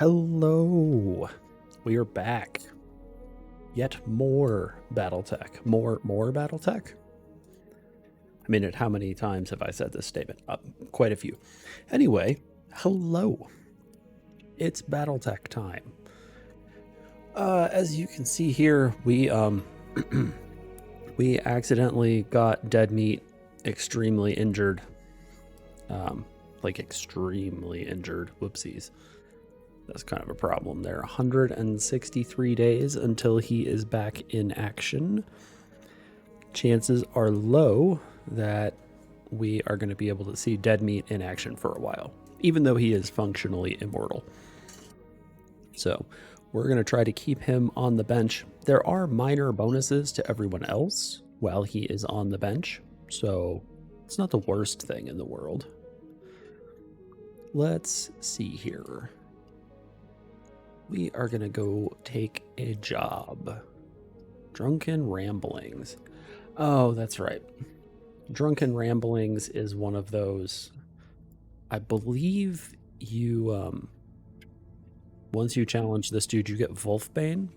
Hello. We are back. Yet more Battletech. More Battletech? I mean, how many times have I said this statement? Quite a few. Anyway, hello. It's Battletech time. As you can see here, we we accidentally got Deadmeat extremely injured. Like extremely injured. Whoopsies. That's kind of a problem there. 163 days until he is back in action. Chances are low that we are going to be able to see Deadmeat in action for a while, even though he is functionally immortal. So we're going to try to keep him on the bench. There are minor bonuses to everyone else while he is on the bench, so it's not the worst thing in the world. Let's see here. We are going to go take a job. Drunken Ramblings. Oh, that's right. Drunken Ramblings is one of those. I believe you, once you challenge this dude, you get Wolfbane.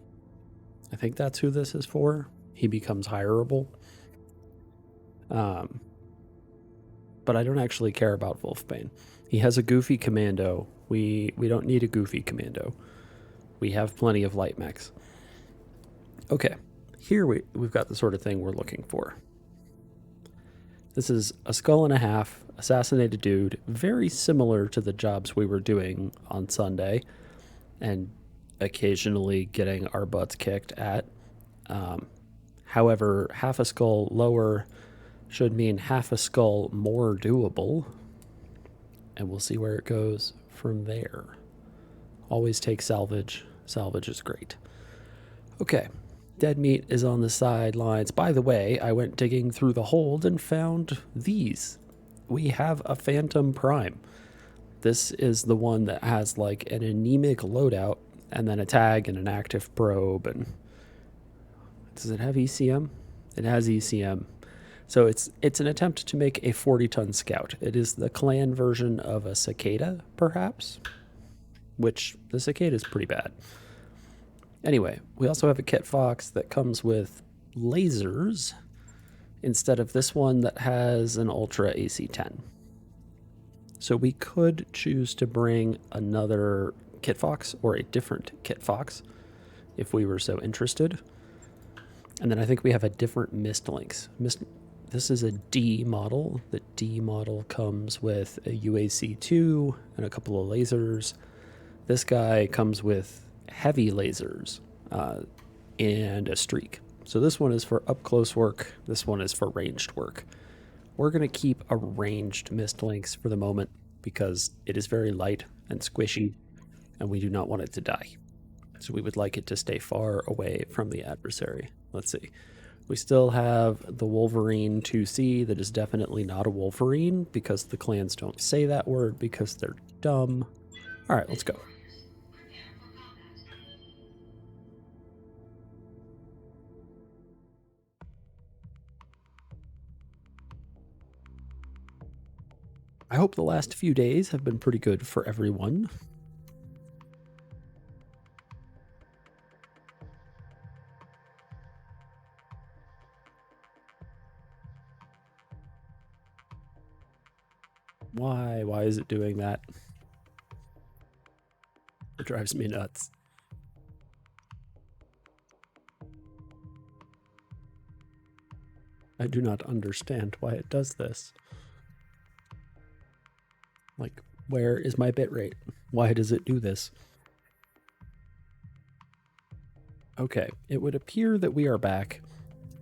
I think that's who this is for. He becomes hireable. But I don't actually care about Wolfbane. He has a goofy commando. We don't need a goofy commando. We have plenty of light mechs. Okay, here we've got the sort of thing we're looking for. This is a skull and a half, assassinated dude, very similar to the jobs we were doing on Sunday, and occasionally getting our butts kicked at. However, half a skull lower should mean half a skull more doable, and we'll see where it goes from there. Always take salvage. Salvage is great. Okay, Deadmeat is on the sidelines. By the way, I went digging through the hold and found these. We have a Phantom Prime. This is the one that has like an anemic loadout and then a tag and an active probe. And does it have ECM? It has ECM. So it's an attempt to make a 40-ton scout. It is the clan version of a cicada, perhaps, which the cicada is pretty bad. Anyway, we also have a Kit Fox that comes with lasers instead of this one that has an Ultra AC-10. So we could choose to bring another Kit Fox or a different Kit Fox if we were so interested. And then I think we have a different Mist Lynx. This is a D model. The D model comes with a UAC-2 and a couple of lasers. This guy comes with heavy lasers and a streak. So this one is for up close work. This one is for ranged work. We're going to keep a ranged Mist Lynx for the moment because it is very light and squishy and we do not want it to die. So we would like it to stay far away from the adversary. Let's see. We still have the Wolverine 2C that is definitely not a Wolverine because the clans don't say that word because they're dumb. All right, let's go. I hope the last few days have been pretty good for everyone. Why? Why is it doing that? It drives me nuts. I do not understand why it does this. Like, where is my bitrate? Why does it do this? Okay, it would appear that we are back,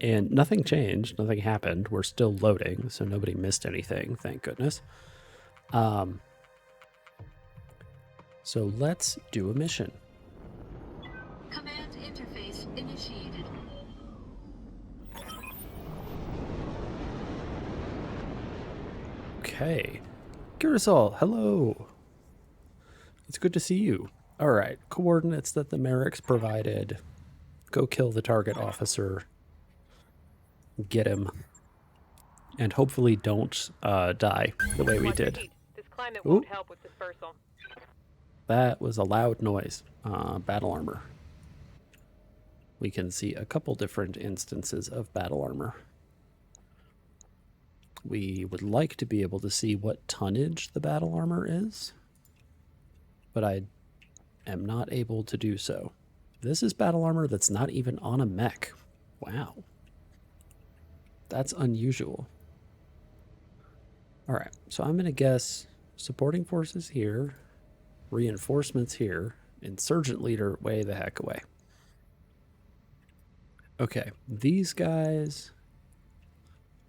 and nothing changed, nothing happened. We're still loading, so nobody missed anything, thank goodness. So let's do a mission. Command interface initiated. Okay. Girasol, hello. It's good to see you. All right, coordinates that the Merrick's provided. Go kill the target officer. Get him. And hopefully don't die the way we did. This climate won't help with dispersal. That was a loud noise. Battle armor. We can see a couple different instances of battle armor. We would like to be able to see what tonnage the battle armor is, but I am not able to do so. This is battle armor that's not even on a mech. Wow. That's unusual. All right, so I'm going to guess supporting forces here, reinforcements here, insurgent leader way the heck away. Okay, these guys,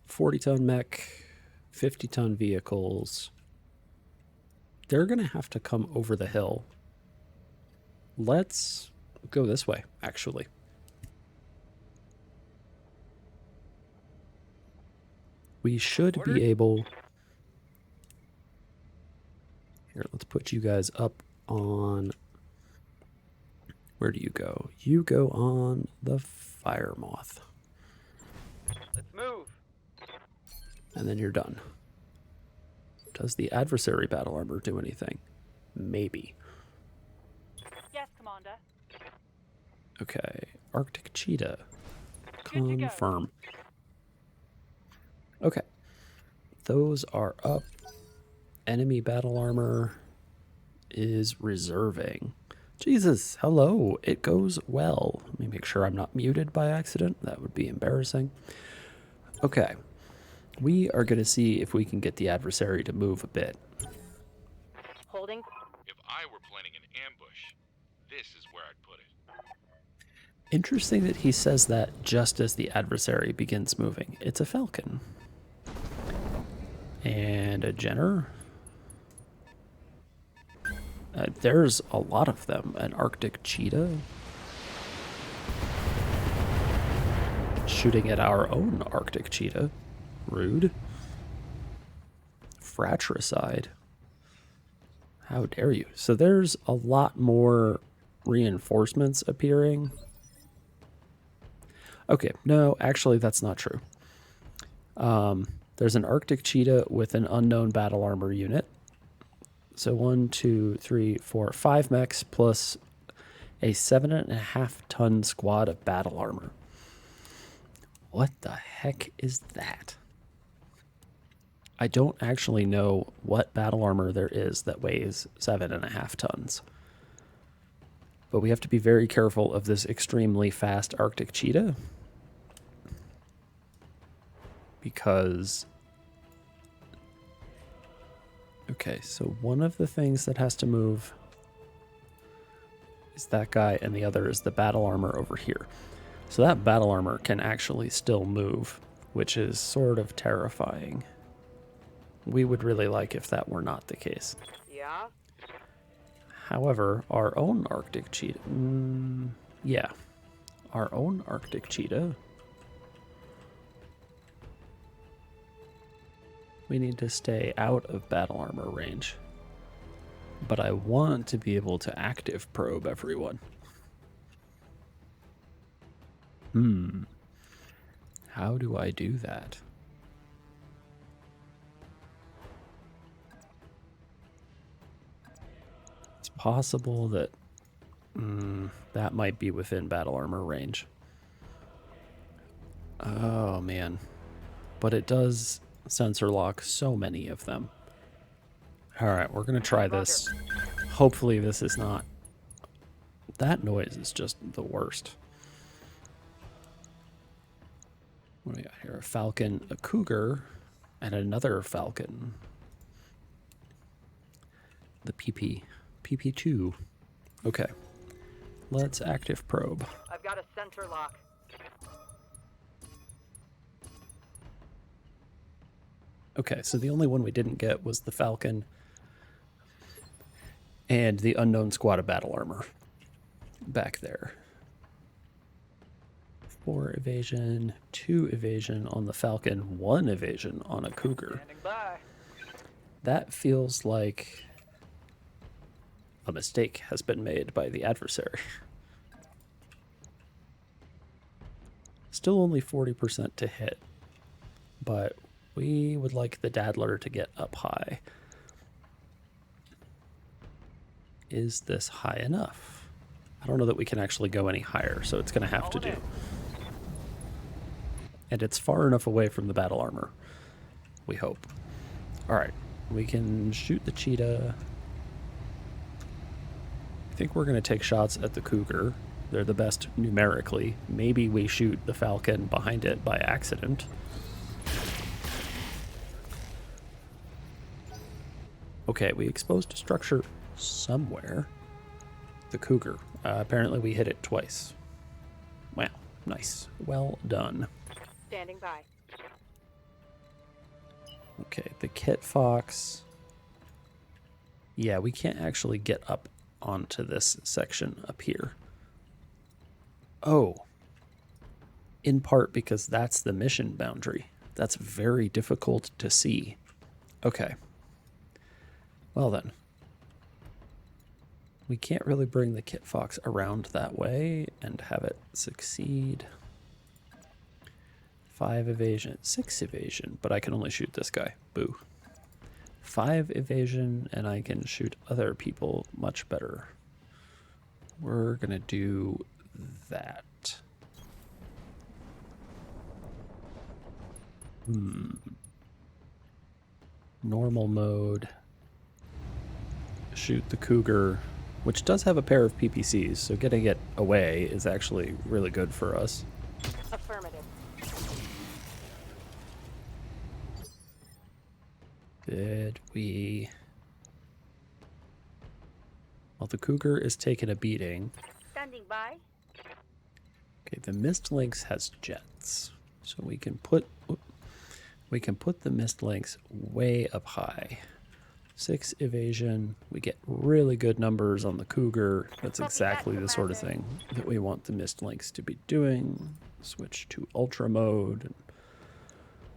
40-ton mech, 50-ton vehicles, they're going to have to come over the hill. Let's go this way, actually. We should be able... Here, let's put you guys up on... Where do you go? You go on the fire moth. Let's move. And then you're done. Does the adversary battle armor do anything? Maybe. Yes, Commander. Okay, Arctic cheetah. Good to go. Confirm. Okay. Those are up. Enemy battle armor is reserving. Jesus, hello. It goes well. Let me make sure I'm not muted by accident. That would be embarrassing. Okay. We are going to see if we can get the adversary to move a bit. Holding. If I were planning an ambush, this is where I'd put it. Interesting that he says that just as the adversary begins moving. It's a falcon. And a Jenner. There's a lot of them. An Arctic cheetah. Shooting at our own Arctic cheetah. Rude. Fratricide. How dare you? So there's a lot more reinforcements appearing. Okay, no, actually that's not true. There's an Arctic cheetah with an unknown battle armor unit. So 1, 2, 3, 4, 5 mechs plus a 7.5-ton squad of battle armor. What the heck is that? I don't actually know what battle armor there is that weighs 7.5 tons. But we have to be very careful of this extremely fast Arctic cheetah. Because... Okay, so one of the things that has to move is that guy, and the other is the battle armor over here. So that battle armor can actually still move, which is sort of terrifying. We would really like if that were not the case. Yeah. However, our own Arctic cheetah... yeah. Our own Arctic cheetah... We need to stay out of battle armor range. But I want to be able to active probe everyone. How do I do that? It's possible that that might be within battle armor range. Oh man. But it does sensor lock so many of them. Alright, we're going to try this. Hopefully this is not... That noise is just the worst. What do we got here? A falcon, a cougar, and another falcon. The PP2. Okay. Let's active probe. I've got a center lock. Okay, so the only one we didn't get was the falcon and the unknown squad of battle armor back there. 4 evasion, 2 evasion on the falcon, 1 evasion on a cougar. Standing by. That feels like a mistake has been made by the adversary. Still only 40% to hit, but we would like the Daddler to get up high. is this high enough? I don't know that we can actually go any higher, so it's going to have to do. And it's far enough away from the battle armor, we hope. Alright, we can shoot the cheetah. I think we're going to take shots at the cougar. They're the best numerically. Maybe we shoot the falcon behind it by accident. Okay, we exposed a structure somewhere. The cougar. Apparently we hit it twice. Wow, nice. Well done. Standing by. Okay, the kit fox. Yeah, we can't actually get up onto this section up here. Oh. In part because that's the mission boundary. That's very difficult to see. Okay. Well then. We can't really bring the kit fox around that way and have it succeed. 5 evasion, 6 evasion, but I can only shoot this guy. Boo. 5 evasion, and I can shoot other people much better. We're gonna do that. Normal mode. Shoot the cougar, which does have a pair of PPCs, so getting it away is actually really good for us. Affirmative. Did we... Well, the cougar is taking a beating. Standing by. Okay, the mist lynx has jets, so we can put the mist lynx way up high. 6 evasion. We get really good numbers on the cougar. That's exactly the sort of thing that we want the mist lynx to be doing. Switch to ultra mode and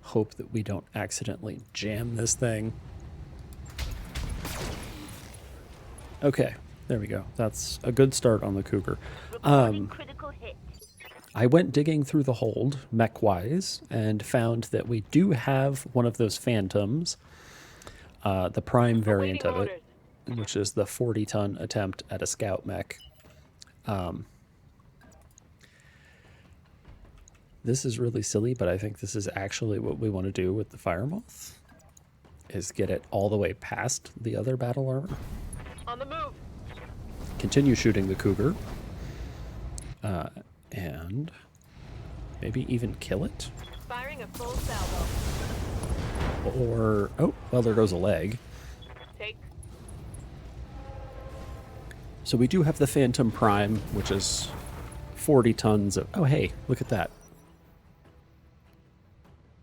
hope that we don't accidentally jam this thing. Okay, there we go. That's a good start on the cougar. Critical hit. I went digging through the hold, mech-wise, and found that we do have one of those phantoms, the prime variant of it, which is the 40-ton attempt at a scout mech. This is really silly, but I think this is actually what we want to do with the fire moth, is get it all the way past the other battle armor. On the move. Continue shooting the cougar. And maybe even kill it. Firing a full salvo. Or, oh, well, there goes a leg. Take. So we do have the Phantom Prime, which is 40 tons of... Oh, hey, look at that.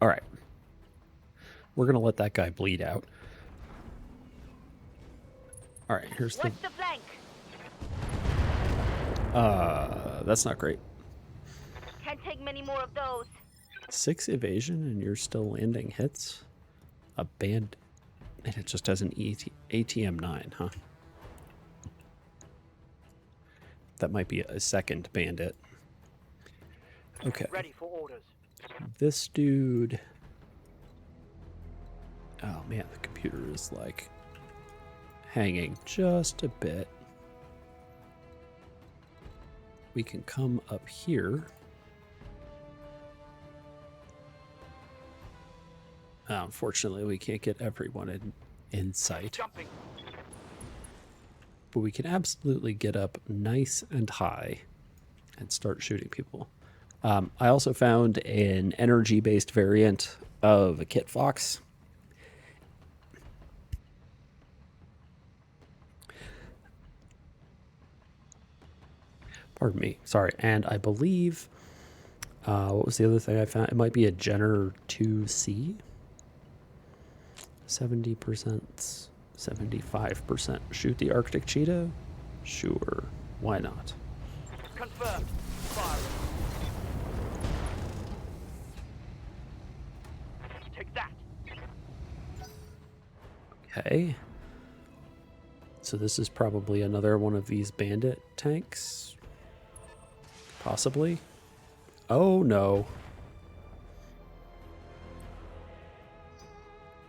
All right. We're going to let that guy bleed out. All right, here's the... What's the flank? That's not great. Can't take many more of those. 6 evasion and you're still landing hits? A band... And it just has an ATM 9, huh? That might be a second bandit. Okay. Ready for orders. This dude... Oh man, the computer is like hanging just a bit. We can come up here. Unfortunately, we can't get everyone in sight. Jumping. But we can absolutely get up nice and high and start shooting people. I also found an energy-based variant of a Kit Fox. Pardon me, sorry. And I believe, what was the other thing I found? It might be a Jenner 2C. 70%, 75%. Shoot the Arctic cheetah? Sure, why not? Confirmed. Fire. Take that. Okay. So this is probably another one of these bandit tanks. Possibly. Oh no.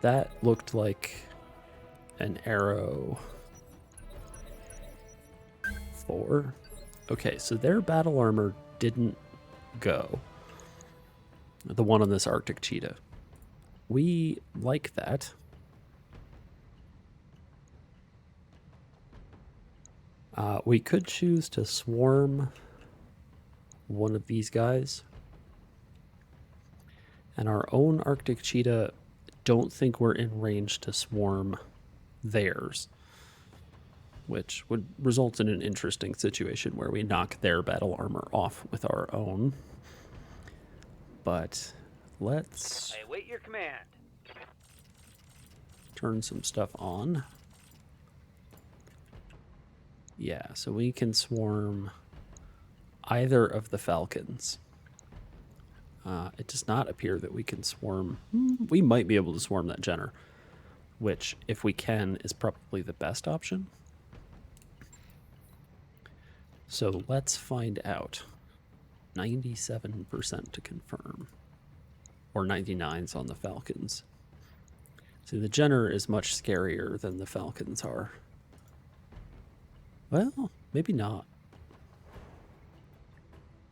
That looked like an arrow. 4. Okay, so their battle armor didn't go. The one on this Arctic cheetah. We like that. We could choose to swarm one of these guys. And our own Arctic cheetah, don't think we're in range to swarm theirs, which would result in an interesting situation where we knock their battle armor off with our own. But let's I await your command. turn some stuff on. Yeah, so we can swarm either of the falcons. It does not appear that we can swarm. We might be able to swarm that Jenner, which, if we can, is probably the best option. So let's find out. 97% to confirm. Or 99's on the falcons. See, the Jenner is much scarier than the falcons are. Well, maybe not.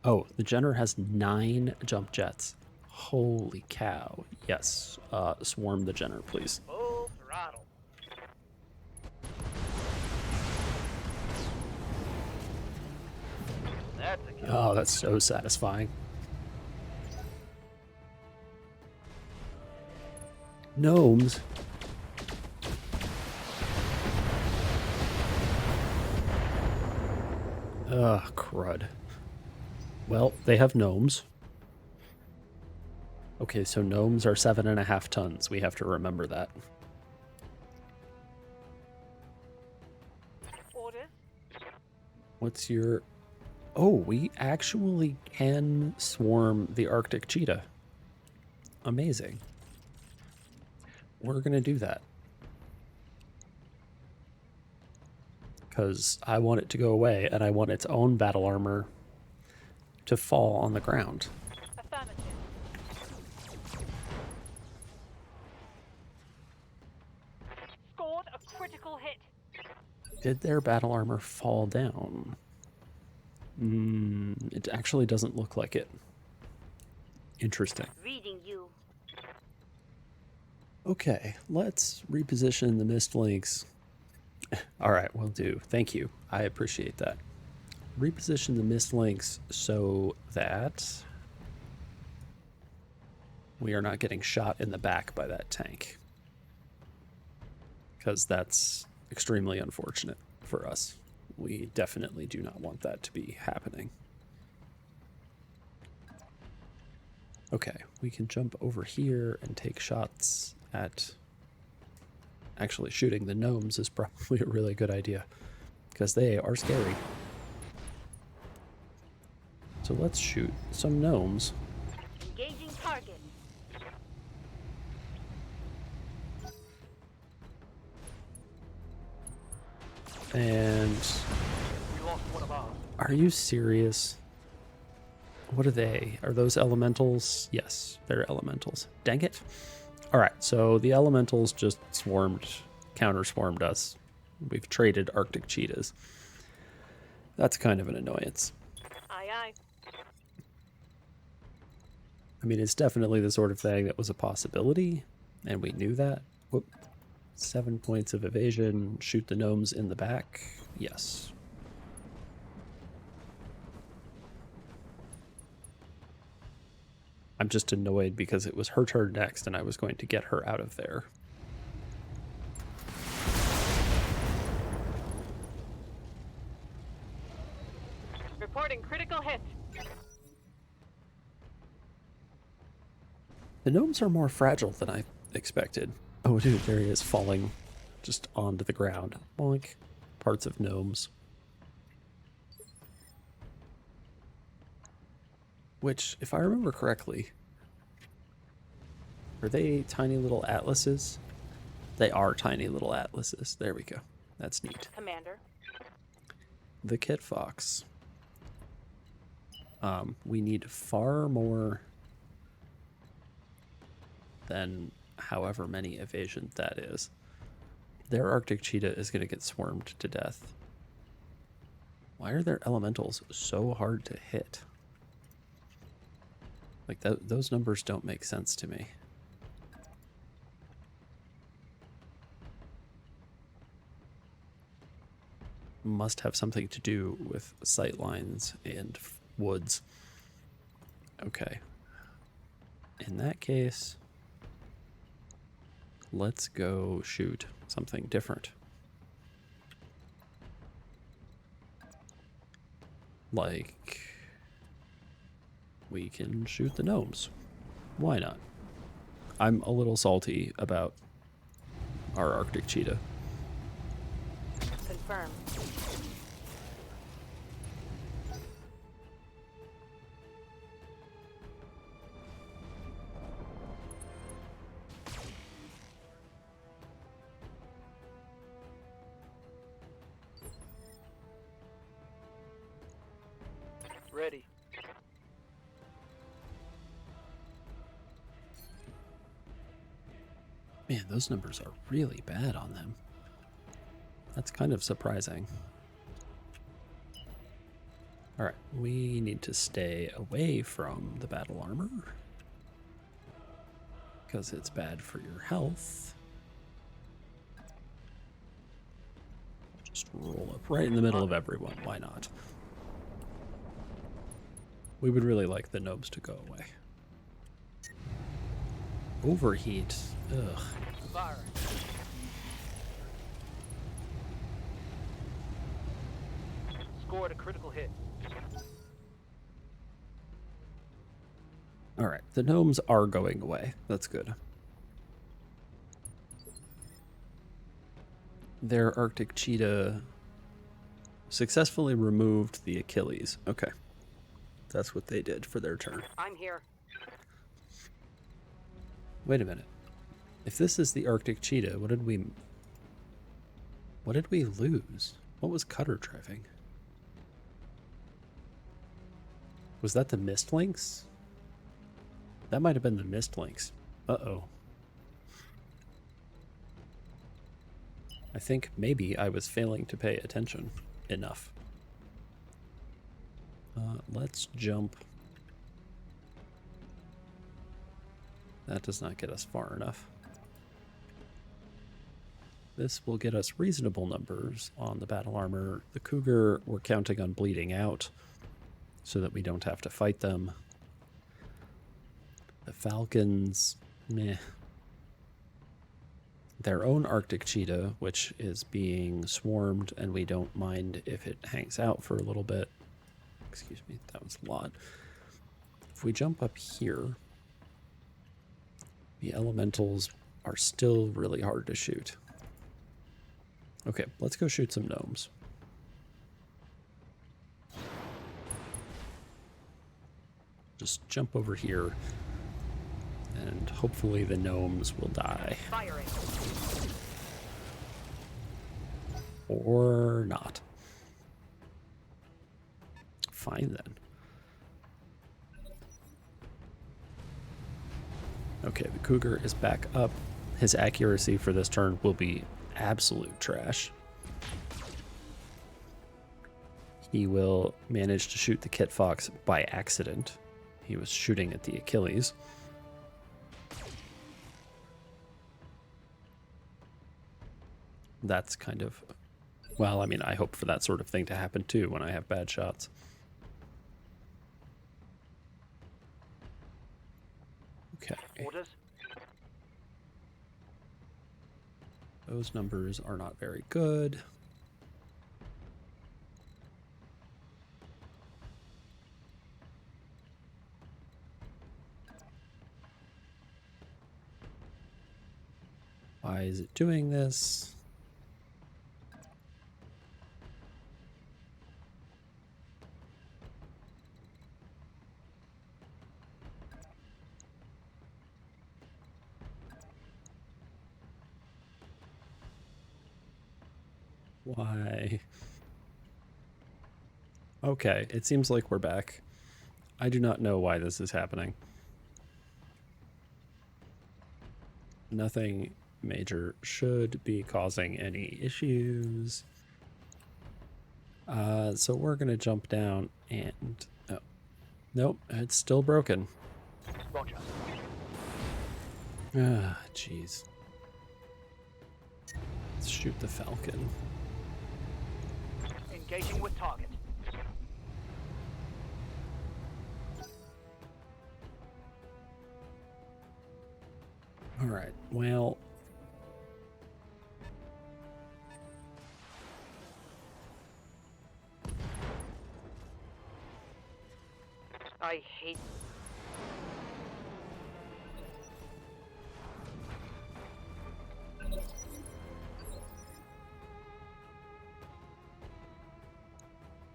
Oh, the Jenner has 9 jump jets. Holy cow. Yes, swarm the Jenner, please. Full throttle. That's a kill. Oh, that's so satisfying. Gnomes. Ugh, crud. Well, they have gnomes. Okay, so gnomes are 7.5 tons. We have to remember that. Orders. What's your... Oh, we actually can swarm the Arctic cheetah. Amazing. We're going to do that. Because I want it to go away, and I want its own battle armor to fall on the ground. Affirmative. Scored a critical hit. Did their battle armor fall down? It actually doesn't look like it. Interesting. Reading you. Okay, let's reposition the mist links. All right, will do. Thank you. I appreciate that. Reposition the mist links so that we are not getting shot in the back by that tank. Because that's extremely unfortunate for us. We definitely do not want that to be happening. Okay, we can jump over here and take shots at... Actually, shooting the gnomes is probably a really good idea, because they are scary. So let's shoot some gnomes. Engaging target. And... We lost one of ours. Are you serious? What are they? Are those elementals? Yes, they're elementals. Dang it. Alright, so the elementals just counter-swarmed us. We've traded Arctic cheetahs. That's kind of an annoyance. Aye, aye. I mean, it's definitely the sort of thing that was a possibility, and we knew that. Whoop. 7 points of evasion. Shoot the gnomes in the back. Yes. I'm just annoyed because it was her turn next, and I was going to get her out of there. Reporting critical hit. The gnomes are more fragile than I expected. Oh, dude, there he is, falling just onto the ground. Boink. Parts of gnomes. Which, if I remember correctly, are they tiny little atlases? They are tiny little atlases. There we go. That's neat. Commander. The Kit Fox. We need far more than however many evasion that is. Their Arctic cheetah is going to get swarmed to death. Why are their elementals so hard to hit? Like, those numbers don't make sense to me. Must have something to do with sight lines and woods. Okay. In that case, let's go shoot something different. Like, we can shoot the gnomes. Why not? I'm a little salty about our Arctic cheetah. Confirm. Ready. Man, those numbers are really bad on them. That's kind of surprising. All right, we need to stay away from the battle armor because it's bad for your health. Just roll up right in the middle of everyone. Why not? We would really like the gnomes to go away. Overheat. Ugh. Fire. Scored a critical hit. All right, the gnomes are going away. That's good. Their Arctic cheetah successfully removed the Achilles. Okay. That's what they did for their turn. I'm here. Wait a minute. If this is the Arctic cheetah, what did we lose? What was Cutter driving? Was that the Mist Lynx? That might have been the Mist Lynx. Uh-oh. I think maybe I was failing to pay attention enough. Let's jump. That does not get us far enough. This will get us reasonable numbers on the battle armor. The Cougar, we're counting on bleeding out so that we don't have to fight them. The Falcons, meh. Their own Arctic cheetah, which is being swarmed, and we don't mind if it hangs out for a little bit. Excuse me, that was a lot. If we jump up here, the elementals are still really hard to shoot. Okay, let's go shoot some gnomes. Just jump over here, and hopefully the gnomes will die. Firing. Or not. Fine then. Okay, the Cougar is back up. His accuracy for this turn will be absolute trash. He will manage to shoot the Kit Fox by accident. He was shooting at the Achilles. That's kind of... Well, I mean, I hope for that sort of thing to happen too when I have bad shots. Okay. Orders. Those numbers are not very good. Why is it doing this? Why? Okay, it seems like we're back. I do not know why this is happening. Nothing major should be causing any issues. So we're gonna jump down and oh, nope, it's still broken. Roger. Ah, jeez. Let's shoot the Falcon. Engaging with target. All right. Well, I hate.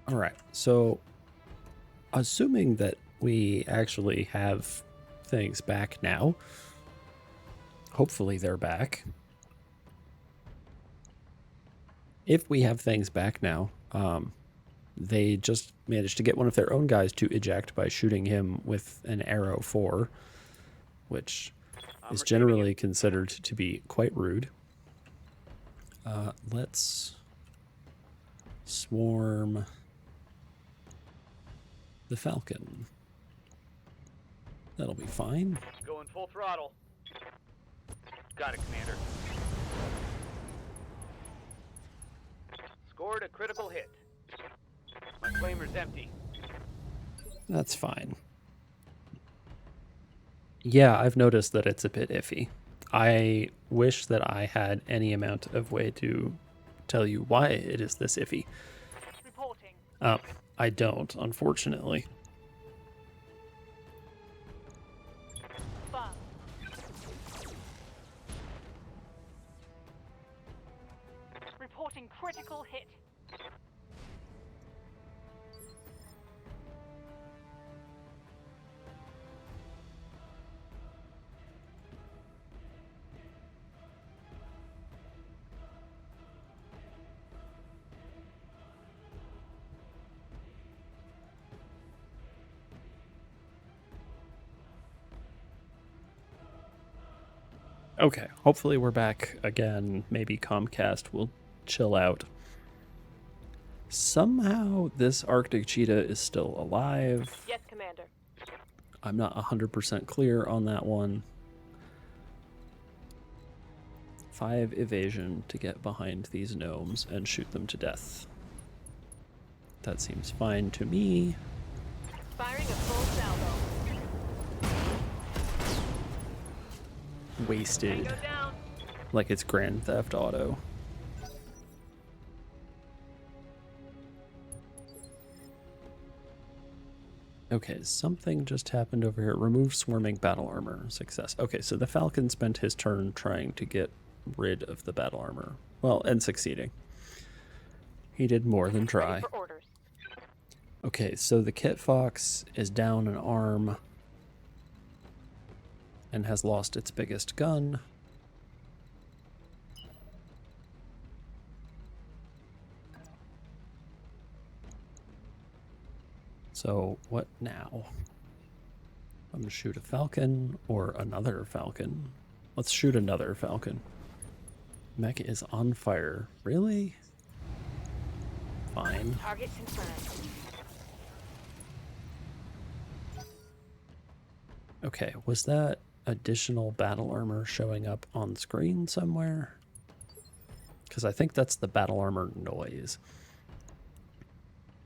all right. So, assuming that we actually have things back now, hopefully they're back. If we have things back now, they just managed to get one of their own guys to eject by shooting him with an arrow 4, which is generally considered to be quite rude. Let's swarm the Falcon. That'll be fine. Going full throttle. Got it, Commander. Scored a critical hit. My flamer's empty. That's fine. Yeah, I've noticed that it's a bit iffy. I wish that I had any amount of way to tell you why it is this iffy. Reporting. I don't, unfortunately. Bomb. Reporting critical hit. Okay, hopefully we're back again. Maybe Comcast will chill out. Somehow this Arctic cheetah is still alive. Yes, Commander. I'm not 100% clear on that one. 5 evasion to get behind these gnomes and shoot them to death. That seems fine to me. Firing a full salvo. Wasted. Tango down. Like it's Grand Theft Auto. Okay, something just happened over here. Remove swarming battle armor. Success. Okay, so the Falcon spent his turn trying to get rid of the battle armor. Well, and succeeding. He did more than try. Ready for orders. Okay, so the Kit Fox is down an arm and has lost its biggest gun. So what now? I'm gonna shoot a Falcon or another Falcon. Let's shoot another Falcon. Mech is on fire. Really? Fine. Target confirmed. Okay, was that additional battle armor showing up on screen somewhere? Because I think that's the battle armor noise.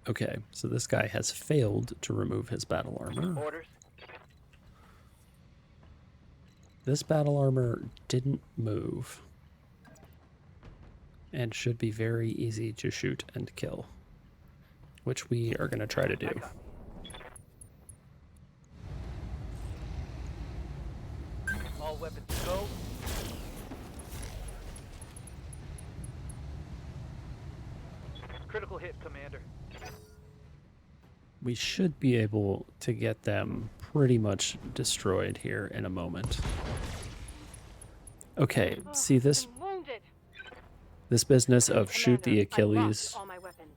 Okay, so this guy has failed to remove his battle armor. Orders. This battle armor didn't move and should be very easy to shoot and kill, which we are going to try to do. All weapons go. Critical hit, Commander. We should be able to get them pretty much destroyed here in a moment. Okay, see this I'm wounded. this business of shoot the Commander, I've Achilles lost all my weapons.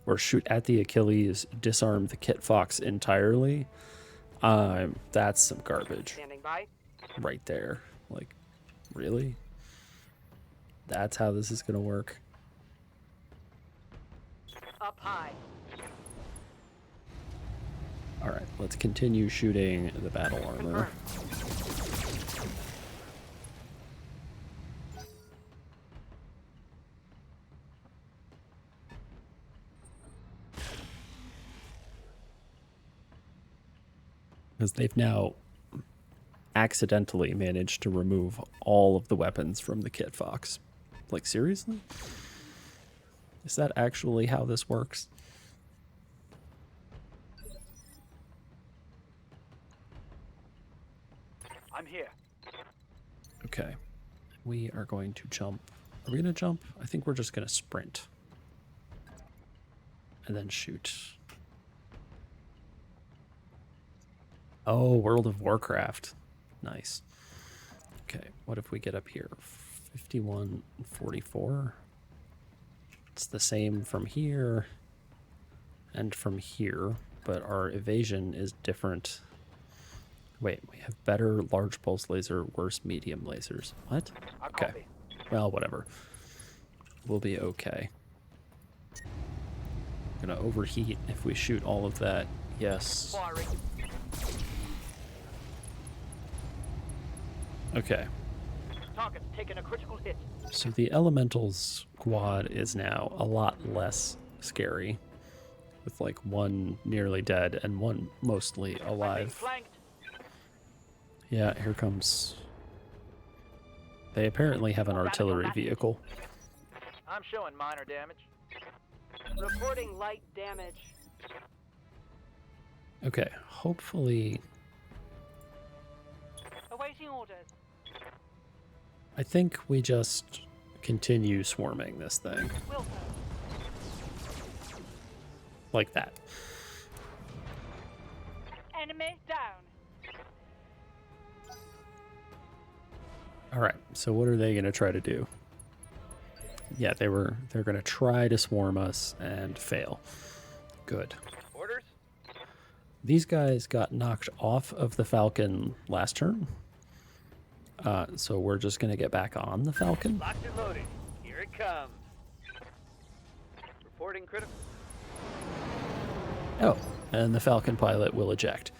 or shoot at the Achilles, disarm the Kit Fox entirely. That's some garbage Standing by. right there. Like, really? That's how this is gonna work? high. Alright, let's continue shooting the battle armor. Because they've now accidentally managed to remove all of the weapons from the Kit Fox. Like, seriously? Is that actually how this works? I'm here. Okay. We are going to jump. Are we going to jump? I think we're just going to sprint. And then shoot. Oh, World of Warcraft. Nice. Okay, what if we get up here? 51, 44. It's the same from here and from here, but our evasion is different. Wait, we have better large pulse laser, worse medium lasers. What? Okay. Well, whatever. We'll be okay. Gonna overheat if we shoot all of that. Yes. Firing. Okay. Target's taking a critical hit. So the Elemental squad is now a lot less scary. With like one nearly dead and one mostly I'm being alive. flanked. Yeah, here comes... They apparently have an artillery vehicle. I'm showing minor damage. Reporting light damage. Okay, hopefully... Awaiting orders. I think we just continue swarming this thing. Wilco. Like that. Enemy down. Alright, so what are they going to try to do? Yeah, they're going to try to swarm us and fail. Good. Orders? These guys got knocked off of the Falcon last turn. So we're just going to get back on the Falcon. Locked and loaded. Here it comes. Reporting critical. Oh, and the Falcon pilot will eject.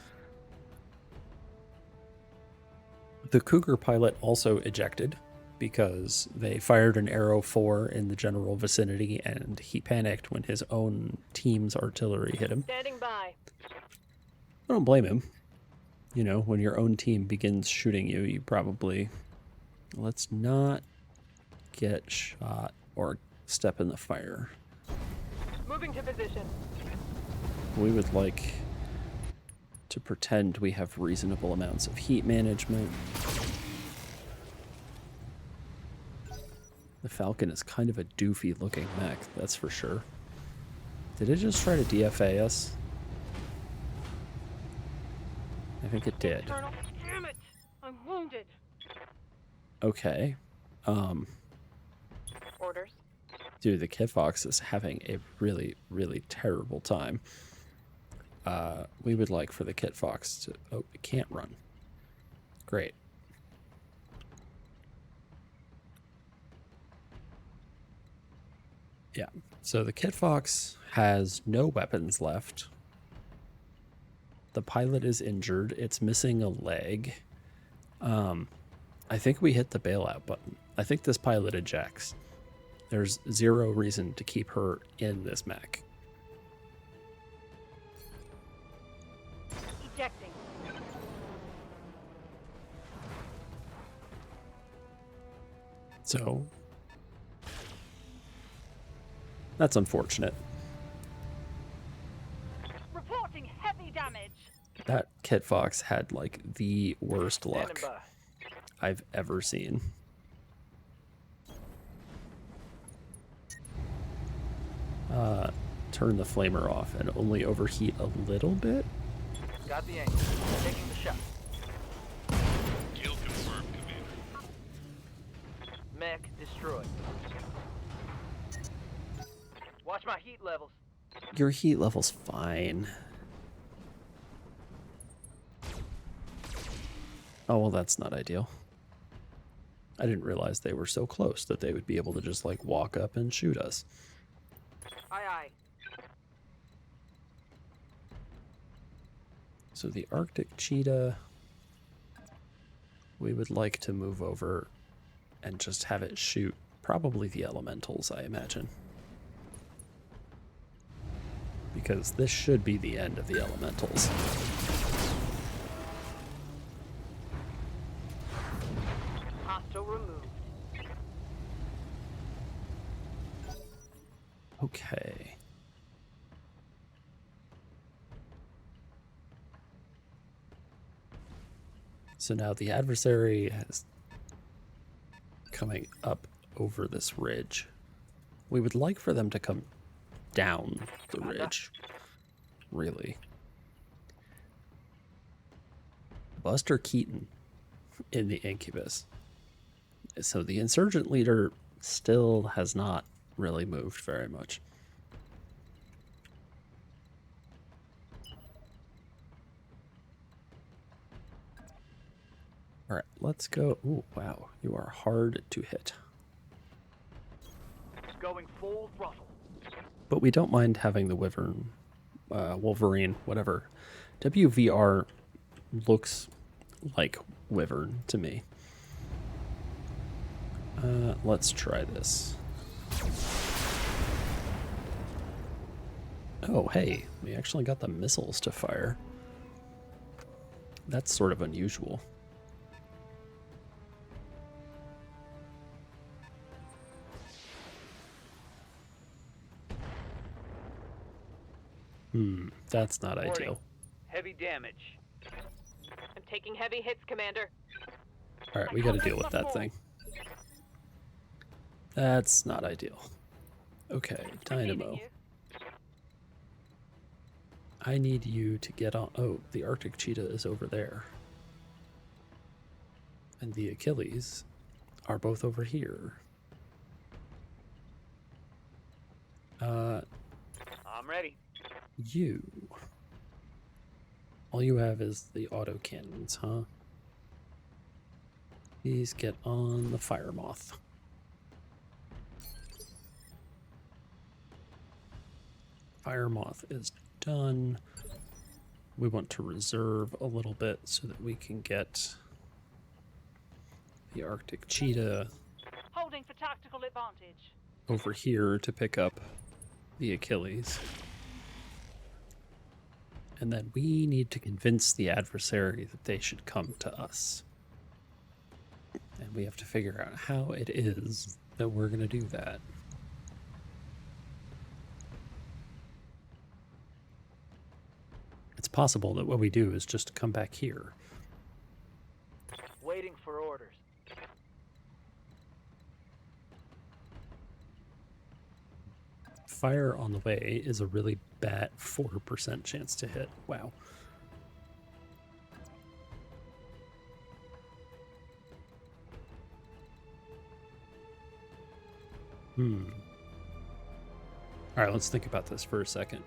The Cougar pilot also ejected because they fired an arrow 4 in the general vicinity and he panicked when his own team's artillery hit him. Standing by. I don't blame him. You know, when your own team begins shooting you, you probably... Let's not get shot or step in the fire. Moving to position. We would like to pretend we have reasonable amounts of heat management. The Falcon is kind of a doofy looking mech, that's for sure. Did it just try to DFA us? I think it did. Colonel, damn it! I'm wounded. Okay. Orders. Dude, the Kit Fox is having a really, really terrible time. We would like for the Kit Fox to... Oh, it can't run. Great. Yeah, so the Kit Fox has no weapons left. The pilot is injured. It's missing a leg. I think we hit the bailout button. I think this pilot ejects. There's zero reason to keep her in this mech. Ejecting. So that's unfortunate. Reporting heavy damage. That Kit Fox had like the worst Standing luck by. I've ever seen. Turn the flamer off and only overheat a little bit. Got the angle. Taking the shot. Kill confirmed, Commander. Mech destroyed. Watch my heat levels. Your heat level's fine. Oh, well, that's not ideal. I didn't realize they were so close that they would be able to just, like, walk up and shoot us. Aye, aye. So the Arctic cheetah, we would like to move over and just have it shoot probably the elementals, I imagine. Because this should be the end of the elementals. Hostile removed. Okay. So now the adversary is coming up over this ridge. We would like for them to come down the ridge, really. Buster Keaton in the Incubus. So the insurgent leader still has not really moved very much. All right, let's go. Ooh, wow, you are hard to hit. Going full throttle. But we don't mind having the Wolverine, whatever. WVR looks like Wyvern to me. Let's try this. Oh, hey, we actually got the missiles to fire. That's sort of unusual. That's not Warning. ideal. Heavy damage. I'm taking heavy hits, Commander. All right, we got to deal with that thing. That's not ideal. Okay, Dynamo. I need you to get on. Oh, the Arctic cheetah is over there. And the Achilles are both over here. I'm ready. You. All you have is the autocannons, huh? Please get on the fire moth. Fire moth is done. We want to reserve a little bit so that we can get the Arctic cheetah Holding for tactical advantage. over here to pick up the Achilles. And then we need to convince the adversary that they should come to us. And we have to figure out how it is that we're going to do that. It's possible that what we do is just come back here. Waiting for orders. Fire on the way is a really bad 4% chance to hit. Wow. All right, let's think about this for a second.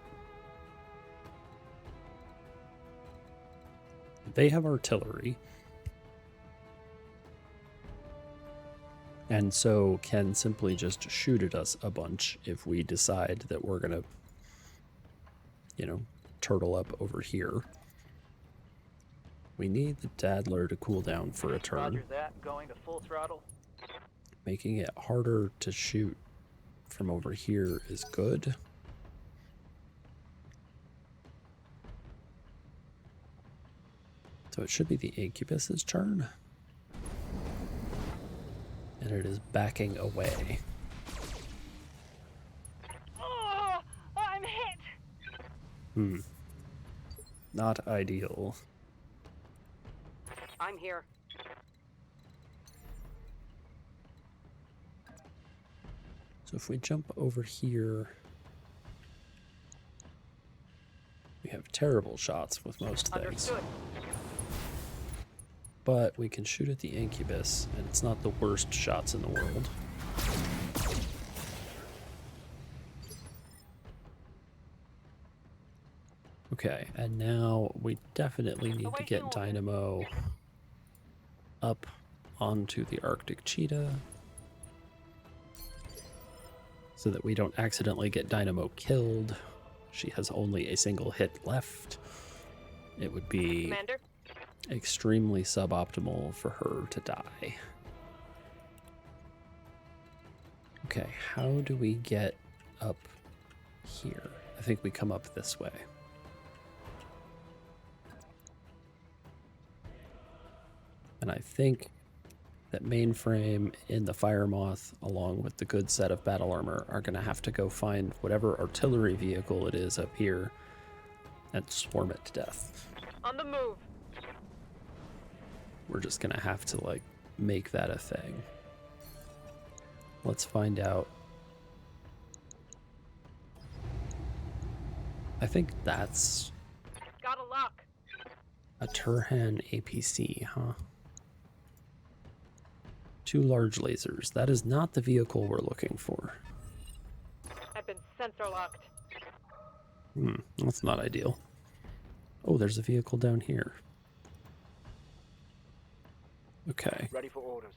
They have artillery. And so can simply just shoot at us a bunch if we decide that we're going to, you know, turtle up over here. We need the Daddler to cool down for a turn. Roger that. Going to full throttle. Making it harder to shoot from over here is good. So it should be the Incubus's turn. And it is backing away. Oh, I'm hit. Not ideal. I'm here. So if we jump over here, we have terrible shots with most things. Understood. But we can shoot at the Incubus, and it's not the worst shots in the world. Okay, and now we definitely need to get Dynamo up onto the Arctic cheetah so that we don't accidentally get Dynamo killed. She has only a single hit left. it would be Commander? extremely suboptimal for her to die. Okay, how do we get up here? I think we come up this way. And I think that mainframe in the Fire Moth, along with the good set of battle armor, are going to have to go find whatever artillery vehicle it is up here and swarm it to death. On the move. We're just going to have to, like, make that a thing. Let's find out. I think that's Got a lock. a Turhan APC, huh? 2 large lasers. That is not the vehicle we're looking for. I've been sensor locked. That's not ideal. Oh, there's a vehicle down here. Okay. Ready for orders.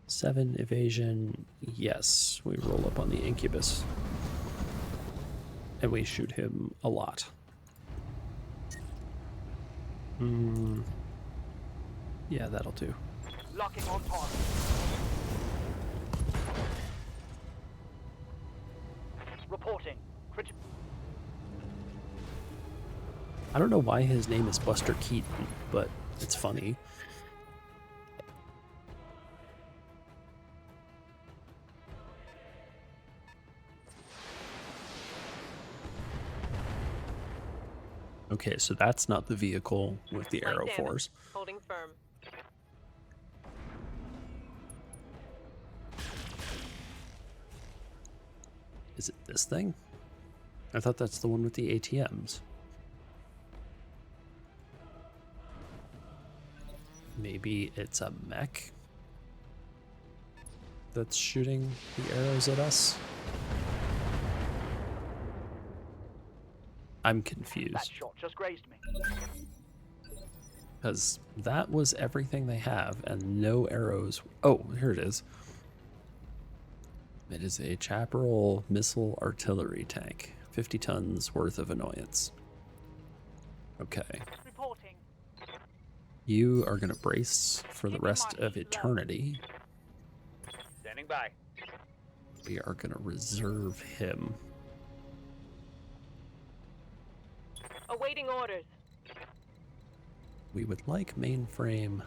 Seven evasion. Yes, we roll up on the Incubus. And we shoot him a lot. Yeah, that'll do. Locking on target. Reporting. I don't know why his name is Buster Keaton, but it's funny. Okay, so that's not the vehicle with the arrow Light damage. force. Holding firm. Is it this thing? I thought that's the one with the ATMs. Maybe it's a mech that's shooting the arrows at us? I'm That confused. shot just grazed me. Because that was everything they have, and no arrows. Oh, here it is. It is a Chaparral missile artillery tank. 50 tons worth of annoyance. Okay. Reporting. You are going to brace for the rest of eternity. Standing by. We are going to reserve him. Awaiting orders. We would like mainframe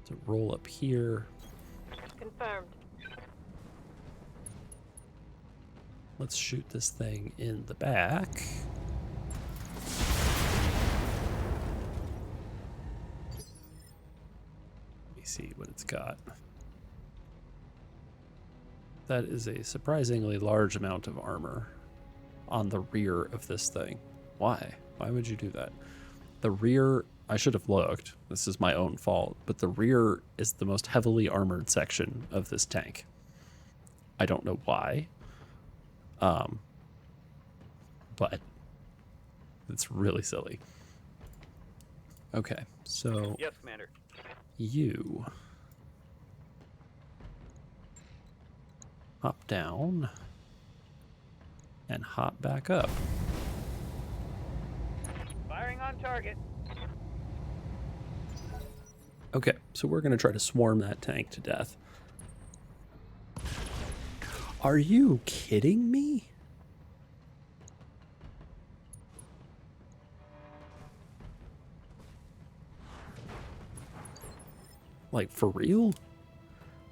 to roll up here. Confirmed. Let's shoot this thing in the back. Let me see what it's got. That is a surprisingly large amount of armor on the rear of this thing. Why? Why would you do that? The rear, I should have looked. This is my own fault, but the rear is the most heavily armored section of this tank. I don't know why. But it's really silly. Okay, so Yes, Commander. you hop down and hop back up. Firing on target. Okay, so we're going to try to swarm that tank to death. Are you kidding me? Like, for real?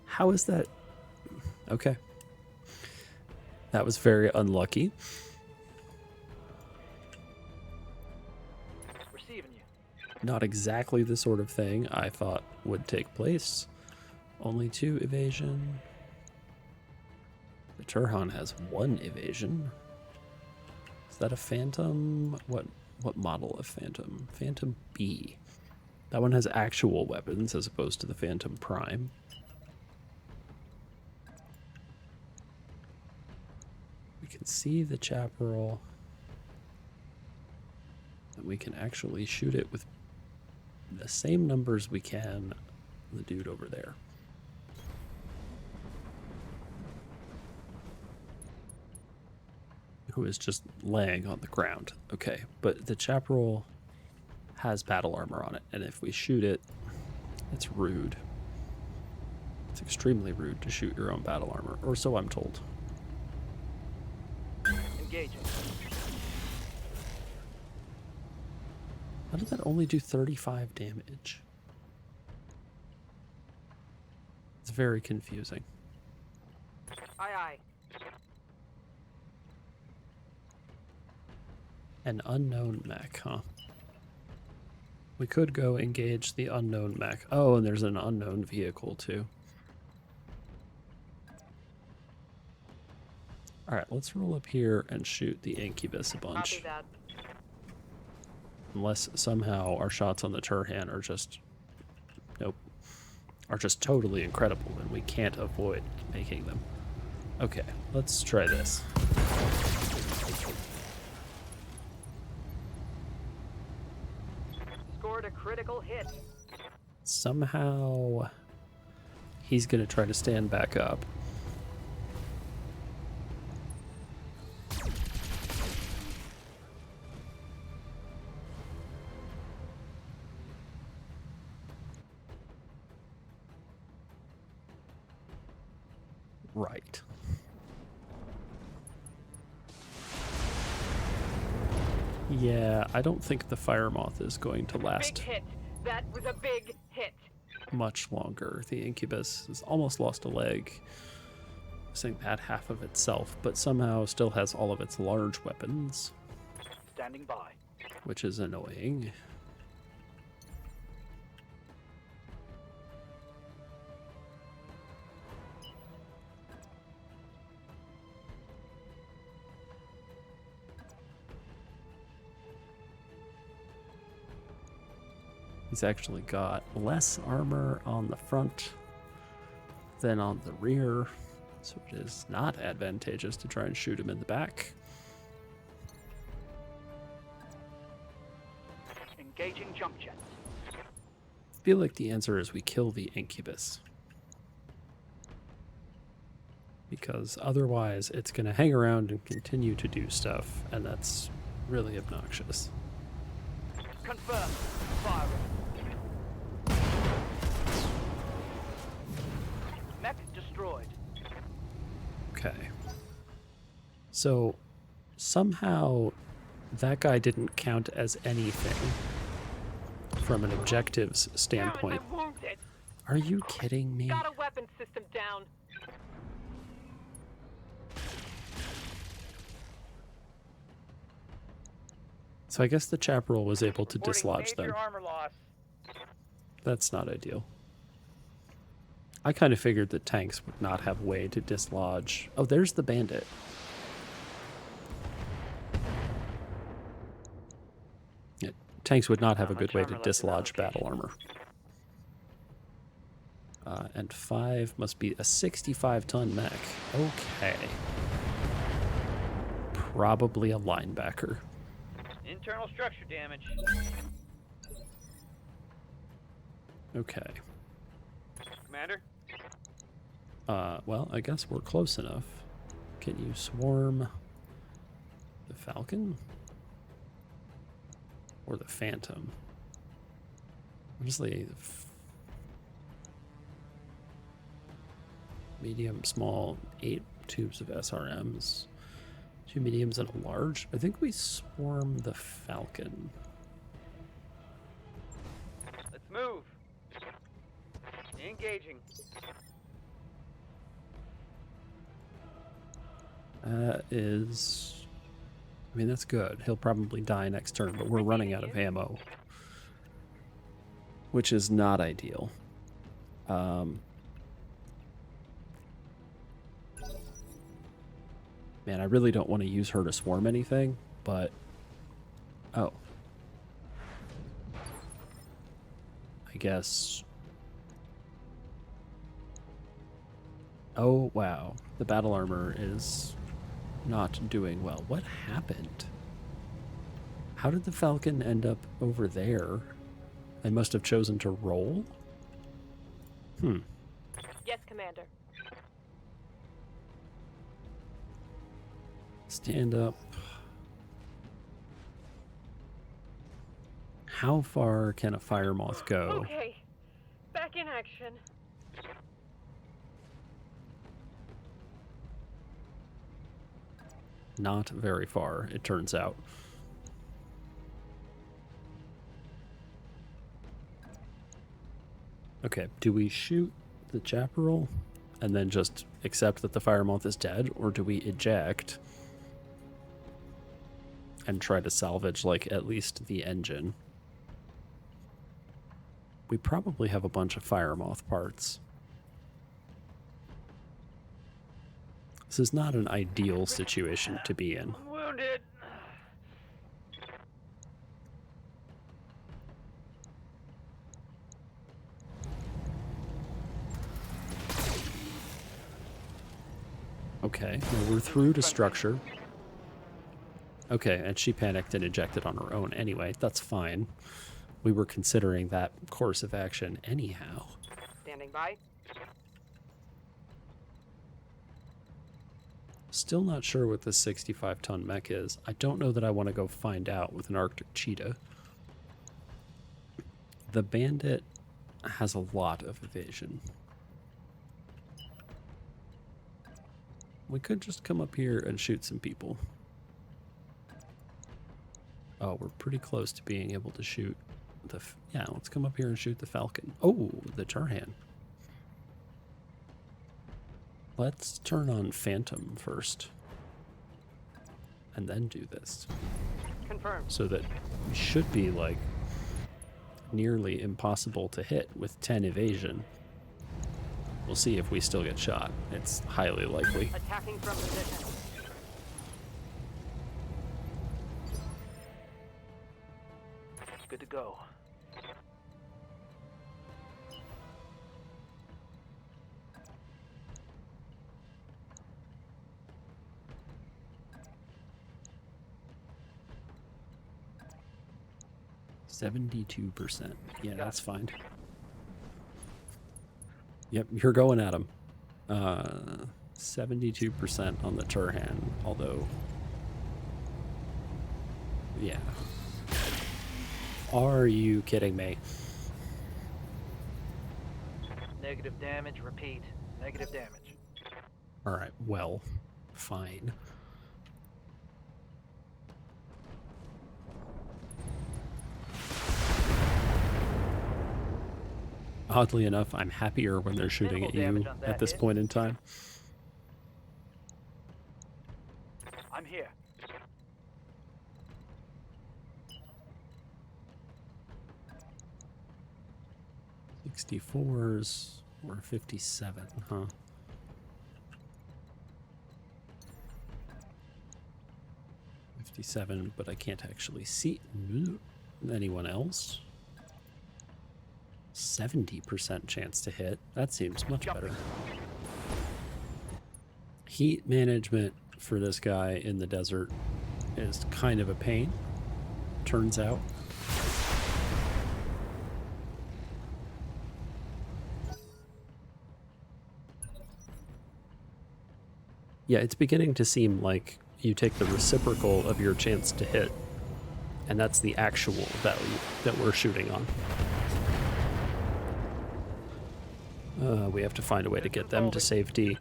How is that? Okay. That was very unlucky. Receiving you. Not exactly the sort of thing I thought would take place. Only 2 evasion. The Turhan has 1 evasion. Is that a Phantom? What model of Phantom? Phantom B. That one has actual weapons as opposed to the Phantom Prime. We can see the Chaparral. And we can actually shoot it with the same numbers we can the dude over there. Who is just laying on the ground. Okay, but the chaparral has battle armor on it, and if we shoot it, it's rude. It's extremely rude to shoot your own battle armor, or so I'm told. Engaging. How did that only do 35 damage? It's very confusing. Aye, aye. An unknown mech, huh? We could go engage the unknown mech. Oh, and there's an unknown vehicle too. Alright, let's roll up here and shoot the incubus a bunch. Copy that. Unless somehow our shots on the Turhan are just... Nope. Are just totally incredible and we can't avoid making them. Okay, let's try this. Scored a critical hit. Somehow he's going to try to stand back up. Right. Yeah, I don't think the fire moth is going to Big last hit. That was a big hit. much longer. The incubus has almost lost a leg, missing that half of itself, but somehow still has all of its large weapons, Standing by. which is annoying. He's actually got less armor on the front than on the rear, so it is not advantageous to try and shoot him in the back. Engaging jump jets. I feel like the answer is we kill the incubus. Because otherwise it's going to hang around and continue to do stuff, and that's really obnoxious. Confirmed. Firing. Mech destroyed. Okay. So somehow that guy didn't count as anything from an objectives standpoint. I'm wounded. Are you kidding me? Got a weapon system down. So I guess the chaparral was able to Reporting dislodge major them. armor loss. That's not ideal. I kind of figured that tanks would not have a way to dislodge. Oh, there's the bandit. Yeah, tanks would not have a Not good much way armor to left in that dislodge battle location. armor. And 5 must be a 65-ton mech. Okay. Probably a linebacker. Internal structure damage. Okay. Commander. Well, I guess we're close enough. Can you swarm the Falcon? Or the Phantom? Honestly, medium, small, 8 tubes of SRMs. 2 mediums and a large. I think we swarm the Falcon. Let's move. Engaging. I mean, that's good. He'll probably die next turn, but we're running out of ammo, which is not ideal. Man, I really don't want to use her to swarm anything, but... Oh. I guess... Oh, wow. The battle armor is not doing well. What happened? How did the Falcon end up over there? They must have chosen to roll? Yes, Commander. Stand up. How far can a fire moth go? Okay. Back in action. Not very far, it turns out. Okay, do we shoot the chaparral and then just accept that the fire moth is dead, or do we eject and try to salvage, like, at least the engine? We probably have a bunch of fire moth parts. This is not an ideal situation to be in. I'm wounded. Okay, well, we're through to structure. Okay, and she panicked and ejected on her own anyway. That's fine. We were considering that course of action anyhow. Standing by. Still not sure what this 65-ton mech is. I don't know that I want to go find out with an Arctic cheetah. The bandit has a lot of evasion. We could just come up here and shoot some people. Oh, we're pretty close to being able to shoot the... Yeah, let's come up here and shoot the falcon. Oh, the Turhan. Let's turn on Phantom first. And then do this. Confirmed. So that we should be, like, nearly impossible to hit with 10 evasion. We'll see if we still get shot. It's highly likely. Attacking from position. Good to go. %. Yeah, that's fine. Yep, you're going at him. 72% on the Turhan, although... Yeah. Are you kidding me? Negative damage, repeat. Negative damage. Alright, well, fine. Oddly enough, I'm happier when they're shooting at Minimal you damage on that at this hit. point in time. I'm here. '64s or 57, huh? '57, but I can't actually see anyone else. 70% chance to hit. That seems much better. Heat management for this guy in the desert is kind of a pain, turns out. Yeah, it's beginning to seem like you take the reciprocal of your chance to hit, and that's the actual value that we're shooting on. We have to find a way to get them to safety.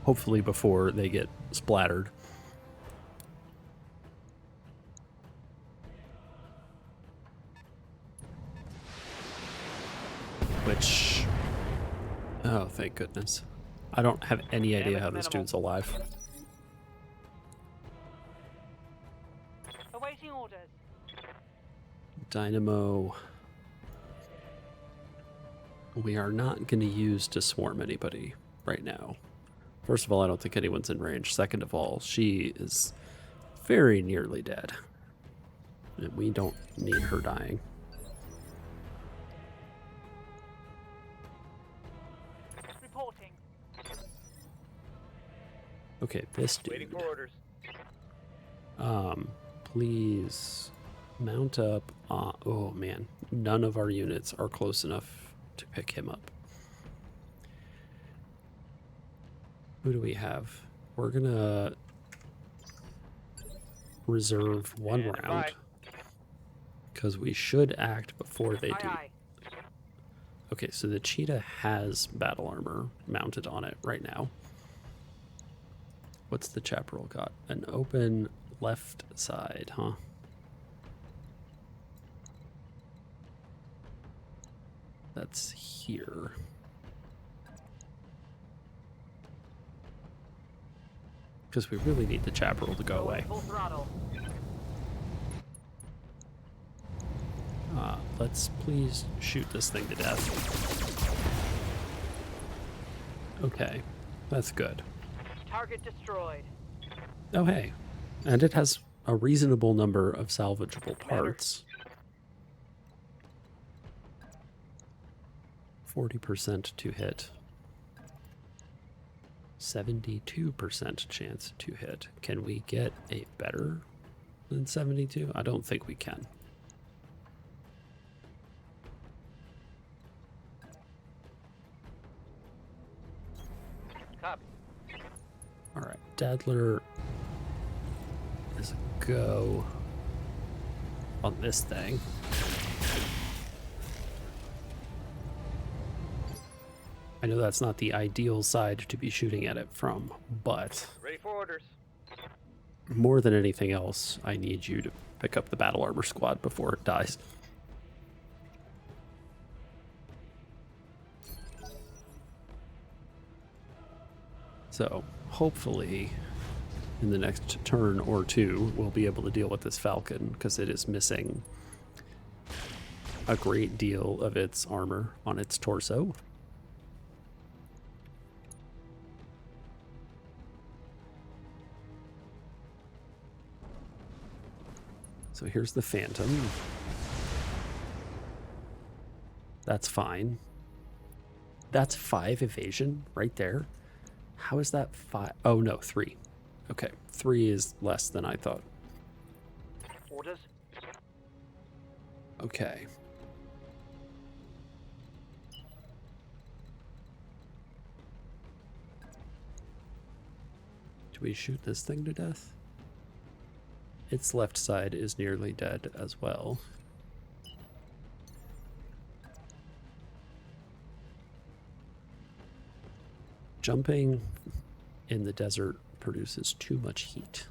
Hopefully before they get splattered. Which... Oh, thank goodness. I don't have any idea how this dude's alive. Awaiting orders. Dynamo. We are not going to use to swarm anybody right now. First of all, I don't think anyone's in range. Second of all, she is very nearly dead. And we don't need her dying. Reporting. Okay, this Waiting dude. for orders. Please mount up. Oh man, none of our units are close enough to pick him up. Who do we have? We're gonna reserve one Standing round by. because we should act before they Aye, do. aye. Okay, so the cheetah has battle armor mounted on it right now. What's the chaparral got? An open left side, huh? That's here. Because we really need the chaparral to go away. Full throttle. Let's please shoot this thing to death. Okay, that's good. Target destroyed. Oh, hey. And it has a reasonable number of salvageable parts. 40% to hit. 72% chance to hit. Can we get a better than 72? I don't think we can. Copy. All right, Dadler is a go on this thing. I know that's not the ideal side to be shooting at it from, but Ready for orders. more than anything else, I need you to pick up the battle armor squad before it dies. So, hopefully, in the next turn or two, we'll be able to deal with this falcon, because it is missing a great deal of its armor on its torso. So here's the Phantom. That's fine. That's 5 evasion right there. How is that 5? Oh no, 3. Okay, 3 is less than I thought. Orders. Okay. Do we shoot this thing to death? Its left side is nearly dead as well. Jumping in the desert produces too much heat.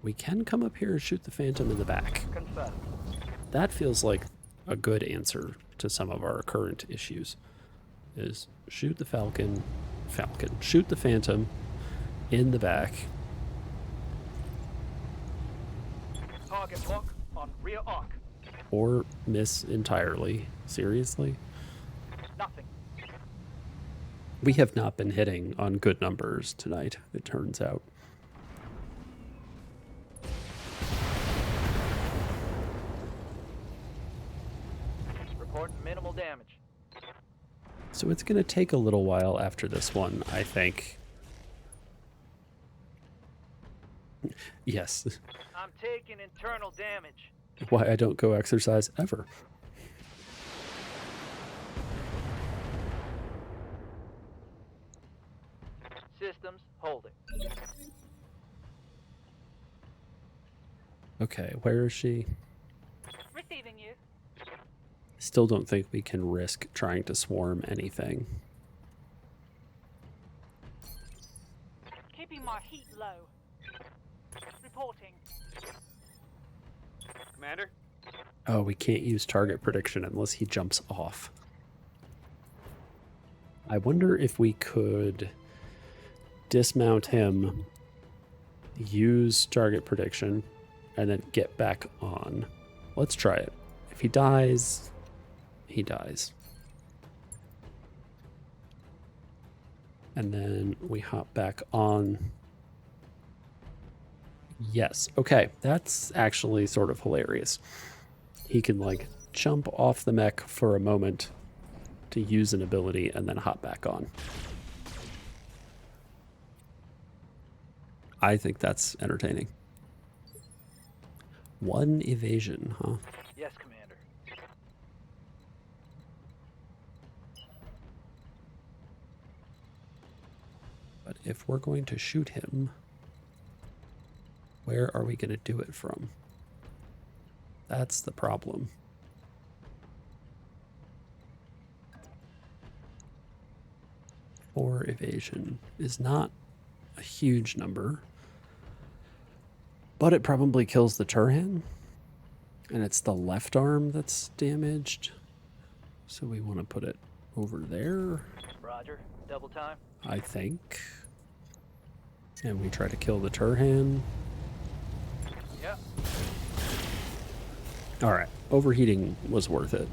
We can come up here and shoot the Phantom in the back. Confirmed. That feels like a good answer to some of our current issues. Is shoot the Falcon, shoot the Phantom in the back. Target lock on rear arc. Or miss entirely. Seriously? Nothing. We have not been hitting on good numbers tonight, it turns out. Report minimal damage. So it's going to take a little while after this one, I think. Yes. I'm taking internal damage. Why I don't go exercise ever. Systems holding. Okay, where is she? Receiving you. Still don't think we can risk trying to swarm anything. Keeping my heat low. Reporting. Commander. Oh, we can't use target prediction unless he jumps off. I wonder if we could dismount him, use target prediction, and then get back on. Let's try it. If he dies, he dies. And then we hop back on. Yes. Okay. That's actually sort of hilarious. He can like jump off the mech for a moment to use an ability and then hop back on. I think that's entertaining. 1 evasion, huh? Yes, Commander. But if we're going to shoot him, where are we going to do it from? That's the problem. Four evasion is not a huge number, but it probably kills the Turhan, and it's the left arm that's damaged. So we want to put it over there, Roger. Double time. I think. And we try to kill the Turhan. Yep. All right, overheating was worth it.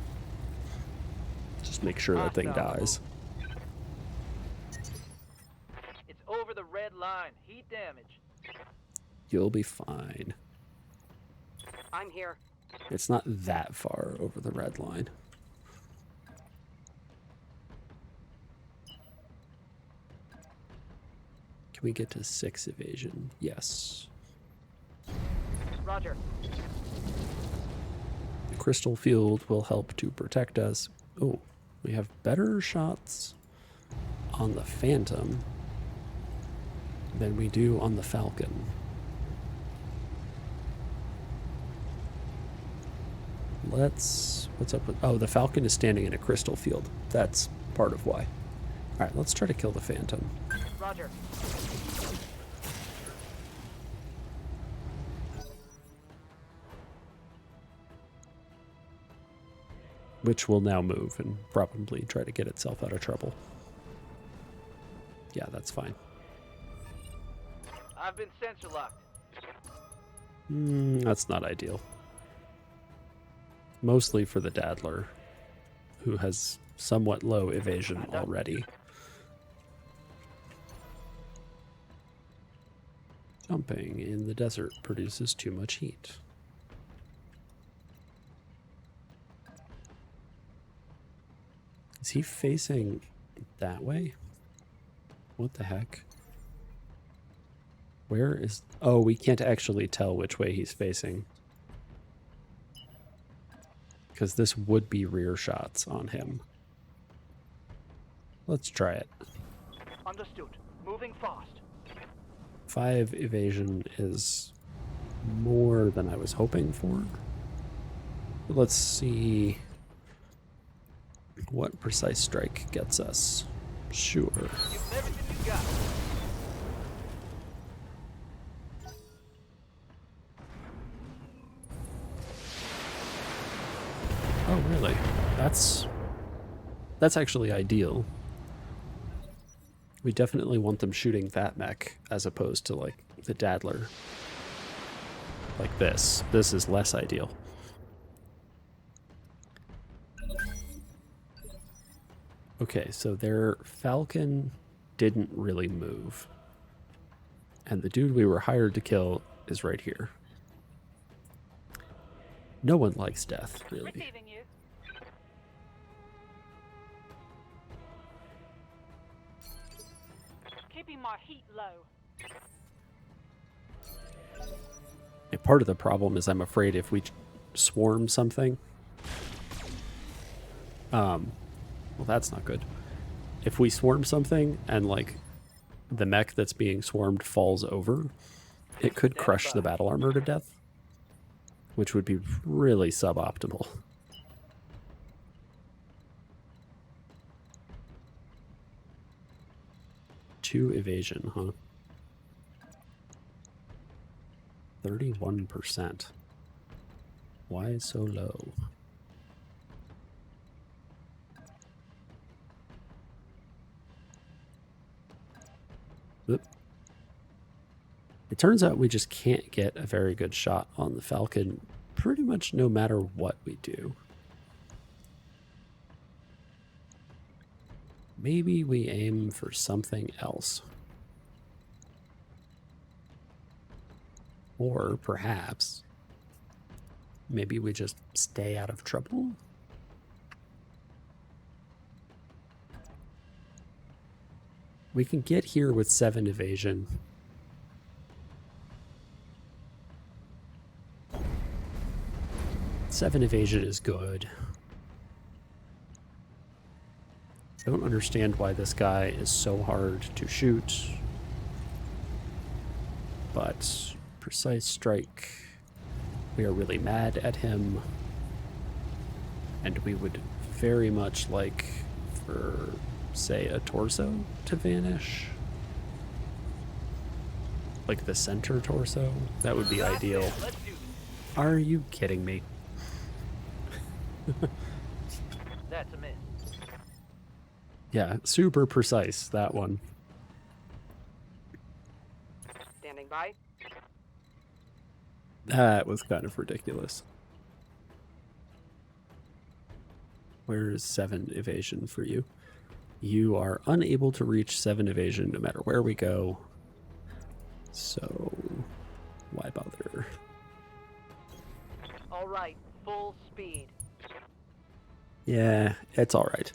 Just make sure that thing dies. It's over the red line. Heat damage. You'll be fine. I'm here. It's not that far over the red line. Can we get to 6 evasion? Yes. Roger. The crystal field will help to protect us. Oh, we have better shots on the Phantom than we do on the Falcon. What's up with... Oh, the Falcon is standing in a crystal field. That's part of why. All right, let's try to kill the Phantom. Roger. Which will now move and probably try to get itself out of trouble. Yeah, that's fine. I've been sensor locked. That's not ideal. Mostly for the Daddler, who has somewhat low evasion already. Jumping in the desert produces too much heat. Is he facing that way? What the heck? Where is... Oh, we can't actually tell which way he's facing. Because this would be rear shots on him. Let's try it. Understood. Moving fast. 5 evasion is more than I was hoping for. But let's see what precise strike gets us. Sure. Give them everything you got. Oh, really? That's actually ideal. We definitely want them shooting that mech as opposed to like the Daddler. Like this. This is less ideal. Okay, so their Falcon didn't really move. And the dude we were hired to kill is right here. No one likes death, really. Receiving you. Keeping my heat low. And part of the problem is I'm afraid if we swarm something, well, that's not good. If we swarm something and like the mech that's being swarmed falls over, it could crush the battle armor to death, which would be really suboptimal. Two evasion, huh? 31%. Why so low? Oop. It turns out we just can't get a very good shot on the Falcon pretty much no matter what we do. Maybe we aim for something else. Or perhaps maybe we just stay out of trouble. We can get here with 7 evasion 7 evasion is good. I don't understand why this guy is so hard to shoot. But precise strike, we are really mad at him. And we would very much like for, say, a torso to vanish. Like the center torso. That would be ideal. Let's do this. Are you kidding me? That's a miss. Yeah, super precise, that one. Standing by. That was kind of ridiculous. Where's 7 evasion for you? You are unable to reach 7 evasion no matter where we go. So, why bother? All right, full speed. Yeah, it's alright.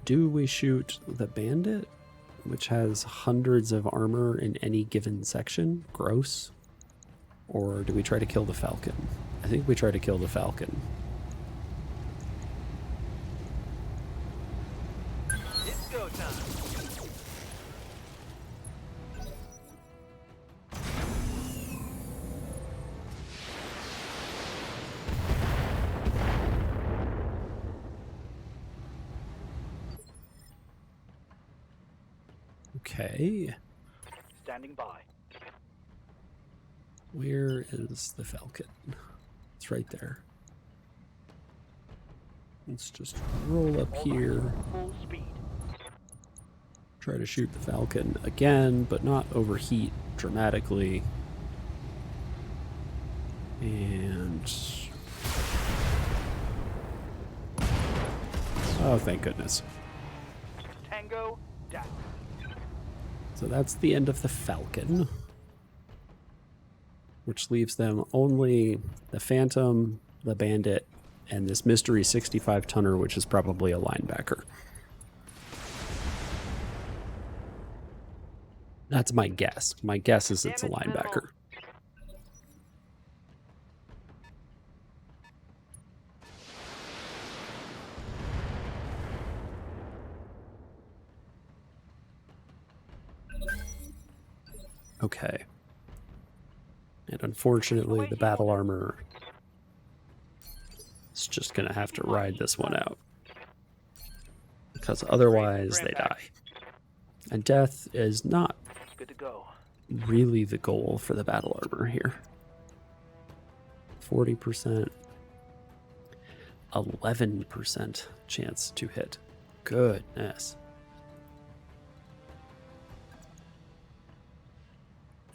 Do we shoot the bandit, which has hundreds of armor in any given section? Gross. Or do we try to kill the falcon? I think we try to kill the falcon. It's go time. Okay. Standing by. Where is the falcon? It's right there. Let's just roll up here. Full speed. Try to shoot the falcon again, but not overheat dramatically. And... oh, thank goodness. Tango down. So that's the end of the falcon. Which leaves them only the phantom, the bandit, and this mystery 65 tonner, which is probably a linebacker. That's my guess. My guess is it's a Damage minimal. linebacker. Okay. And unfortunately, the battle armor is just going to have to ride this one out. Because otherwise, they die. And death is not Good to go. really the goal for the battle armor here. 40%. 11% chance to hit. Goodness.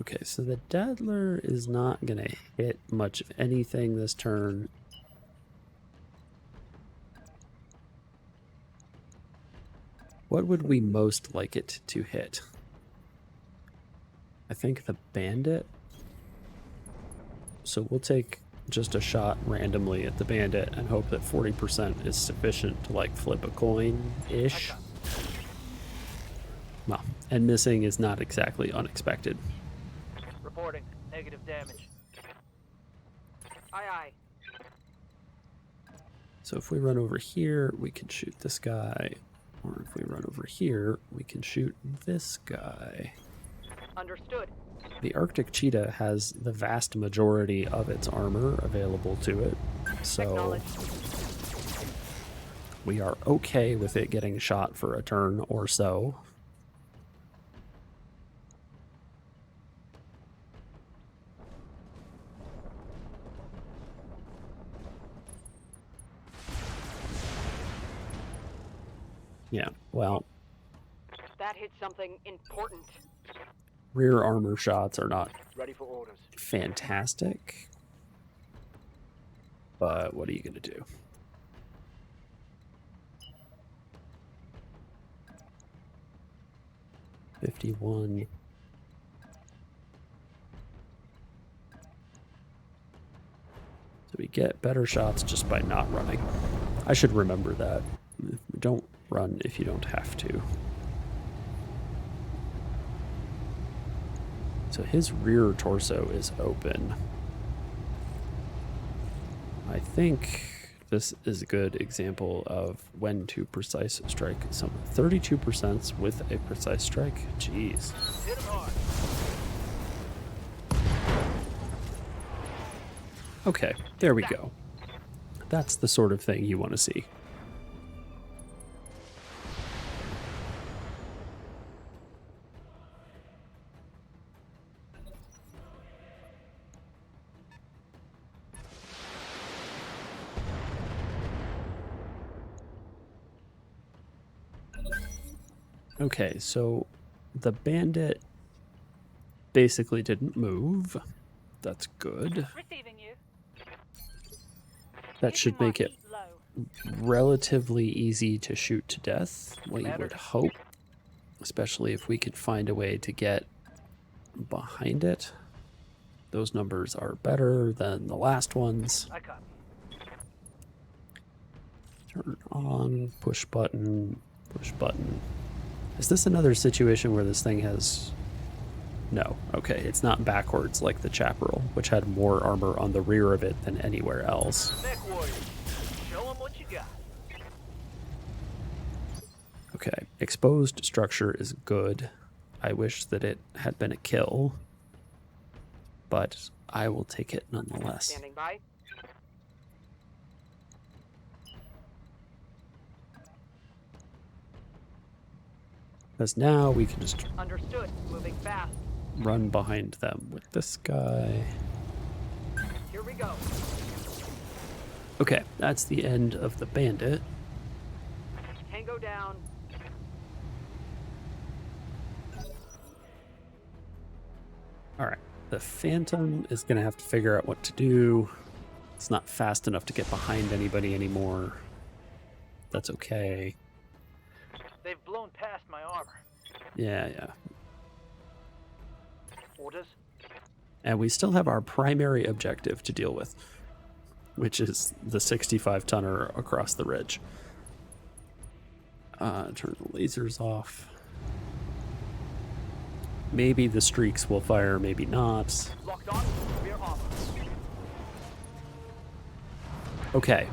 Okay, so the Daddler is not going to hit much of anything this turn. What would we most like it to hit? I think the Bandit. So we'll take just a shot randomly at the Bandit and hope that 40% is sufficient to like flip a coin-ish. Well, and missing is not exactly unexpected. Reporting. Negative damage. Aye, aye. So if we run over here, we can shoot this guy. Or if we run over here, we can shoot this guy. Understood. The Arctic cheetah has the vast majority of its armor available to it. So Acknowledged. we are okay with it getting shot for a turn or so. Yeah, well, That hit something important. rear armor shots are not Ready for orders. fantastic. But what are you going to do? $51. So we get better shots just by not running. I should remember that. Don't run if you don't have to. So his rear torso is open. I think this is a good example of when to precise strike some 32% with a precise strike. Jeez. Hit him hard. Okay, there we go. That's the sort of thing you want to see. Okay, so the bandit basically didn't move. That's good. Receiving you. That should Keeping my make it heat low. relatively easy to shoot to death, we Commander? would hope. Especially if we could find a way to get behind it. Those numbers are better than the last ones. I copy. Turn on, push button, push button. Is this another situation where this thing has... No, okay, it's not backwards like the Chaparral, which had more armor on the rear of it than anywhere else. Neck warrior. Show him what you got. Okay, exposed structure is good. I wish that it had been a kill, but I will take it nonetheless. Standing by. Because now we can just Understood. Moving fast. run behind them with this guy. Here we go. Okay, that's the end of the bandit. Tango down. All right, the Phantom is going to have to figure out what to do. It's not fast enough to get behind anybody anymore. That's okay. They've blown past my armor. Yeah. Orders? And we still have our primary objective to deal with, which is the 65-tonner across the ridge. Turn the lasers off. Maybe the streaks will fire, maybe not. Locked on. Rear armor. Okay.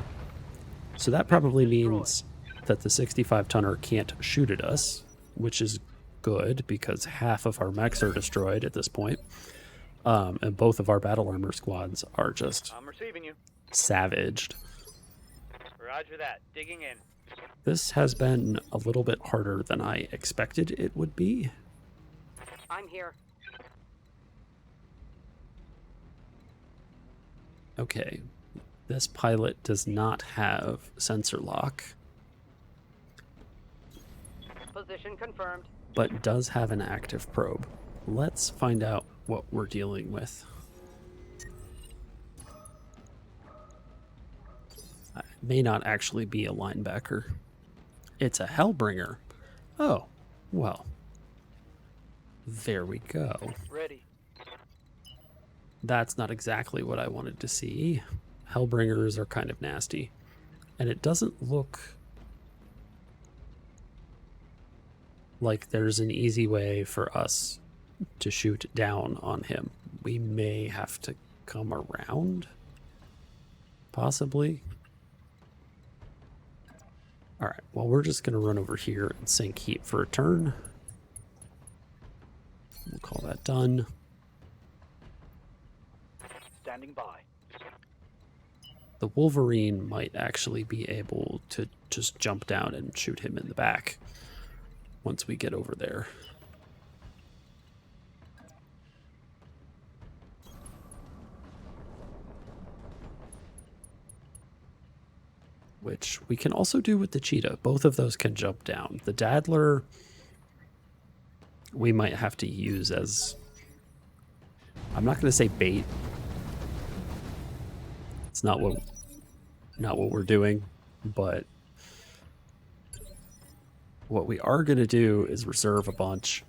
So that probably means that the 65-tonner can't shoot at us, which is good because half of our mechs are destroyed at this point. And both of our battle armor squads are just I'm receiving you. savaged. Roger that. Digging in. This has been a little bit harder than I expected it would be. I'm here. Okay. This pilot does not have sensor lock, Position confirmed. but does have an active probe. Let's find out what we're dealing with. It may not actually be a linebacker. It's a Hellbringer. Oh, well. There we go. Ready. That's not exactly what I wanted to see. Hellbringers are kind of nasty. And it doesn't look like there's an easy way for us to shoot down on him. We may have to come around, possibly. All right, well, we're just going to run over here and sink heat for a turn. We'll call that done. Standing by. The Wolverine might actually be able to just jump down and shoot him in the back once we get over there. Which we can also do with the Cheetah. Both of those can jump down. The Daddler, we might have to use as... I'm not going to say bait. It's not what we're doing, but what we are going to do is reserve a bunch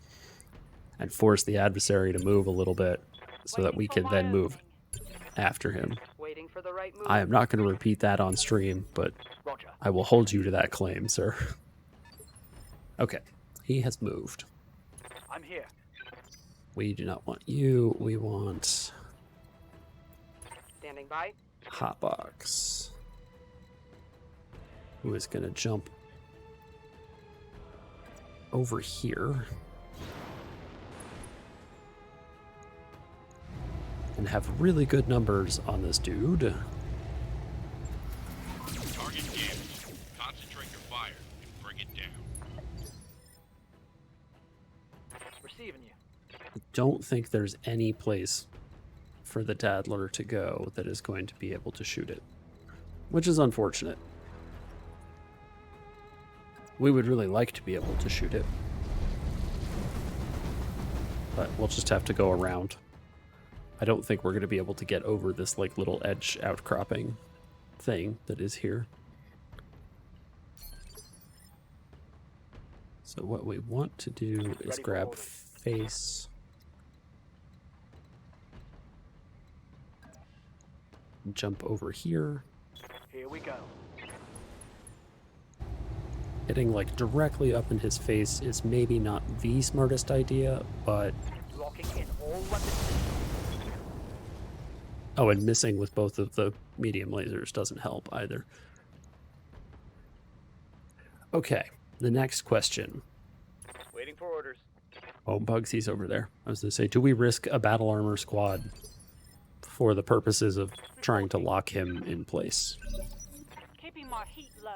and force the adversary to move a little bit so that we can then move after him. Waiting for the right move. I am not going to repeat that on stream, but Roger. I will hold you to that claim, sir. Okay, he has moved. I'm here. We do not want you. We want... Standing by. Hotbox, who is going to jump over here and have really good numbers on this dude. Target damaged. Concentrate your fire and bring it down. Receiving you. I don't think there's any place for the Daddler to go that is going to be able to shoot it, which is unfortunate. We would really like to be able to shoot it, but we'll just have to go around. I don't think we're going to be able to get over this like little edge outcropping thing that is here. So what we want to do is grab face, jump over here. Here we go. Hitting like directly up in his face is maybe not the smartest idea, but Locking in all weapons. oh, and missing with both of the medium lasers doesn't help either. Okay, the next question. Waiting for orders. Oh, Bugsy's over there. I was going to say, do we risk a battle armor squad for the purposes of trying to lock him in place? Keeping my heat low.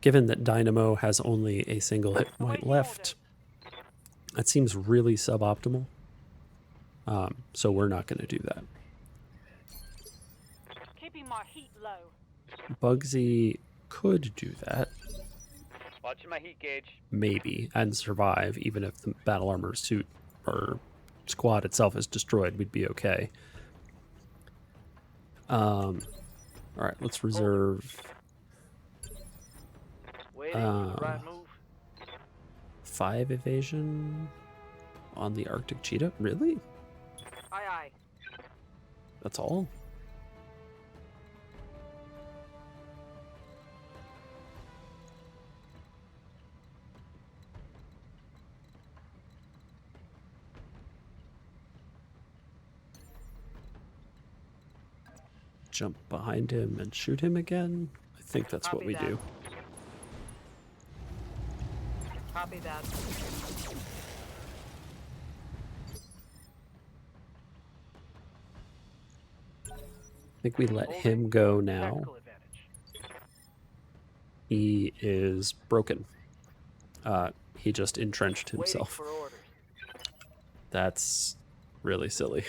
Given that Dynamo has only a single hit point left, that seems really suboptimal. So we're not going to do that. Keeping my heat low. Bugsy could do that, Watching my heat gauge. maybe, and survive, even if the battle armor suit or squad itself is destroyed, we'd be okay. All right, let's reserve Waiting for the right move. 5 evasion on the Arctic Cheetah. Really? Aye, aye. That's all? Jump behind him and shoot him again? I think that's what Copy we that. do. Copy that. I think we let him go now. Tactical advantage. He is broken. He just entrenched Waiting himself. for orders. That's really silly.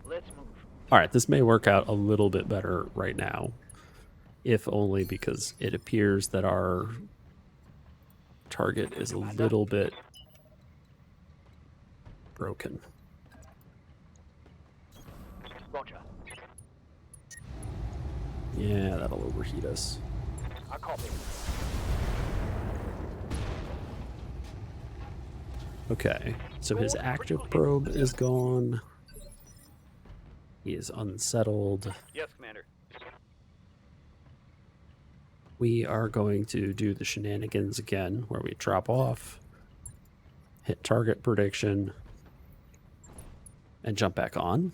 Let's move. All right, this may work out a little bit better right now, if only because it appears that our target is a little bit broken. Roger. Yeah, that'll overheat us. I copy. Okay, so his active probe is gone. He is unsettled. Yes, Commander. We are going to do the shenanigans again, where we drop off, hit target prediction, and jump back on.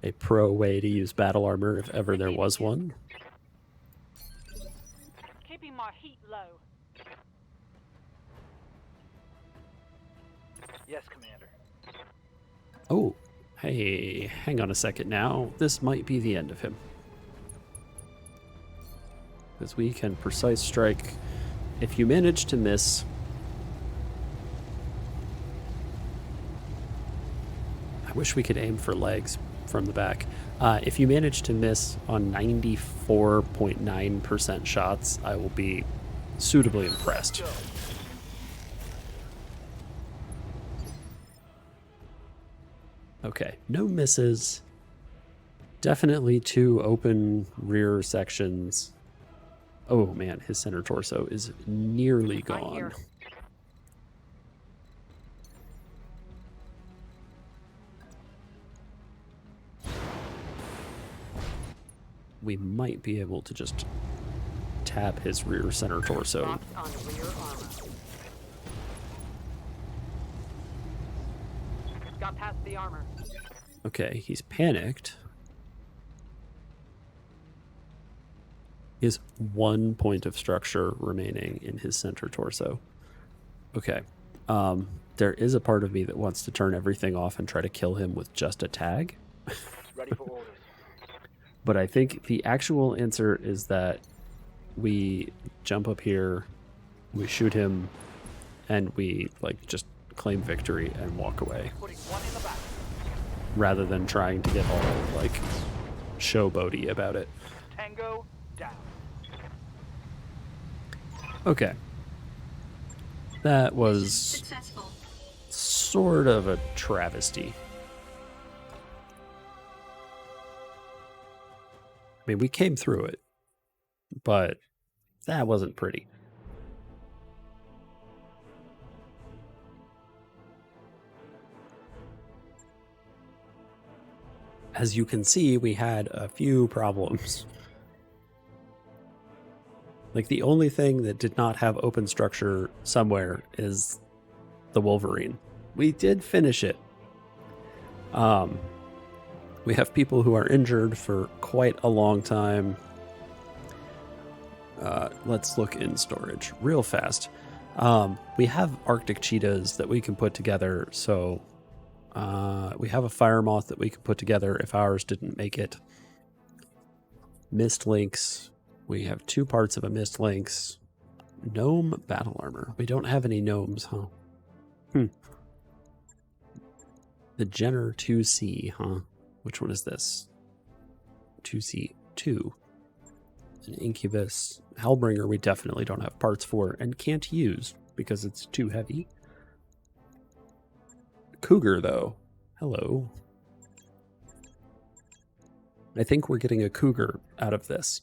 A pro way to use battle armor if ever there was one. Keeping my heat low. Yes, Commander. Oh, hey, hang on a second now. This might be the end of him. Because we can precise strike. If you manage to miss... I wish we could aim for legs from the back. If you manage to miss on 94.9% shots, I will be suitably impressed. Go. Okay, no misses. Definitely 2 open rear sections. Oh man, his center torso is nearly I'm gone. here. We might be able to just tap his rear center torso. Drops on rear armor. past the armor. Okay, he's panicked. He has 1 point of structure remaining in his center torso. Okay. There is a part of me that wants to turn everything off and try to kill him with just a tag. Ready for orders. But I think the actual answer is that we jump up here, we shoot him, and we like just claim victory and walk away. Putting one in the back. Rather than trying to get all like showboaty about it. Tango down. Okay. That was Successful. sort of a travesty. I mean, we came through it, but that wasn't pretty. As you can see, we had a few problems. Like, the only thing that did not have open structure somewhere is the Wolverine. We did finish it. We have people who are injured for quite a long time. Let's look in storage real fast. We have Arctic cheetahs that we can put together, so we have a fire moth that we can put together if ours didn't make it. Mist lynx. We have 2 parts of a mist lynx. Gnome battle armor. We don't have any gnomes, huh? The Jenner 2C, huh? Which one is this? 2C2. An Incubus. Hellbringer we definitely don't have parts for and can't use because it's too heavy. Cougar, though. Hello. I think we're getting a cougar out of this.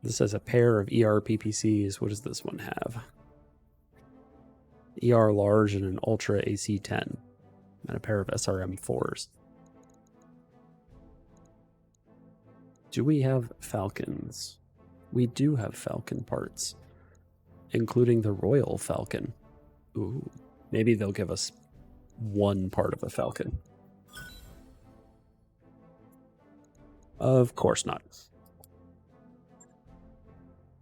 This has a pair of ER PPCs. What does this one have? ER large and an Ultra AC10. And a pair of SRM4s. Do we have Falcons? We do have Falcon parts, including the Royal Falcon. Ooh, maybe they'll give us 1 part of a Falcon. Of course not.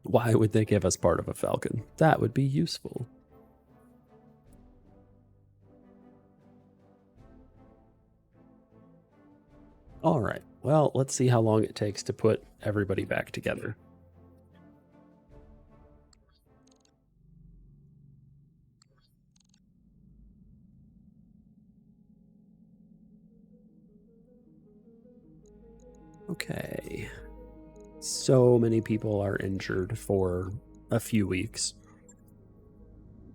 Why would they give us part of a Falcon? That would be useful. All right. Well, let's see how long it takes to put everybody back together. Okay. So many people are injured for a few weeks,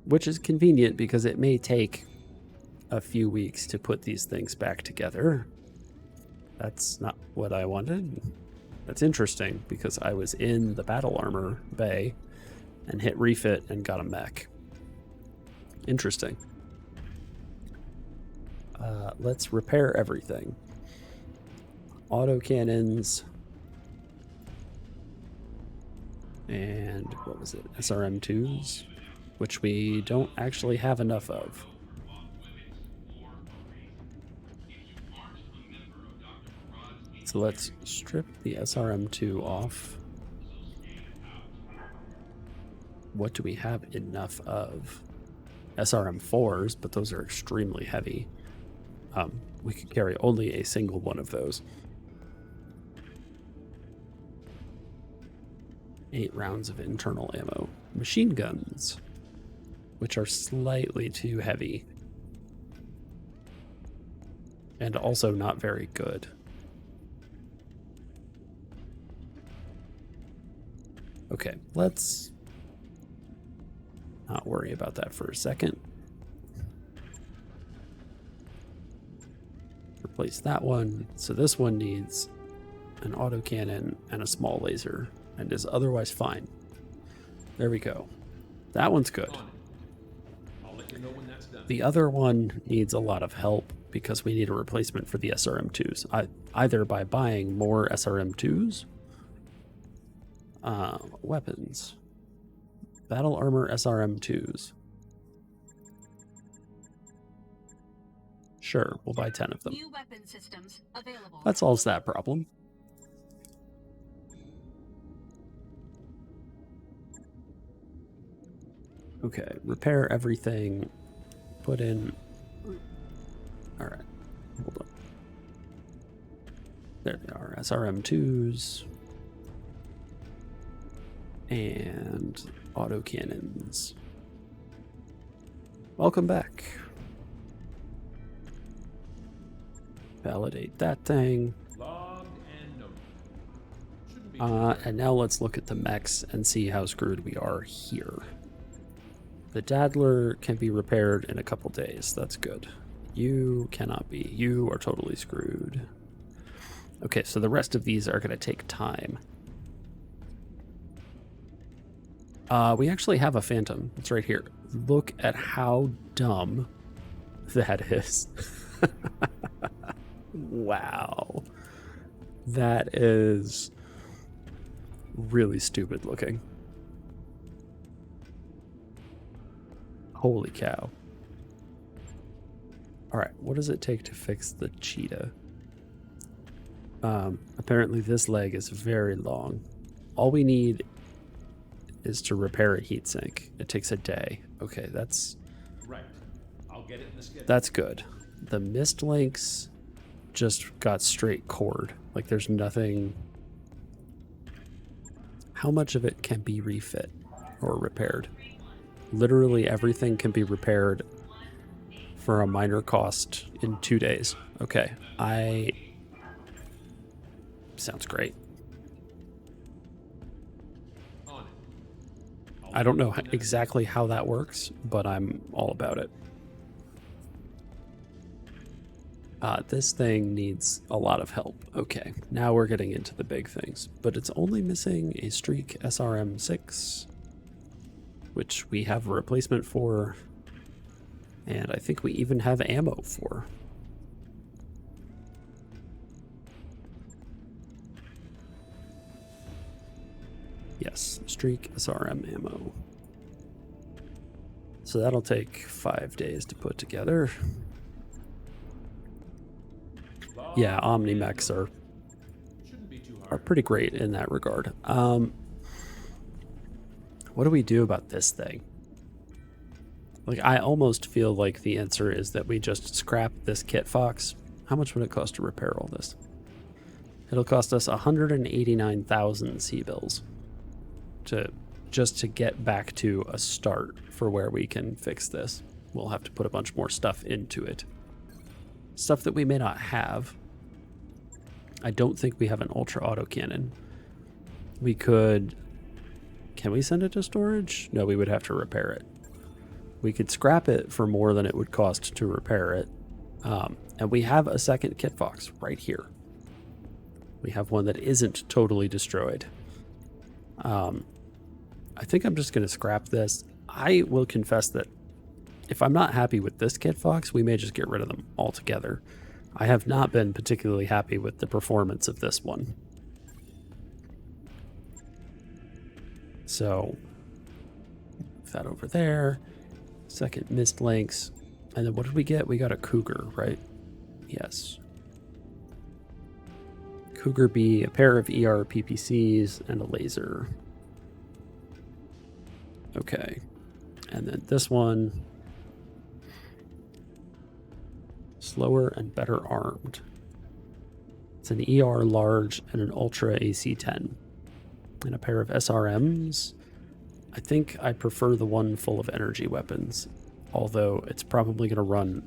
which is convenient because it may take a few weeks to put these things back together. That's not what I wanted. That's interesting because I was in the battle armor bay and hit refit and got a mech. Interesting. Let's repair everything. Autocannons. And what was it? SRM2s, which we don't actually have enough of. So let's strip the SRM2 off. What do we have enough of? SRM4s, but those are extremely heavy. We could carry only a single one of those. 8 rounds of internal ammo. Machine guns, which are slightly too heavy. And also not very good. Okay, let's not worry about that for a second. Replace that one. So this one needs an autocannon and a small laser and is otherwise fine. There we go. That one's good. I'll let you know when that's done. The other one needs a lot of help because we need a replacement for the SRM2s. Either by buying more SRM2s. Weapons. Battle armor SRM2s. Sure, we'll buy 10 of them. New weapon systems available. That solves that problem. Okay, repair everything. Put in... Alright, hold on. There they are, SRM2s. And autocannons. Welcome back. Validate that thing. Logged and noted. Shouldn't be And now let's look at the mechs and see how screwed we are here. The Daddler can be repaired in a couple days. That's good. You cannot be. You are totally screwed. Okay, so the rest of these are going to take time. We actually have a Phantom. It's right here. Look at how dumb that is. Wow. That is really stupid looking. Holy cow. Alright, what does it take to fix the cheetah? Apparently this leg is very long. All we need is to repair a heatsink. It takes a day. Okay, that's right. I'll get it in the schedule. that's good. The mist links just got straight cord. Like there's nothing. How much of it can be refit or repaired? Literally everything can be repaired for a minor cost in 2 days. Okay, sounds great. On it. I don't know exactly how that works, but I'm all about it. This thing needs a lot of help. Okay, now we're getting into the big things, but it's only missing a Streak SRM6, which we have a replacement for, and I think we even have ammo for. Yes, Streak SRM ammo. So that'll take 5 days to put together. Yeah, Omni-mechs are pretty great in that regard. What do we do about this thing? Like, I almost feel like the answer is that we just scrap this kit fox. How much would it cost to repair all this? It'll cost us 189,000 C-bills just to get back to a start for where we can fix this. We'll have to put a bunch more stuff into it. Stuff that we may not have. I don't think we have an ultra autocannon. We could... Can we send it to storage? No, we would have to repair it. We could scrap it for more than it would cost to repair it. And we have a second kit fox right here. We have one that isn't totally destroyed. I think I'm just going to scrap this. I will confess that if I'm not happy with this kit fox, we may just get rid of them altogether. I have not been particularly happy with the performance of this one. So, move that over there. Second mist links. And then what did we get? We got a Cougar, right? Yes. Cougar B, a pair of ER PPCs, and a laser. Okay. And then this one. Slower and better armed. It's an ER large and an Ultra AC-10. And a pair of SRMs. I think I prefer the one full of energy weapons. Although it's probably going to run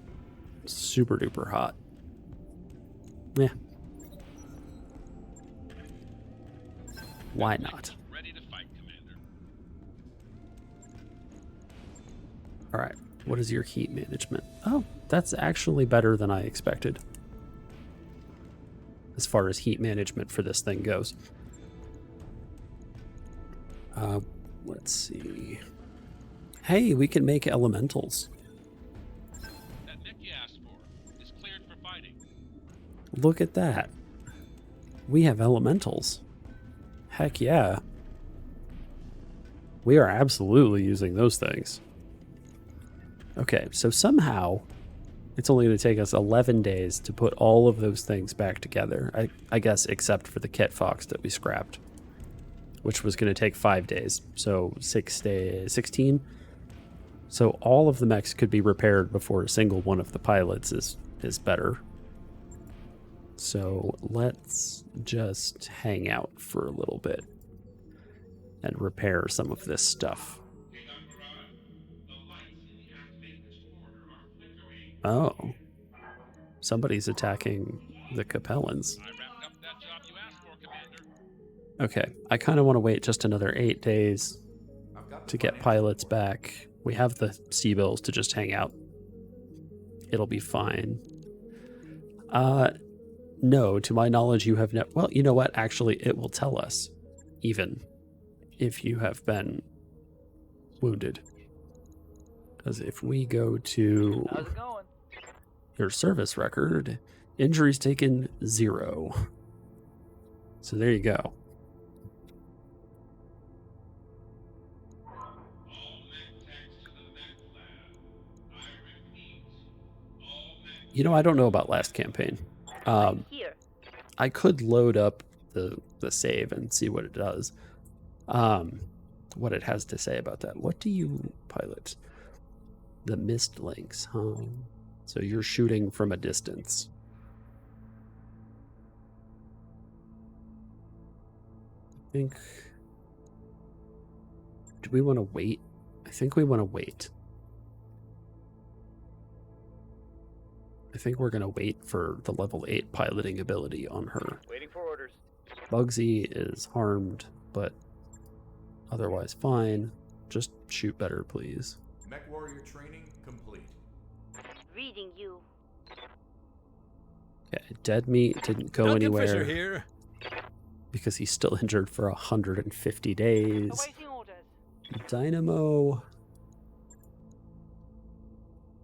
super duper hot. Yeah. Why not? Ready to fight, Commander. Alright, what is your heat management? Oh, that's actually better than I expected. As far as heat management for this thing goes. Let's see. Hey, we can make elementals. That mech you asked for is cleared for fighting. Look at that. We have elementals. Heck yeah. We are absolutely using those things. Okay, so somehow It's only going to take us 11 days to put all of those things back together. I guess except for the Kit Fox that we scrapped, which was going to take 5 days. So 6 days, 16. So all of the mechs could be repaired before a single one of the pilots is better. So let's just hang out for a little bit and repair some of this stuff. Oh. Somebody's attacking the Capellans. I wrapped up that job you asked for, Commander. Okay, I kind of want to wait just another 8 days I've got to get pilots back. We have the C-bills to just hang out. It'll be fine. No, to my knowledge, you have well, you know what? Actually, it will tell us, even if you have been wounded. Because if we go to How's it going? your service record, injuries taken 0. So there you go. You know, I don't know about last campaign. Here. I could load up the save and see what it does. What it has to say about that. What do you pilot? The mist links, huh? So you're shooting from a distance. I think... Do we want to wait? I think we want to wait. I think we're going to wait for the level 8 piloting ability on her. Waiting for orders. Bugsy is harmed, but otherwise fine. Just shoot better, please. Mech warrior training complete. Reading you. Okay, Deadmeat didn't go anywhere here. because he's still injured for 150 days. Awaiting orders. Dynamo...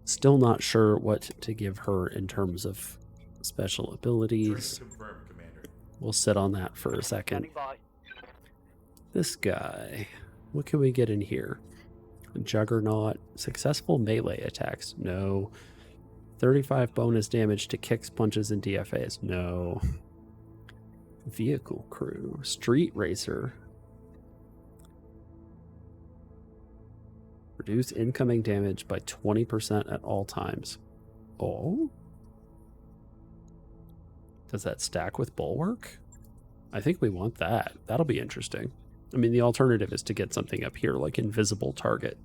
Still not sure what to give her in terms of special abilities. Training confirmed, Commander. We'll sit on that for a second. Standing by. This guy. What can we get in here? Juggernaut. Successful melee attacks. No. 35 bonus damage to kicks, punches, and DFAs. No. Vehicle crew. Street racer. Reduce incoming damage by 20% at all times. Oh? Does that stack with Bulwark? I think we want that. That'll be interesting. I mean, the alternative is to get something up here, like Invisible Target.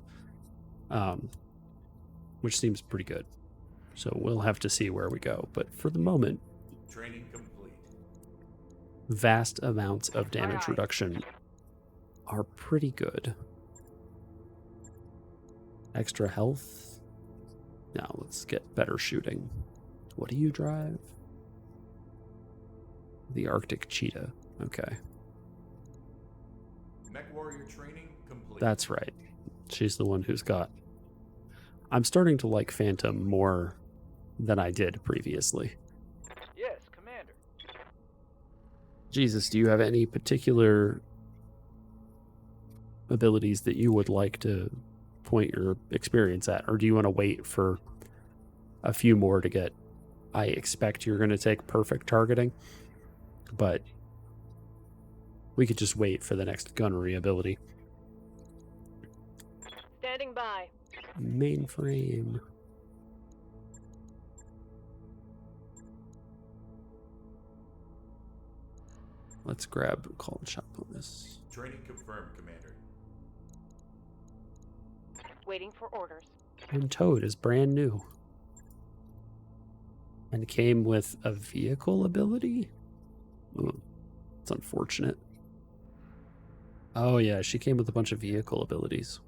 Which seems pretty good. So we'll have to see where we go. But for the moment, Training complete. vast amounts of damage reduction are pretty good. Extra health. Now let's get better shooting. What do you drive? The Arctic Cheetah. Okay. Mech warrior training complete. That's right. She's the one who's got... I'm starting to like Phantom more than I did previously. Yes, Commander. Jesus, do you have any particular abilities that you would like to point your experience at? Or do you want to wait for a few more to get... I expect you're going to take perfect targeting, but we could just wait for the next gunnery ability. Standing by. Mainframe. Let's grab call and shot bonus. Training confirmed, Commander. Waiting for orders. And Toad is brand new. And came with a vehicle ability? Ooh, it's unfortunate. Oh yeah, she came with a bunch of vehicle abilities.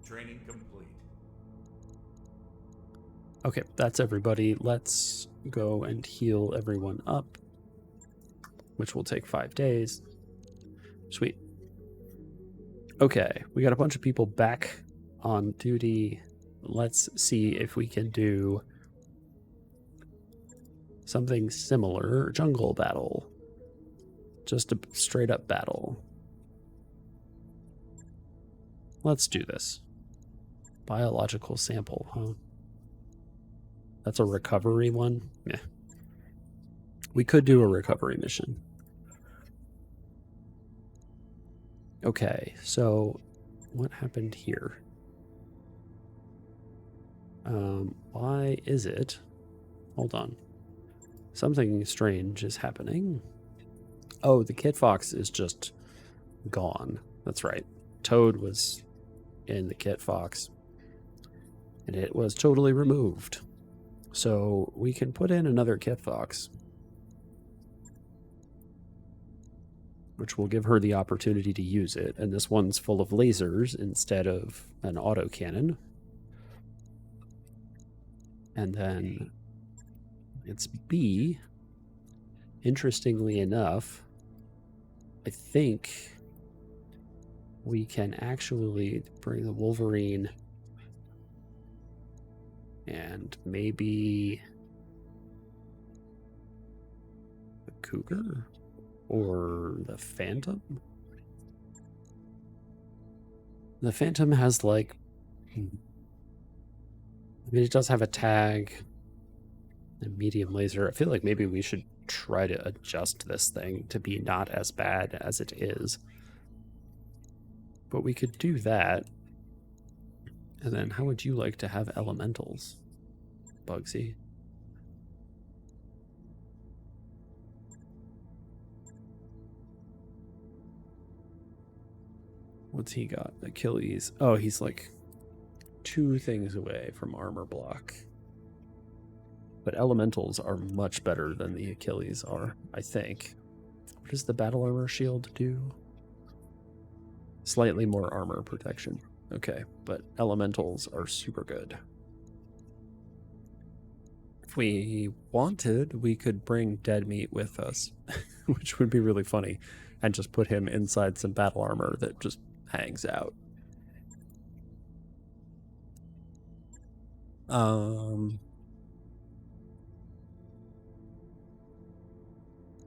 Training complete. Okay, that's everybody. Let's go and heal everyone up, which will take 5 days. Sweet. Okay, we got a bunch of people back on duty. Let's see if we can do something similar. Jungle battle. Just a straight up battle. Let's do this. Biological sample, huh? That's a recovery one? Yeah. We could do a recovery mission. Okay, so what happened here? Why is it? Hold on. Something strange is happening. Oh, the Kit Fox is just gone. That's right. Toad was in the Kit Fox, and it was totally removed. So we can put in another Kit Fox, which will give her the opportunity to use it. And this one's full of lasers instead of an autocannon. And then it's B. Interestingly enough, I think we can actually bring the Wolverine and maybe the Cougar or the Phantom. The Phantom has like, I mean, it does have a tag and medium laser. I feel like maybe we should try to adjust this thing to be not as bad as it is. But we could do that. And then how would you like to have elementals, Bugsy? What's he got? Achilles. Oh, he's like 2 things away from armor block. But elementals are much better than the Achilles are, I think. What does the battle armor shield do? Slightly more armor protection. Okay, but elementals are super good. If we wanted, we could bring Deadmeat with us, which would be really funny, and just put him inside some battle armor that just hangs out.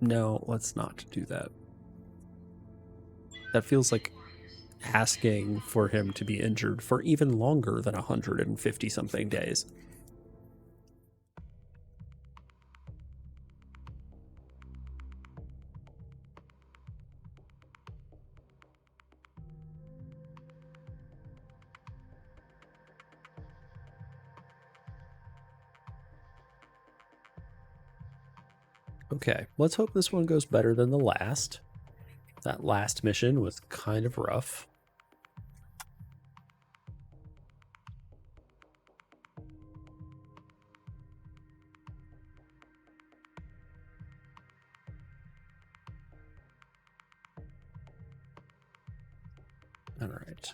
No, let's not do that. That feels like asking for him to be injured for even longer than 150 something days. Okay, let's hope this one goes better than the last. That last mission was kind of rough. All right.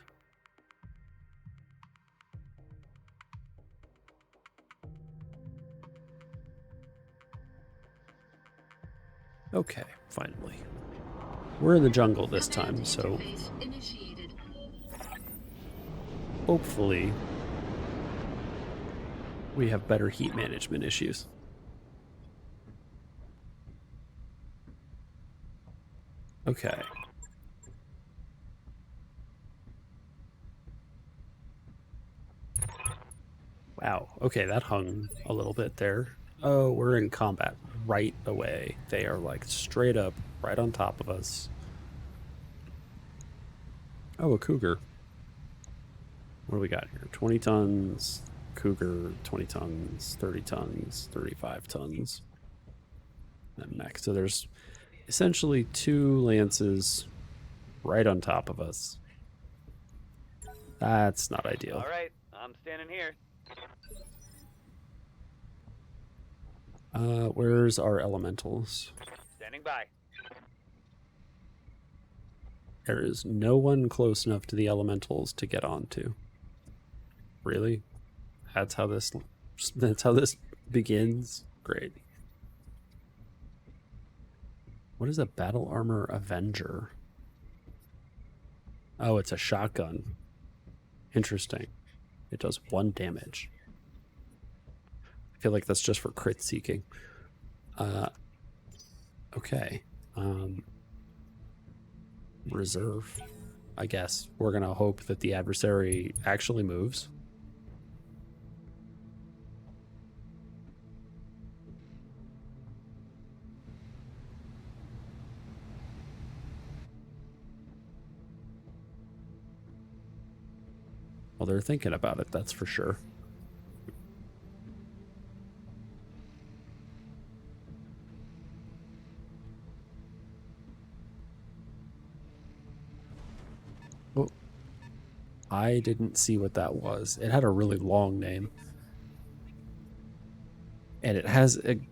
Okay, finally. We're in the jungle this time, so Initiated. hopefully we have better heat management issues. Okay. Wow. Okay, that hung a little bit there. Oh, we're in combat right away. They are like straight up right on top of us. Oh, a Cougar. What do we got here? 20 tons, Cougar, 20 tons, 30 tons, 35 tons. And mech. So there's essentially 2 lances right on top of us. That's not ideal. All right, I'm standing here. Where's our elementals? Standing by. There is no one close enough to the elementals to get onto. Really? That's how this begins? Great. What is a battle armor Avenger? Oh, it's a shotgun. Interesting. It does 1 damage. I feel like that's just for crit seeking. Okay. Reserve, I guess. We're gonna hope that the adversary actually moves. Well, they're thinking about it, that's for sure. Oh, I didn't see what that was. It had a really long name. And it has an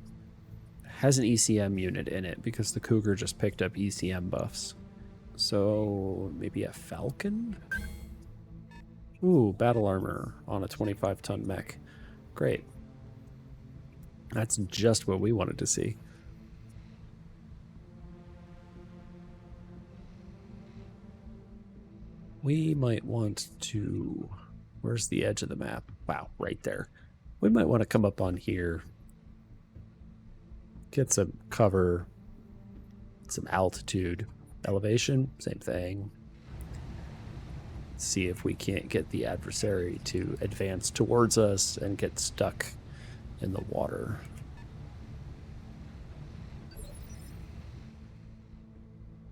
ECM unit in it because the Cougar just picked up ECM buffs. So maybe a Falcon? Ooh, battle armor on a 25-ton mech. Great. That's just what we wanted to see. We might want to... Where's the edge of the map? Wow, right there. We might want to come up on here. Get some cover. Some altitude. Elevation, same thing. See if we can't get the adversary to advance towards us and get stuck in the water.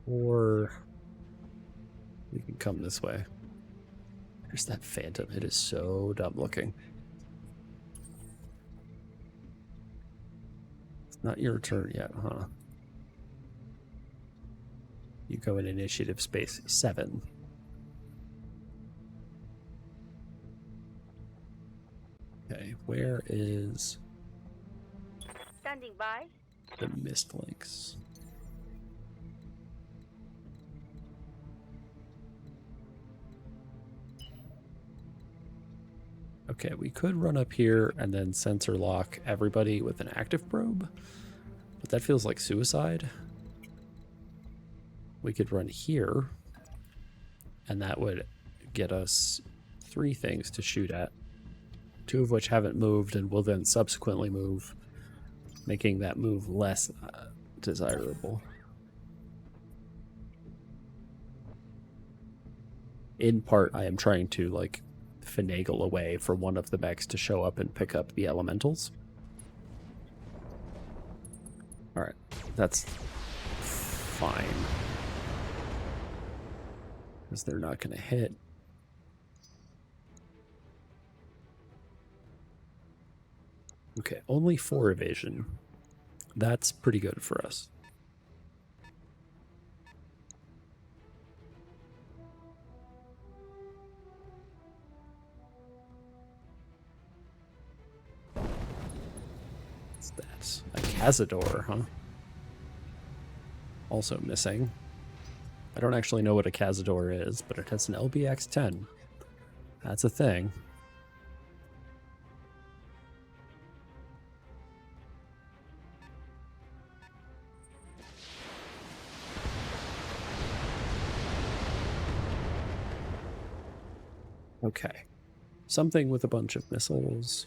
Or we can come this way. There's that Phantom. It is so dumb looking. It's not your turn yet, huh? You go in initiative space 7. Okay, where is Standing by. the mist links? Okay, we could run up here and then sensor lock everybody with an active probe, but that feels like suicide. We could run here, and that would get us 3 things to shoot at, 2 of which haven't moved and will then subsequently move, making that move less desirable. In part, I am trying to, like, finagle a way for one of the mechs to show up and pick up the elementals. Alright, that's fine. Because they're not going to hit. Okay, only 4 evasion. That's pretty good for us. What's that? A Cazador, huh? Also missing. I don't actually know what a Cazador is, but it has an LBX-10. That's a thing. Okay. Something with a bunch of missiles.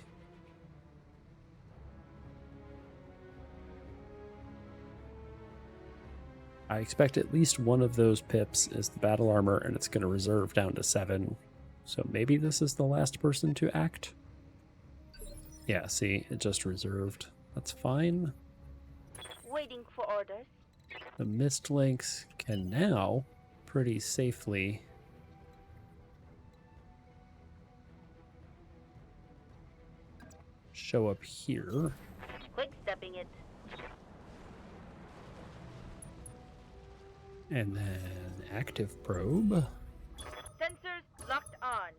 I expect at least one of those pips is the battle armor, and it's going to reserve down to 7. So maybe this is the last person to act? Yeah, see, it just reserved. That's fine. Waiting for orders. The mist links can now pretty safely show up here. Quick stepping it. And then active probe. Sensors locked on.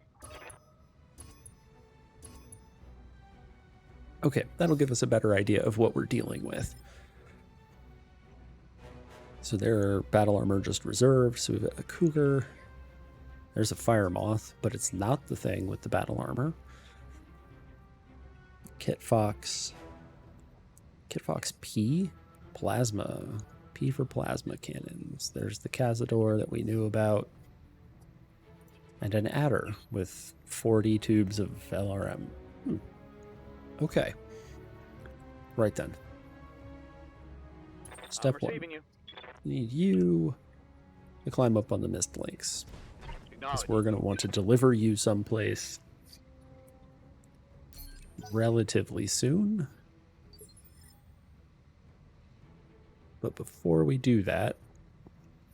Okay, that'll give us a better idea of what we're dealing with. So their battle armor just reserved. So we've got a Cougar. There's a Fire Moth, but it's not the thing with the battle armor. Kit Fox. Kit Fox P. Plasma. P for plasma cannons. There's the Cazador that we knew about. And an Adder with 40 tubes of LRM. Okay. Right then. Step 1. You. Need you to climb up on the mist links. Because Acknowledge. we're going to want to deliver you someplace relatively soon. But before we do that,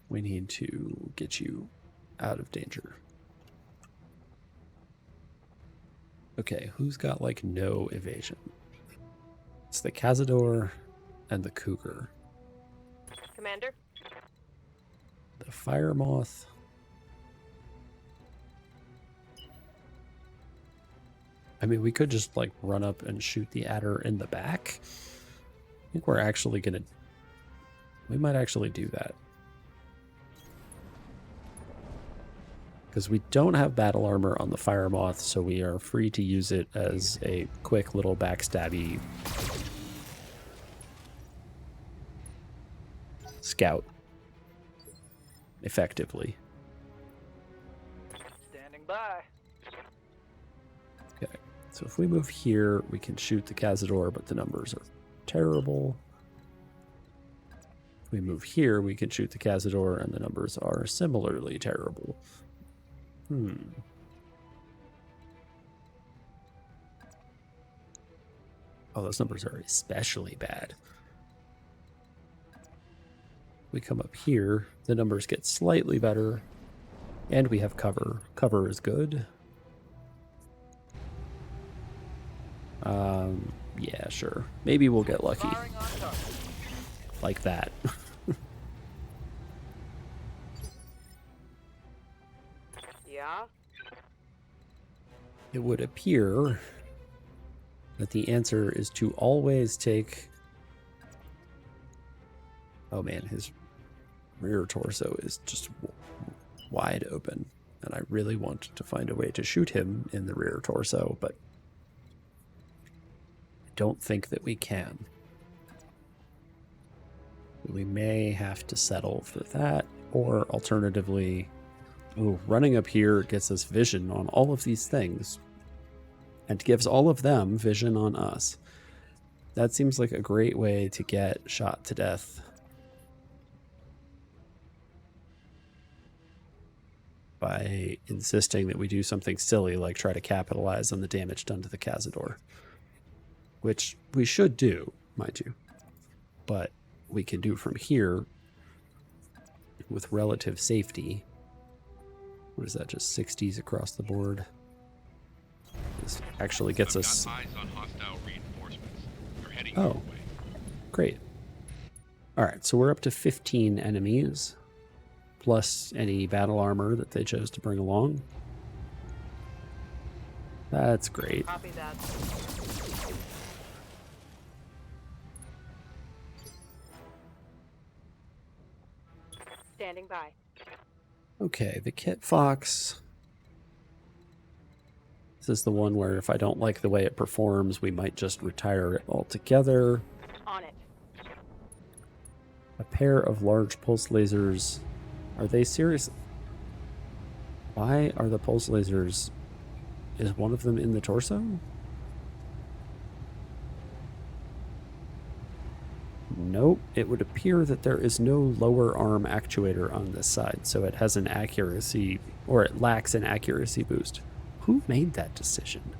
we need to get you out of danger. Okay, who's got like no evasion? It's the Cazador and the Cougar. Commander? The Fire Moth. I mean, we could just like run up and shoot the adder in the back. I think we're actually gonna. We might actually do that. Because we don't have battle armor on the Fire Moth, so we are free to use it as a quick little backstabby scout. Effectively. Standing by. Okay, so if we move here, we can shoot the Cazador, but the numbers are terrible. If we move here, we can shoot the Cazador, and the numbers are similarly terrible. Oh, those numbers are especially bad. We come up here, the numbers get slightly better, and we have cover. Cover is good. Yeah, sure. Maybe we'll get lucky. Firing on target. Like that. Yeah? It would appear that the answer is to always take... Oh man, his rear torso is just wide open. And I really want to find a way to shoot him in the rear torso, but I don't think that we can. We may have to settle for that, or alternatively, running up here gets us vision on all of these things and gives all of them vision on us. That seems like a great way to get shot to death. By insisting that we do something silly like try to capitalize on the damage done to the Cazador. Which we should do, mind you. But we can do from here with relative safety. What is that, just 60s across the board? This actually gets I've us... got eyes on hostile reinforcements. They're heading Oh. your way. Great. Alright, so we're up to 15 enemies, plus any battle armor that they chose to bring along. That's great. Copy that. Standing by. Okay, the Kit Fox. This is the one where if I don't like the way it performs, we might just retire it altogether. On it. A pair of large pulse lasers. Are they serious? Why are the pulse lasers... Is one of them in the torso? Nope. It would appear that there is no lower arm actuator on this side, so it has an accuracy, or it lacks an accuracy boost. Who made that decision?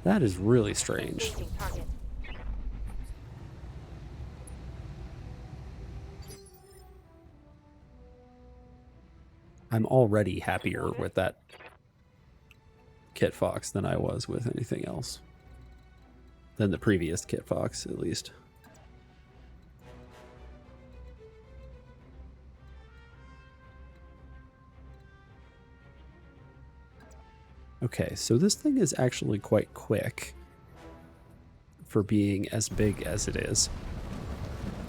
That is really strange. Engaging target. I'm already happier with that Kit Fox than I was with anything else. Than the previous Kit Fox, at least. Okay, so this thing is actually quite quick for being as big as it is.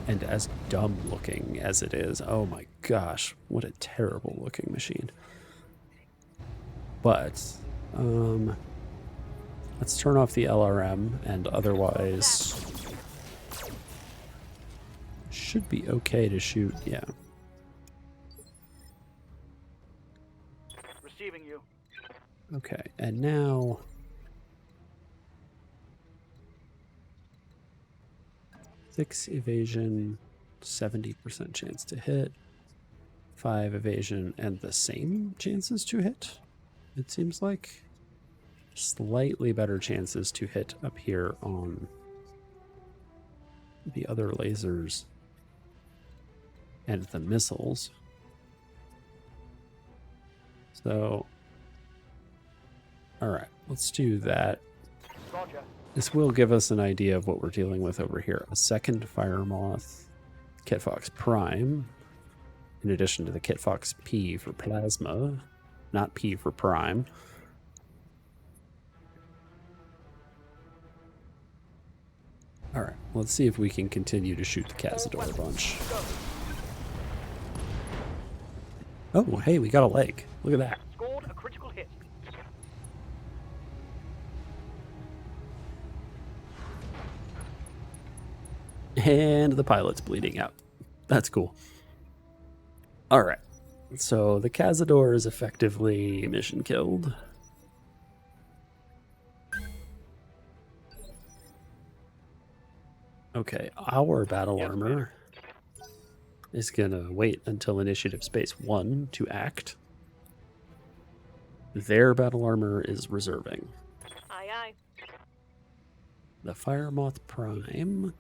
And as dumb looking as it is. Oh my gosh, what a terrible looking machine. But, let's turn off the LRM, and otherwise should be okay to shoot, yeah. Receiving you. Okay, and now... Six evasion, 70% chance to hit. 5 evasion, and the same chances to hit, it seems like. Slightly better chances to hit up here on the other lasers and the missiles. So Alright, let's do that. Roger. This will give us an idea of what we're dealing with over here. A second Fire Moth Kit Fox Prime, in addition to the Kit Fox P for Plasma, not P for Prime. Alright, let's see if we can continue to shoot the Cazador a bunch. Oh, hey, we got a leg. Look at that. Scored a critical hit. And the pilot's bleeding out. That's cool. Alright, so the Cazador is effectively mission killed. Okay, our battle armor is gonna wait until Initiative Space 1 to act. Their battle armor is reserving. Aye, aye. The Fire Moth Prime.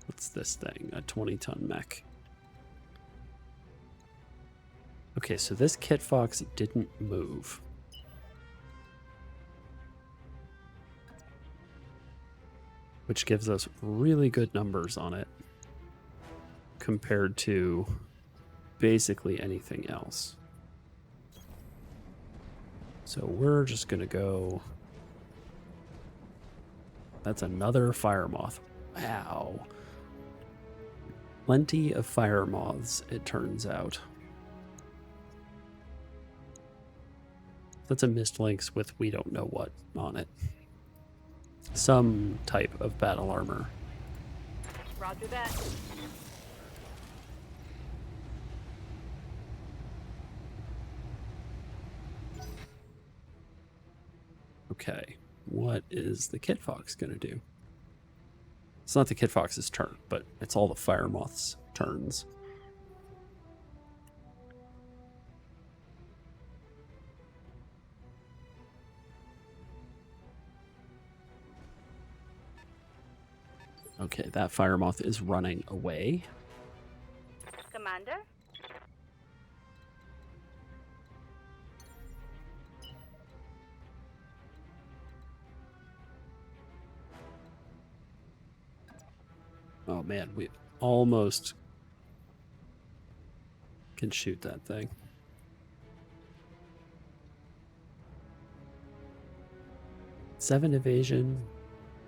What's this thing? A 20-ton mech. Okay, so this Kit Fox didn't move. Which gives us really good numbers on it compared to basically anything else. So we're just gonna go. That's another Fire Moth. Wow. Plenty of Fire Moths, it turns out. That's a Mist Lynx with we don't know what on it. Some type of battle armor. Roger that. Okay, what is the Kit Fox gonna do? It's not the Kit Fox's turn, but it's all the Fire Moth's turns. Okay, that Fire Moth is running away. Commander? Oh man, we almost can shoot that thing. Seven evasion.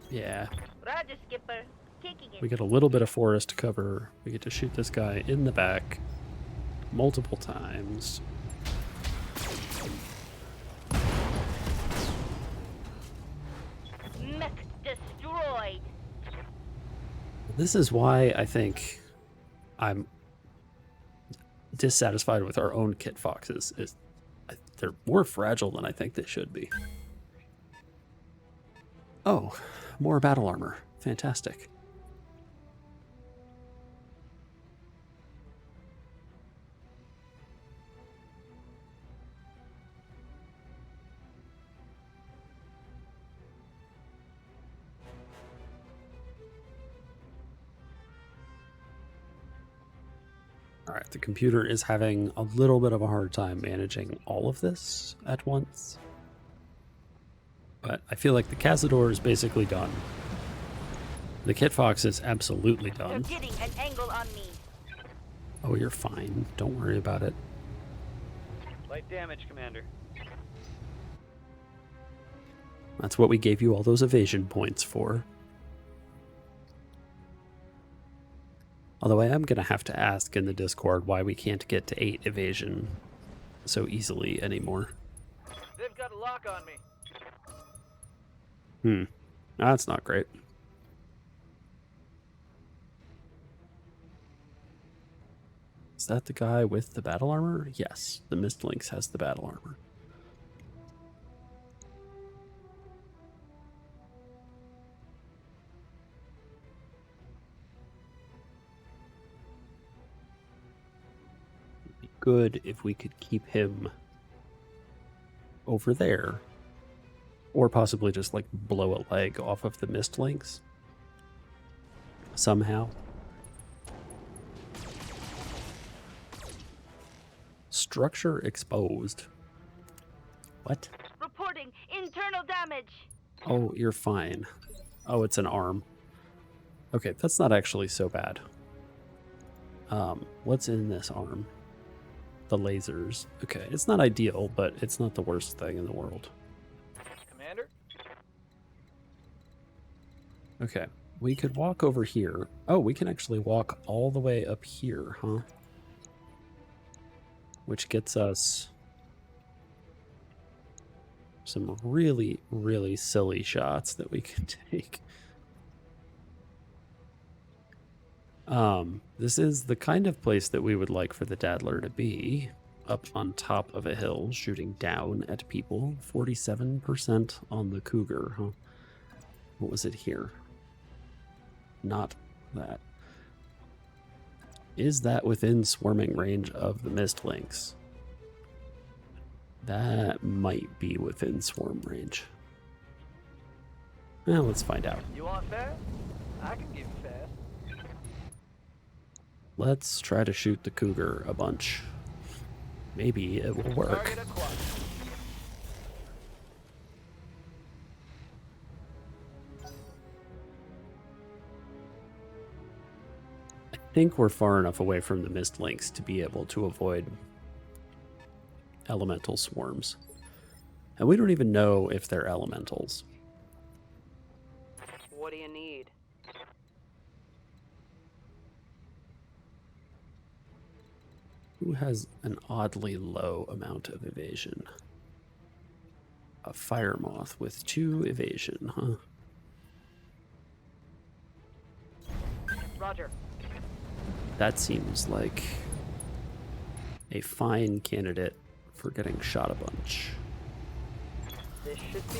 Yeah. Roger, Skipper. Kicking it. We get a little bit of forest cover. We get to shoot this guy in the back multiple times. Mech destroyed. This is why I think I'm dissatisfied with our own Kit Foxes. They're more fragile than I think they should be. Oh, more battle armor. Fantastic. All right, the computer is having a little bit of a hard time managing all of this at once. But I feel like the Cazador is basically done. The Kit Fox is absolutely They're done. getting an angle on me. Oh, you're fine. Don't worry about it. Light damage, Commander. That's what we gave you all those evasion points for. Although I am going to have to ask in the Discord why we can't get to 8 evasion so easily anymore. They've got a lock on me. That's not great. Is that the guy with the battle armor? Yes, the Mist Lynx has the battle armor. It'd be good if we could keep him over there. Or possibly just like blow a leg off of the Mist Lynx. Somehow. Structure exposed. What? Reporting internal damage. Oh, you're fine. Oh, it's an arm. Okay, that's not actually so bad. What's in this arm? The lasers. Okay, it's not ideal, but it's not the worst thing in the world. Commander? Okay, we could walk over here. Oh, we can actually walk all the way up here, huh? Which gets us some really, really silly shots that we can take. This is the kind of place that we would like for the Daddler to be. Up on top of a hill, shooting down at people. 47% on the Cougar, huh? What was it here? Not that. Is that within swarming range of the Mist Lynx? That might be within swarm range. Well, let's find out. You want fast? I can give you fast. Let's try to shoot the Cougar a bunch. Maybe it will work. Target acquired. I think we're far enough away from the Mist Lynx to be able to avoid elemental swarms. And we don't even know if they're elementals. What do you need? Who has an oddly low amount of evasion? A fire moth with 2 evasion, huh? Roger. That seems like a fine candidate for getting shot a bunch. This should be.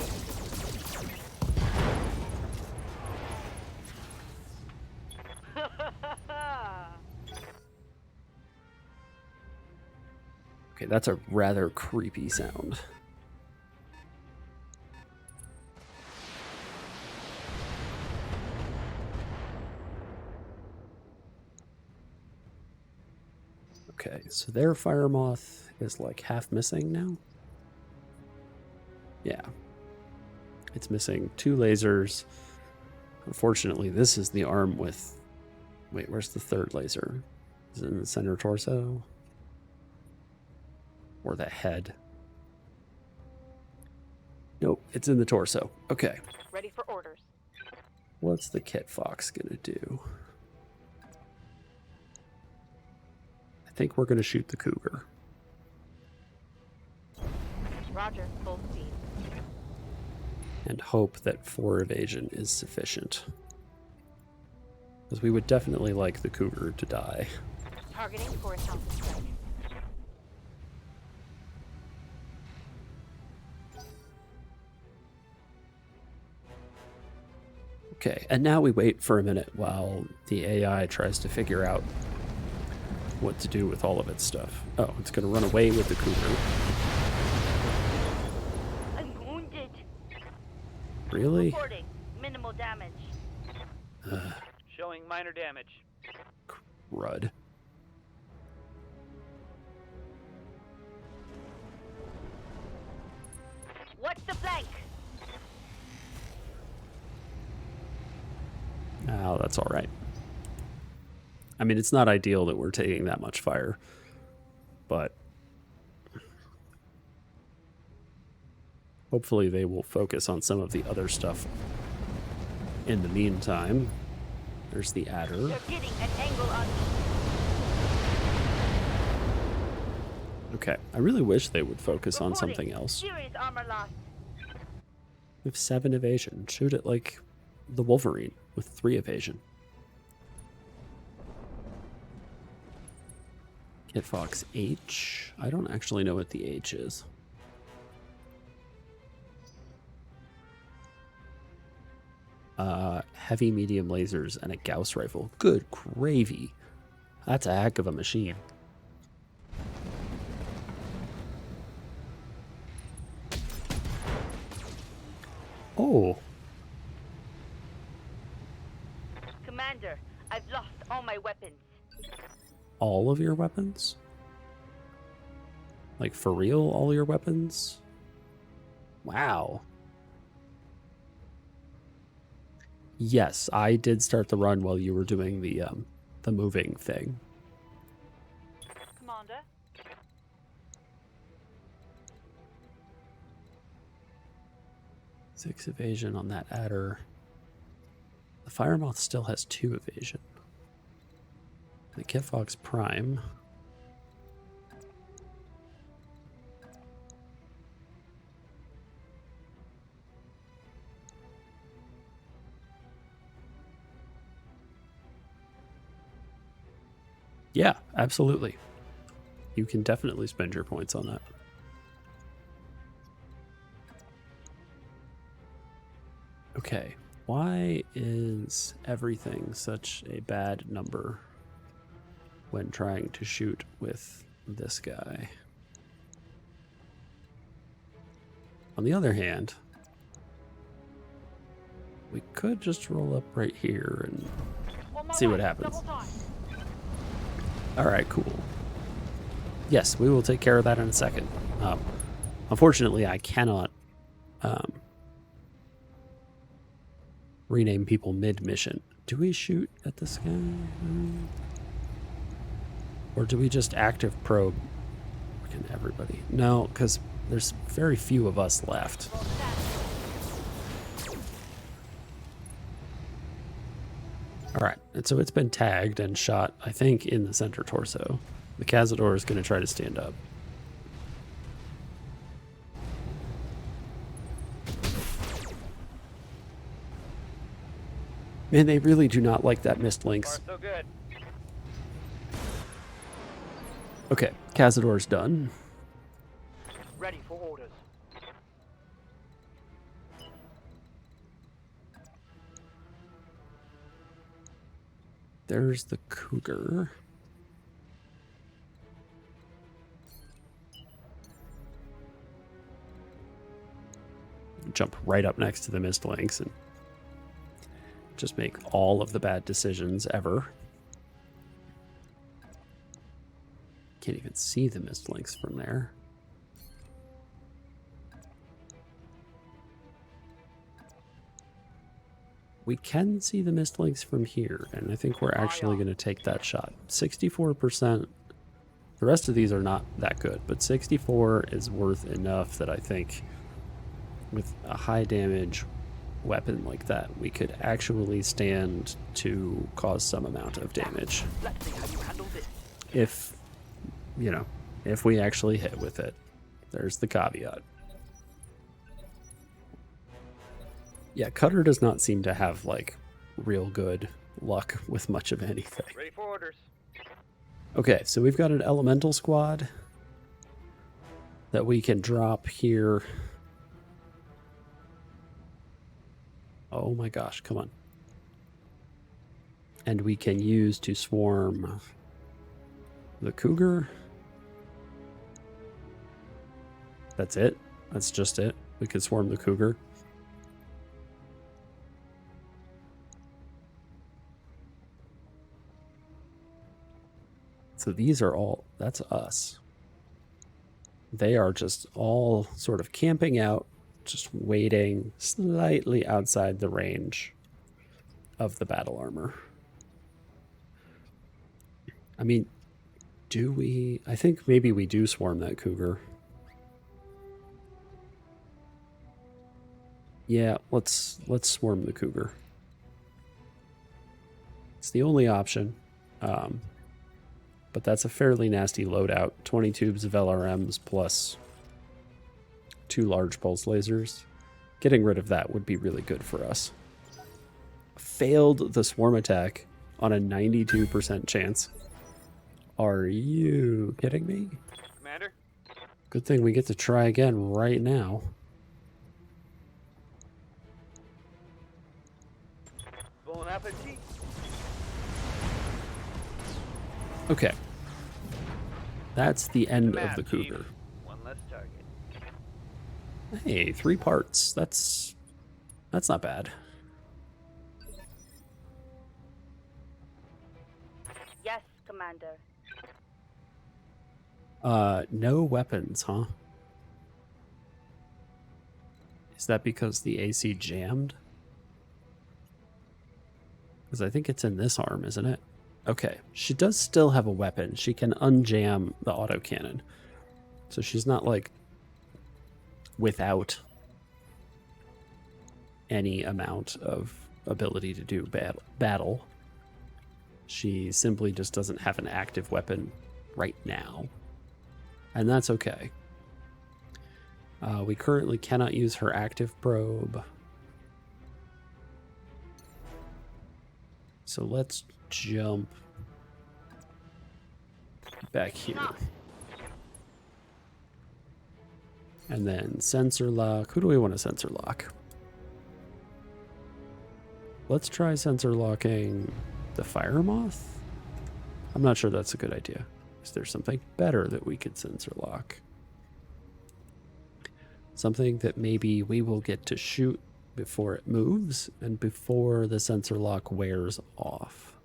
Okay, that's a rather creepy sound. Okay, so their fire moth is like half missing now. Yeah. It's missing 2 lasers. Unfortunately, this is the arm with... Wait, where's the third laser? Is it in the center torso? Or the head? Nope, it's in the torso. Okay. Ready for orders. What's the Kit Fox gonna do? I think we're gonna shoot the Cougar. Roger, full speed. And hope that 4 evasion is sufficient. Because we would definitely like the Cougar to die. Targeting for a health strike. Okay, and now we wait for a minute while the AI tries to figure out what to do with all of its stuff. Oh, it's going to run away with the Cougar. I'm wounded. Really? Reporting minimal damage. Showing minor damage. Crud. What's the flank? Oh, that's all right. I mean, it's not ideal that we're taking that much fire, but hopefully they will focus on some of the other stuff. In the meantime, there's the adder. You're getting an angle on me. Okay, I really wish they would focus on Reporting something else. Serious armor loss. We have 7 evasion. Shoot it like the Wolverine with 3 evasion. Kit Fox H. I don't actually know what the H is. Heavy medium lasers and a Gauss rifle. Good gravy. That's a heck of a machine. Oh, Commander, I've lost all my weapons. all of your weapons? Like for real, all your weapons? Wow. Yes, I did start the run while you were doing the moving thing. Commander. 6 evasion on that adder. The Firemoth still has 2 evasion. The Kitfox Prime. Yeah, absolutely. You can definitely spend your points on that. Okay, why is everything such a bad number when trying to shoot with this guy? On the other hand, we could just roll up right here and see what happens. All right, cool. Yes, we will take care of that in a second. Unfortunately, I cannot rename people mid-mission. Do we shoot at this guy? Or do we just active probe everybody? No, because there's very few of us left. All right, and so it's been tagged and shot, I think, in the center torso. The Cazador is going to try to stand up. Man, they really do not like that missed links. So good. Okay, Cazador's done. Ready for orders. There's the Cougar. Jump right up next to the missed links and just make all of the bad decisions ever. Can't even see the missed links from there. We can see the missed links from here, and I think we're actually going to take that shot. 64%. The rest of these are not that good, but 64 is worth enough that I think with a high damage weapon like that, we could actually stand to cause some amount of damage. Let's see how you handle this. If, you know, if we actually hit with it. There's the caveat. Yeah, Cutter does not seem to have, like, real good luck with much of anything. Ready for orders. Okay, so we've got an elemental squad that we can drop here. Oh my gosh, come on. And we can use to swarm the Cougar. That's it. That's just it. We could swarm the Cougar. So these are all, that's us. They are just all sort of camping out, just waiting slightly outside the range of the battle armor. I mean, do we? I think maybe we do swarm that Cougar. Yeah, let's swarm the Cougar. It's the only option. But that's a fairly nasty loadout. 20 tubes of LRMs plus 2 large pulse lasers. Getting rid of that would be really good for us. Failed the swarm attack on a 92% chance. Are you kidding me? Commander? Good thing we get to try again right now. Bon appetit. Okay. That's the end of the Map, Cougar. Chief. One less target. Hey, 3 parts. That's not bad. Yes, Commander. No weapons, huh? Is that because the AC jammed? Because I think it's in this arm, isn't it? Okay, she does still have a weapon. She can unjam the autocannon. So she's not, like, without any amount of ability to do battle. She simply just doesn't have an active weapon right now. And that's okay. We currently cannot use her active probe. So let's jump back here. And then sensor lock. Who do we want to sensor lock? Let's try sensor locking the fire moth. I'm not sure that's a good idea. Is there something better that we could sensor lock? Something that maybe we will get to shoot before it moves and before the sensor lock wears off.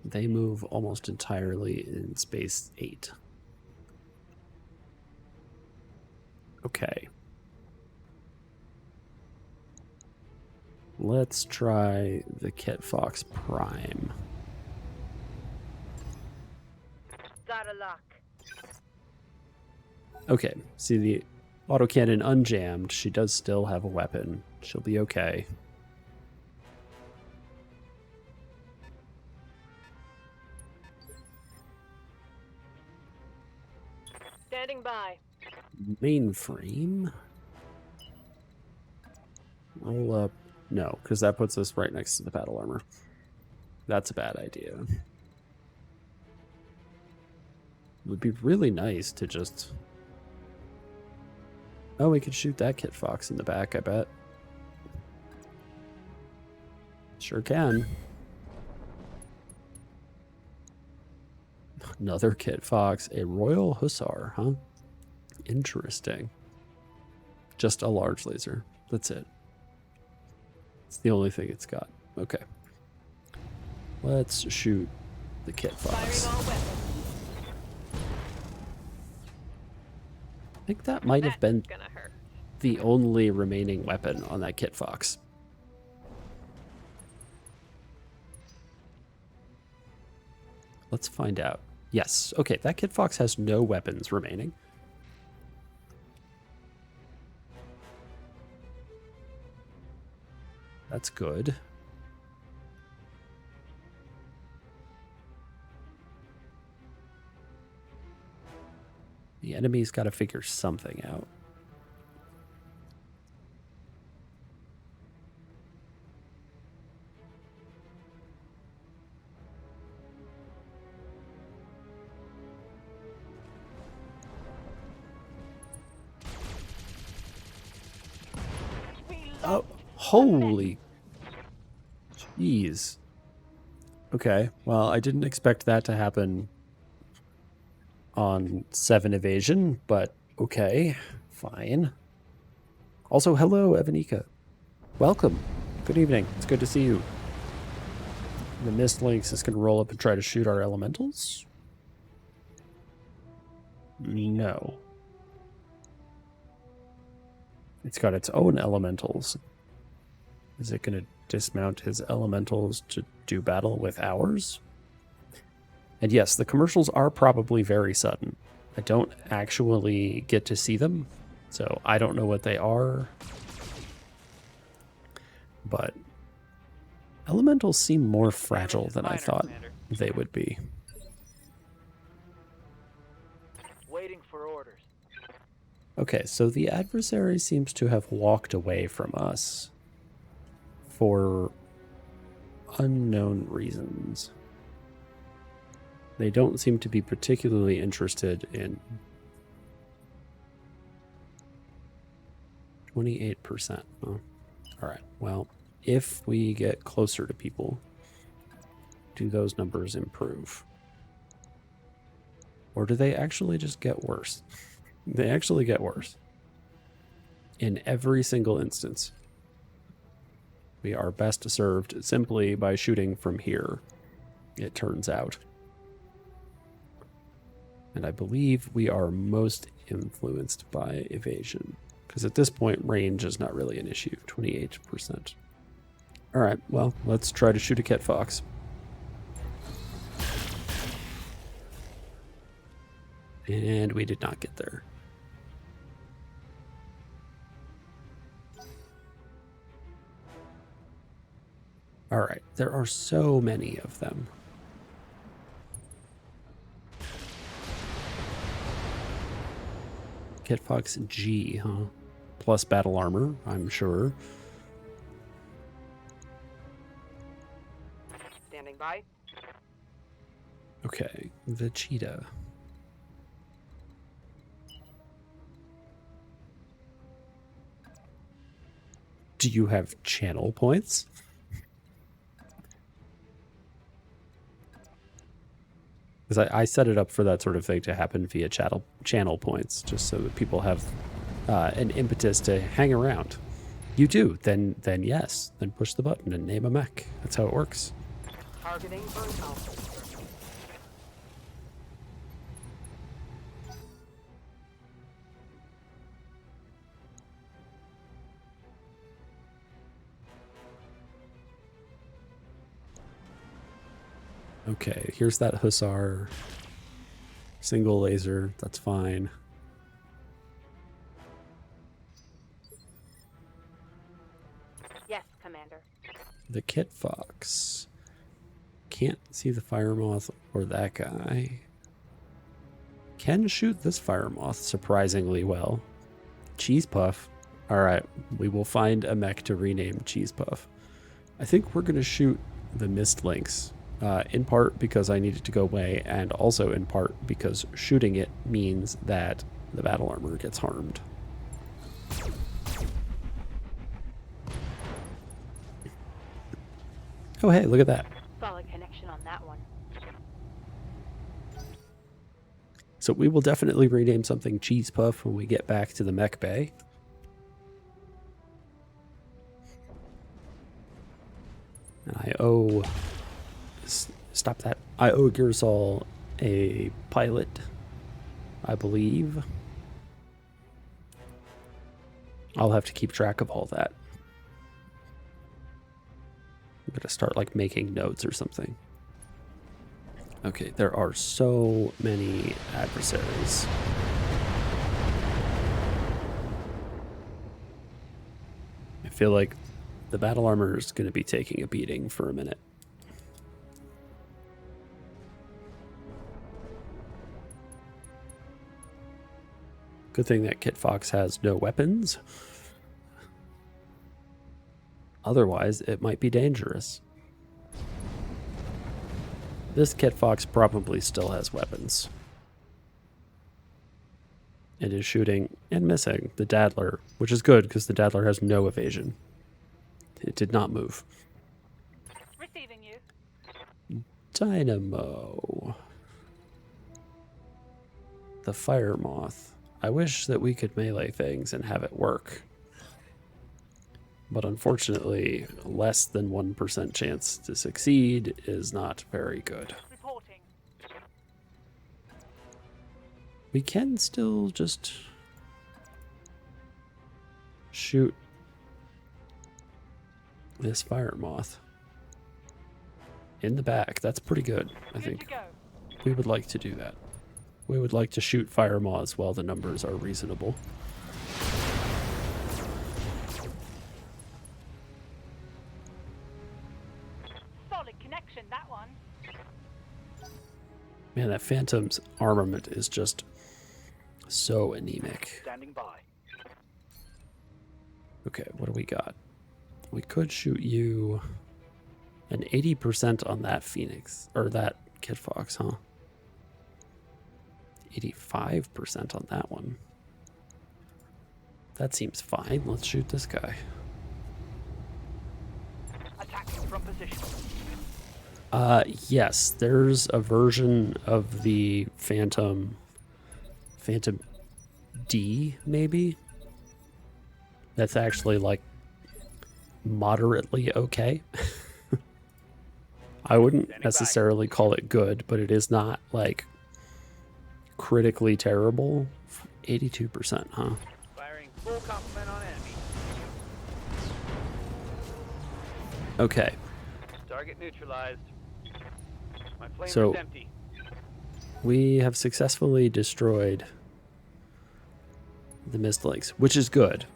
They move almost entirely in space 8. Okay. Let's try the Kit Fox Prime. Got a lock. Okay, see the autocannon unjammed. She does still have a weapon. She'll be okay. Standing by. Mainframe. Roll up. No, because that puts us right next to the battle armor. That's a bad idea. It would be really nice to just... Oh, we could shoot that Kit Fox in the back, I bet. Sure can. Another Kit Fox. A Royal Hussar, huh? Interesting. Just a large laser. That's it. It's the only thing it's got. Okay. Let's shoot the Kit Fox. Firing all weapons. I think that might have been Gonna hurt. the only remaining weapon on that Kit Fox. Let's find out. Yes. Okay, that Kit Fox has no weapons remaining. That's good. The enemy's got to figure something out. Oh, holy. Jeez. Okay, well, I didn't expect that to happen on 7 evasion, but okay, fine. Also, hello, Evanika. Welcome. Good evening. It's good to see you. The Mist Lynx is going to roll up and try to shoot our elementals? No. It's got its own elementals. Is it going to dismount his elementals to do battle with ours? And yes, the commercials are probably very sudden. I don't actually get to see them, so I don't know what they are. But elementals seem more fragile than I thought they would be. Waiting for orders. Okay, so the adversary seems to have walked away from us for unknown reasons. They don't seem to be particularly interested in 28%. Oh. All right, well, if we get closer to people, do those numbers improve? Or do they actually just get worse? They actually get worse. In every single instance. We are best served simply by shooting from here, it turns out. And I believe we are most influenced by evasion, Because at this point, range is not really an issue. 28%. All right, well, let's try to shoot a Kit Fox. And we did not get there. All right, there are so many of them. Kit Fox G, huh? Plus battle armor, I'm sure. Standing by. Okay, the cheetah. Do you have channel points? Because I set it up for that sort of thing to happen via channel points, just so that people have an impetus to hang around. You do, then yes. Then push the button and name a mech. That's how it works. Targeting burn alpha. Okay, here's that hussar. Single laser, that's fine. Yes, Commander. The Kit Fox. Can't see the fire moth or that guy. Can shoot this fire moth surprisingly well. Cheese Puff. Alright, we will find a mech to rename Cheese Puff. I think we're going to shoot the Mist Lynx. In part because I need it to go away, and also in part because shooting it means that the battle armor gets harmed. Oh hey, look at that. Solid connection on that one. So we will definitely rename something Cheese Puff when we get back to the mech bay. And I owe... Stop that. I owe Gearsall a pilot, I believe. I'll have to keep track of all that. I'm gonna start like making notes or something. Okay, there are so many adversaries. I feel like the battle armor is going to be taking a beating for a minute. Good thing that Kit Fox has no weapons. Otherwise, it might be dangerous. This Kit Fox probably still has weapons. It is shooting and missing the Daddler, which is good because the Daddler has no evasion. It did not move. Receiving you. Dynamo. The Fire Moth. I wish that we could melee things and have it work. But unfortunately, less than 1% chance to succeed is not very good. Reporting. We can still just shoot this fire moth in the back. That's pretty good, I Good think. to go. We would like to do that. We would like to shoot fire moths while the numbers are reasonable. Solid connection, that one. Man, that Phantom's armament is just so anemic. Standing by. Okay, what do we got? We could shoot you an 80% on that Phoenix, or that Kit Fox, huh? 85% on that one. That seems fine. Let's shoot this guy. Attacking from position. Yes, there's a version of the Phantom D, maybe? That's actually, like, moderately okay. I wouldn't necessarily call it good, but it is not, like, critically terrible. 82%, huh? Firing full complement. Okay, Target neutralized. My flamer's So- empty. we have successfully destroyed the Mistlinks, which is good.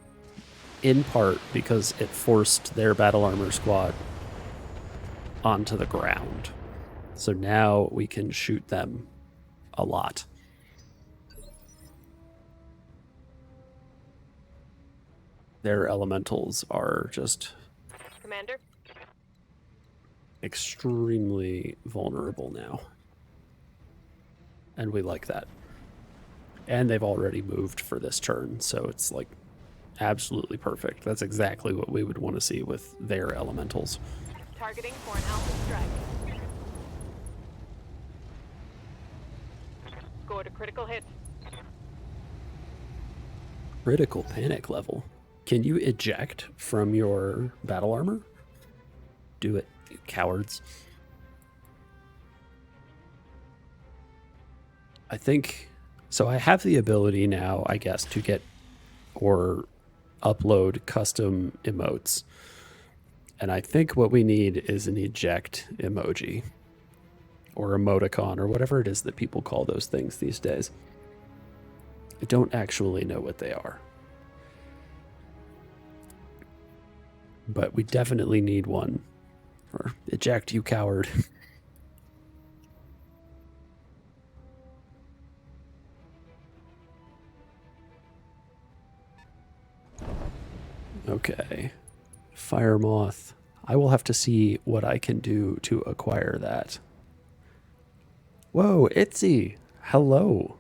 In part because it forced their battle armor squad onto the ground. So now we can shoot them a lot. Their elementals are just Commander? extremely vulnerable now. And we like that. And they've already moved for this turn, so it's like absolutely perfect. That's exactly what we would want to see with their elementals. Targeting for an alpha strike. Scored a critical hit. Critical panic level. Can you eject from your battle armor? Do it, you cowards. I think so. I have the ability now, I guess, to get or upload custom emotes. And I think what we need is an eject emoji or emoticon or whatever it is that people call those things these days. I don't actually know what they are. But we definitely need one. Or eject, you coward. Okay. Fire moth. I will have to see what I can do to acquire that. Whoa, Itzy. Hello.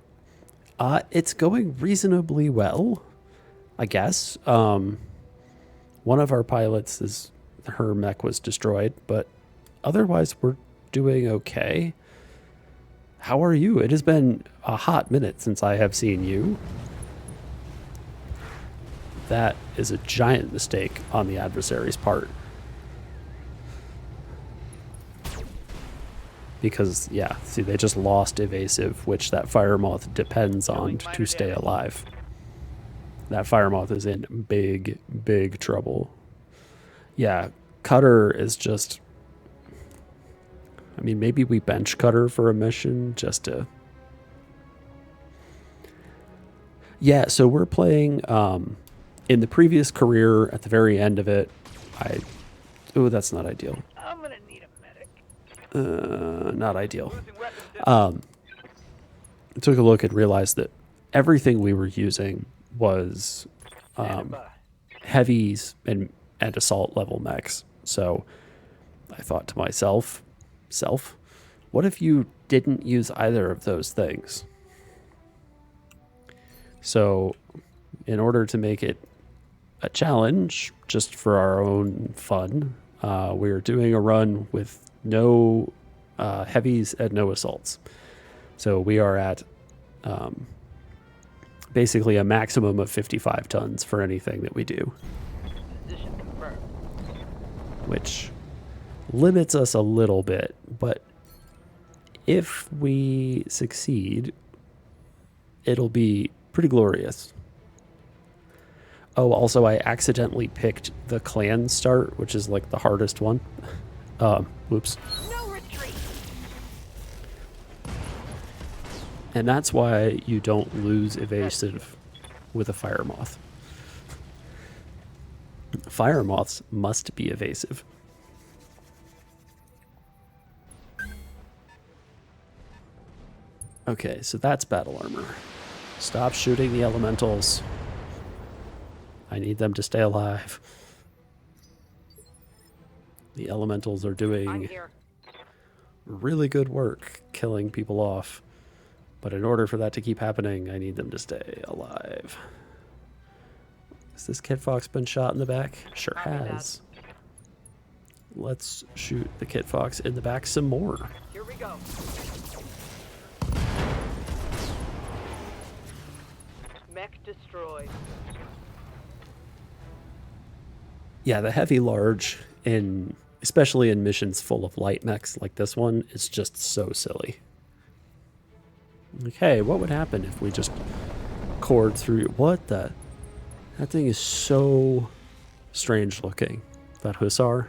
It's going reasonably well, I guess. One of our pilots is her mech was destroyed, but otherwise we're doing okay. How are you? It has been a hot minute since I have seen you. That is a giant mistake on the adversary's part. Because, yeah, see, they just lost evasive, which that fire moth depends on to stay alive. That fire moth is in big, big trouble. Yeah, Cutter is just... I mean, maybe we bench Cutter for a mission just to... Yeah, so we're playing... in the previous career, at the very end of it, oh, that's not ideal. I'm gonna need a medic. Not ideal. Losing weapons. I took a look and realized that everything we were using was Standing by. heavies and assault level mechs. So I thought to myself, what if you didn't use either of those things? So in order to make it a challenge, just for our own fun, we're doing a run with no heavies and no assaults. So we are at basically a maximum of 55 tons for anything that we do, Position confirmed. which limits us a little bit. But if we succeed, it'll be pretty glorious. Oh, also, I accidentally picked the clan start, which is like the hardest one. Whoops. No retreat. And that's why you don't lose evasive with a fire moth. Fire moths must be evasive. Okay, so that's battle armor. Stop shooting the elementals. I need them to stay alive. The elementals are I'm doing here. really good work killing people off. But in order for that to keep happening, I need them to stay alive. Has this Kit Fox been shot in the back? Sure Copy that. has. Let's shoot the Kit Fox in the back some more. Here we go. Mech destroyed. Yeah, the heavy large, especially in missions full of light mechs like this one, is just so silly. Like, hey, what would happen if we just cored through... What the... That thing is so strange looking. That hussar.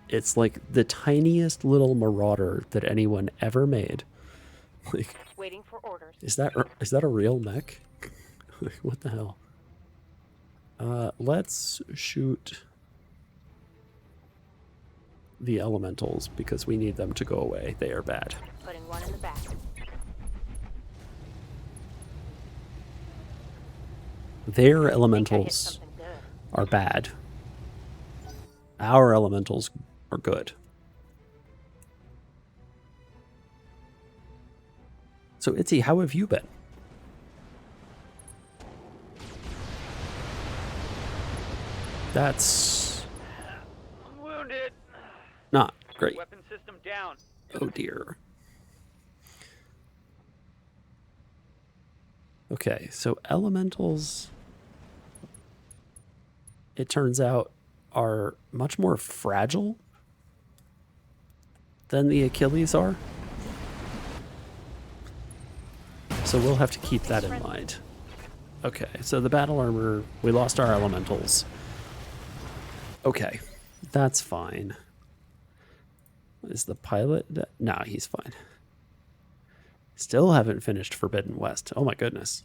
It's like the tiniest little marauder that anyone ever made. Like, Waiting for orders. is that a real mech? Like, what the hell? Let's shoot the elementals because we need them to go away. They are bad. Putting one in the back. Their I think I hit elementals something good. are bad. Our elementals are good. So, Itzy, how have you been? That's I'm wounded. not great. Weapon system down. Oh dear. Okay, so elementals, it turns out, are much more fragile than the Achilles are. So we'll have to keep that in mind. Okay, so the battle armor, we lost our elementals. Okay, that's fine. Is the pilot? No, he's fine. Still haven't finished Forbidden West. Oh my goodness.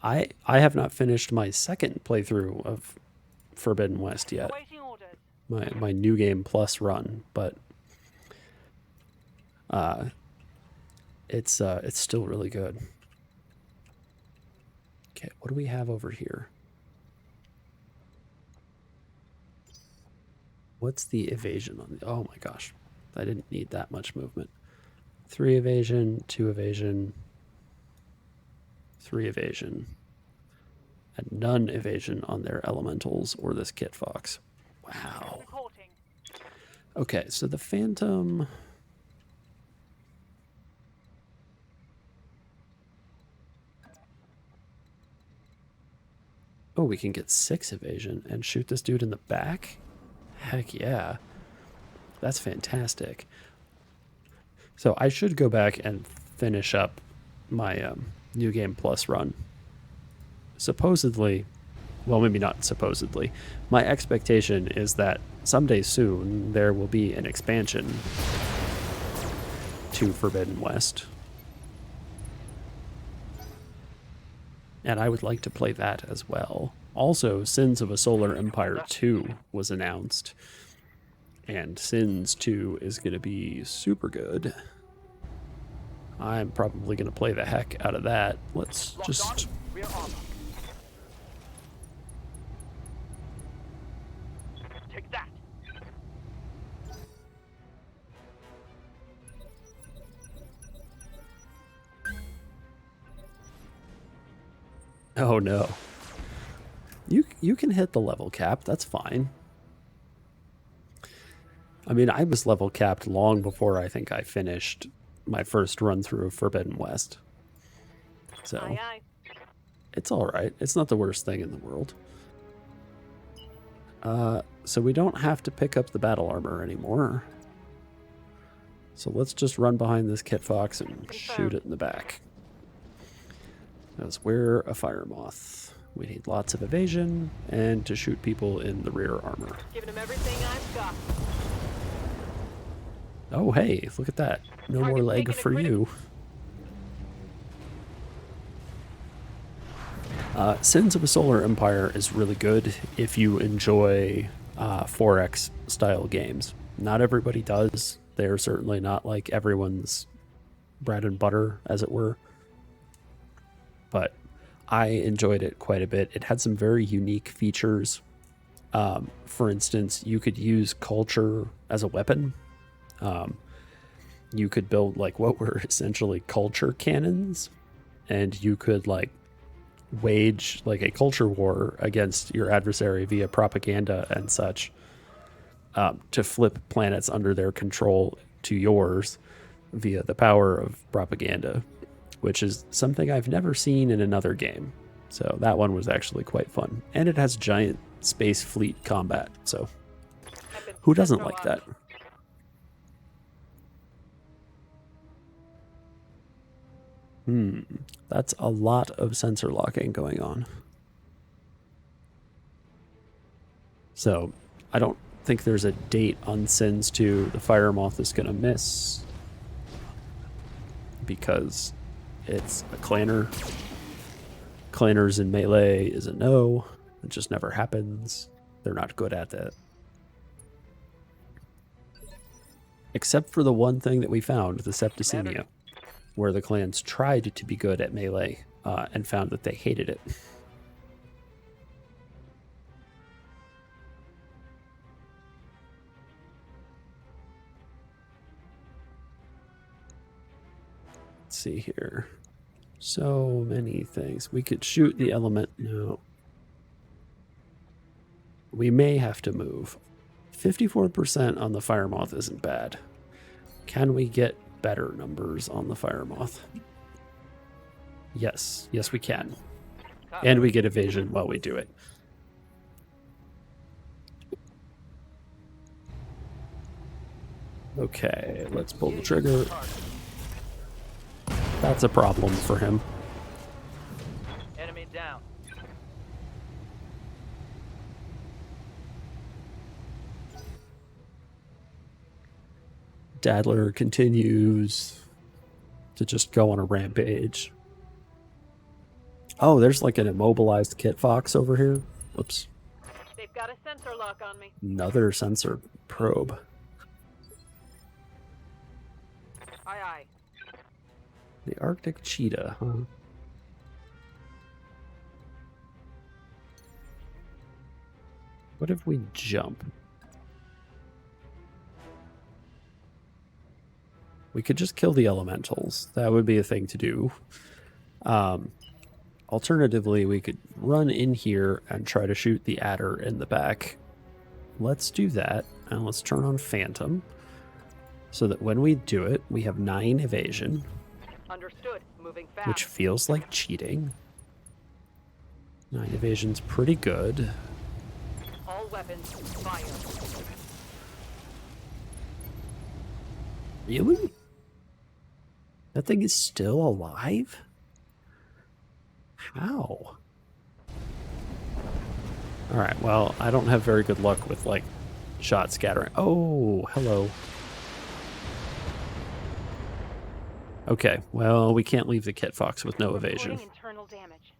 I have not finished my second playthrough of Forbidden West yet. Awaiting orders. My new game plus run, but it's still really good. Okay, what do we have over here? What's the evasion on the... Oh my gosh. I didn't need that much movement. 3 evasion, 2 evasion, 3 evasion, and none evasion on their elementals or this Kit Fox. Wow. Reporting. Okay, so the Phantom... Oh, we can get 6 evasion and shoot this dude in the back? Heck yeah. That's fantastic. So I should go back and finish up my New Game Plus run. Supposedly, well, maybe not supposedly, my expectation is that someday soon there will be an expansion to Forbidden West. And I would like to play that as well. Also, Sins of a Solar Empire 2 was announced. And Sins 2 is going to be super good. I'm probably going to play the heck out of that. Let's just... Rear armor. Take that. Oh no. You can hit the level cap, that's fine. I mean, I was level capped long before I think I finished my first run through of Forbidden West. So, Aye, aye. it's alright. It's not the worst thing in the world. So we don't have to pick up the battle armor anymore. So let's just run behind this Kit Fox and shoot it in the back. Because we're a fire moth. We need lots of evasion and to shoot people in the rear armor. Giving him everything I've got. Oh, hey, look at that. No more Target leg taken for and you. Sins of a Solar Empire is really good if you enjoy 4X style games. Not everybody does. They're certainly not like everyone's bread and butter, as it were. But I enjoyed it quite a bit. It had some very unique features. For instance, you could use culture as a weapon. You could build like what were essentially culture cannons, and you could like wage like a culture war against your adversary via propaganda and such, to flip planets under their control to yours via the power of propaganda, which is something I've never seen in another game. So that one was actually quite fun. And it has giant space fleet combat, so who doesn't like that? That's a lot of sensor locking going on. So I don't think there's a date on Sins 2 the fire moth is going to miss because it's a clanner. Clanners in melee is a no. It just never happens. They're not good at that. Except for the one thing that we found, the Septicemia, where the clans tried to be good at melee and found that they hated it. Let's see here. So many things. We could shoot the element. No. We may have to move. 54% on the fire moth isn't bad. Can we get better numbers on the fire moth? Yes. Yes, we can. And we get evasion while we do it. Okay, let's pull the trigger. That's a problem for him. Enemy down. Dadler continues to just go on a rampage. Oh, there's like an immobilized Kit Fox over here. Whoops. They've got a sensor lock on me. Another sensor probe. Aye, aye. The Arctic cheetah, huh? What if we jump? We could just kill the elementals. That would be a thing to do. Alternatively, we could run in here and try to shoot the adder in the back. Let's do that, and let's turn on Phantom, so that when we do it, we have 9 evasion, Understood. Moving fast. which feels like cheating. 9 evasion's pretty good. All weapons fire. Really? That thing is still alive? How? Alright, well, I don't have very good luck with, like, shot scattering. Oh, hello. Okay, well, we can't leave the Kit Fox with no evasion. Reporting internal damage.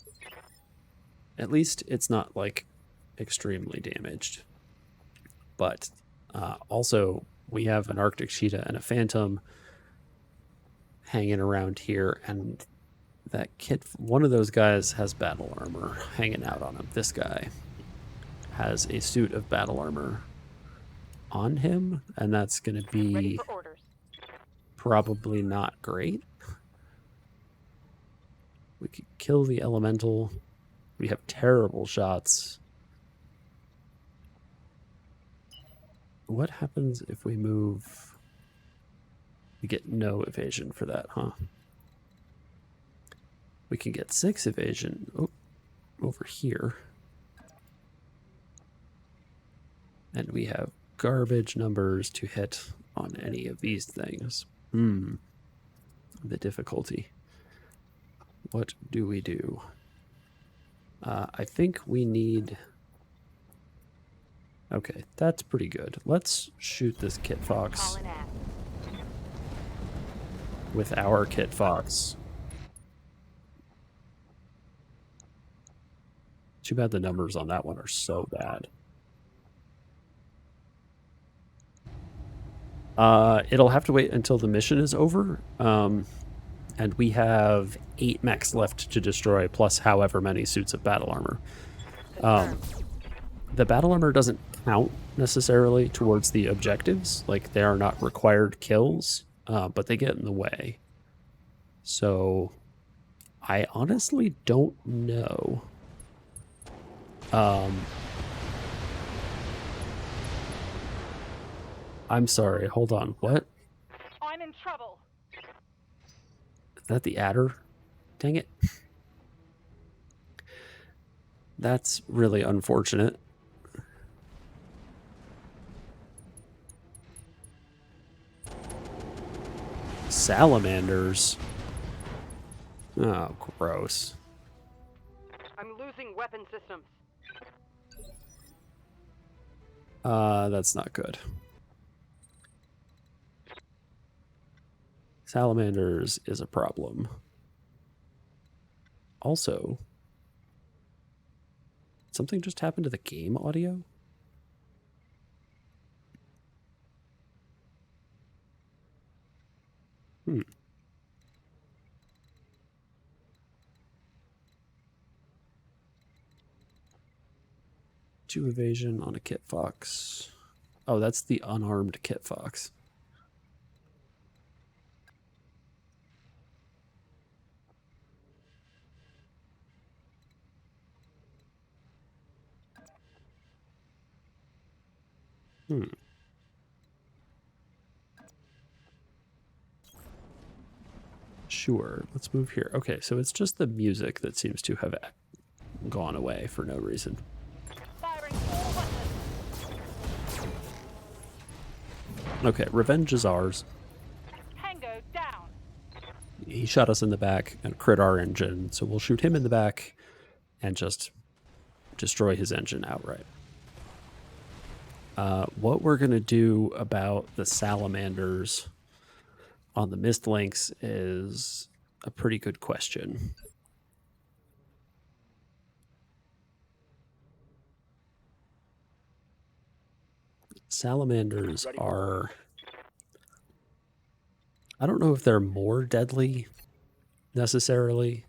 At least it's not, like, extremely damaged. But, also, we have an Arctic cheetah and a Phantom hanging around here, and that one of those guys has battle armor hanging out on him. This guy has a suit of battle armor on him, and that's going to Ready be for orders. probably not great. We could kill the elemental. We have terrible shots. What happens if we move? We get no evasion for that, huh? We can get 6 evasion over here. And we have garbage numbers to hit on any of these things. The difficulty. What do we do? I think we need... Okay, that's pretty good. Let's shoot this Kit Fox Calling at. with our Kit Fox. Too bad the numbers on that one are so bad. It'll have to wait until the mission is over. And we have 8 mechs left to destroy, plus however many suits of battle armor. The battle armor doesn't count necessarily towards the objectives. Like, they are not required kills, but they get in the way. So, I honestly don't know. I'm sorry, hold on. What? I'm in trouble. Is that the adder? Dang it. That's really unfortunate. Salamanders. Oh, gross. I'm losing weapon systems. That's not good. Salamanders is a problem. Also, something just happened to the game audio? Hmm. Two evasion on a Kit Fox. Oh, that's the unarmed Kit Fox. Hmm. Sure, let's move here. Okay, so it's just the music that seems to have gone away for no reason. Firing all buttons. Okay, revenge is ours. Tango down. He shot us in the back and crit our engine, so we'll shoot him in the back and just destroy his engine outright. What we're going to do about the salamanders on the mist links is a pretty good question. Salamanders are... I don't know if they're more deadly necessarily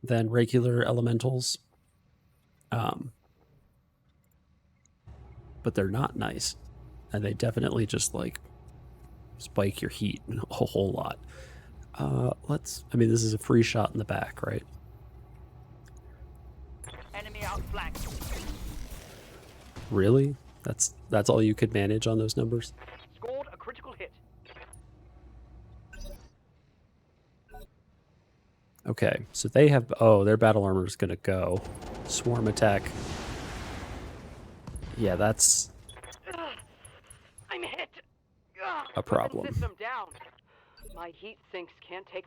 than regular elementals. But they're not nice. And they definitely just like spike your heat a whole lot. I mean, this is a free shot in the back, right? Enemy outflanked. Really? That's all you could manage on those numbers? Scored a critical hit. Okay, so they have... Oh, their battle armor is going to go. Swarm attack. Yeah, that's I'm hit. a problem. System down. My heat sinks can't take.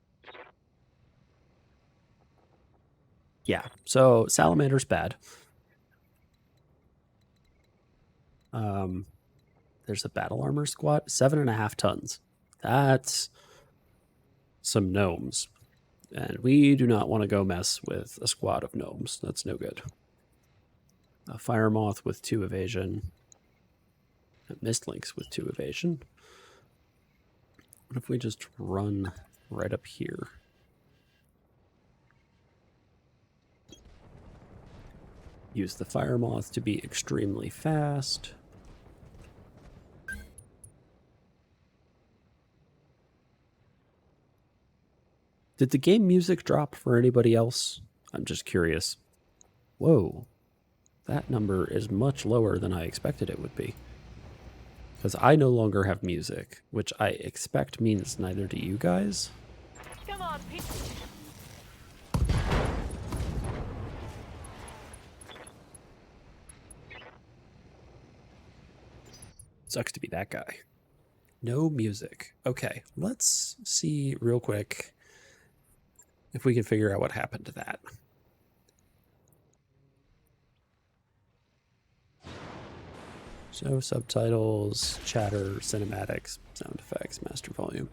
Yeah, so Salamander's bad. There's a battle armor squad. 7.5 tons. That's some gnomes. And we do not want to go mess with a squad of gnomes. That's no good. A fire moth with 2 evasion. A mist lynx with 2 evasion. What if we just run right up here? Use the fire moth to be extremely fast. Did the game music drop for anybody else? I'm just curious. Whoa. That number is much lower than I expected it would be. Because I no longer have music, which I expect means neither do you guys. Come on, Pete. Sucks to be that guy. No music. Okay, let's see real quick if we can figure out what happened to that. So subtitles, chatter, cinematics, sound effects, master volume.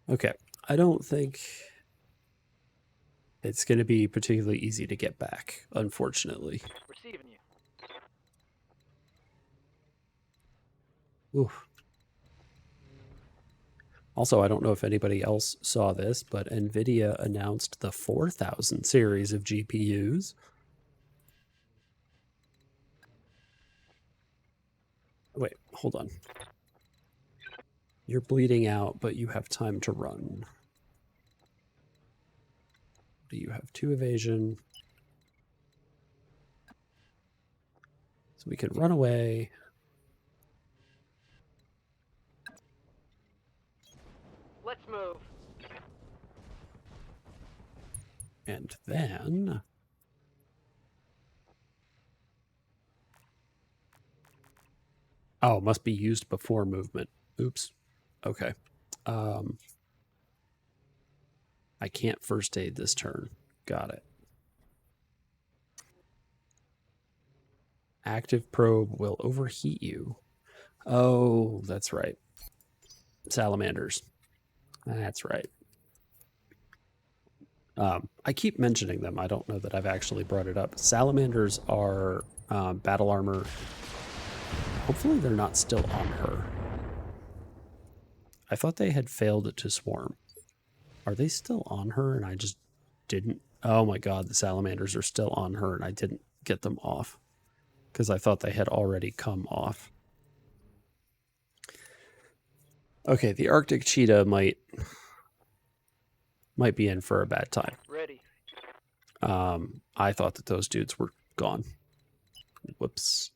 Okay, I don't think it's going to be particularly easy to get back, unfortunately. Receiving you. Oof. Also, I don't know if anybody else saw this, but NVIDIA announced the 4000 series of GPUs. Wait, hold on. You're bleeding out, but you have time to run. Do you have 2 evasion? So we can run away. Let's move. And then... Oh, must be used before movement. Oops. Okay. I can't first aid this turn. Got it. Active probe will overheat you. Oh, that's right. Salamanders. That's right. I keep mentioning them. I don't know that I've actually brought it up. Salamanders are battle armor. Hopefully they're not still on her. I thought they had failed to swarm. Are they still on her and I just didn't? Oh my god, the salamanders are still on her and I didn't get them off because I thought they had already come off. Okay, the Arctic cheetah might be in for a bad time. Ready. I thought that those dudes were gone. Whoops.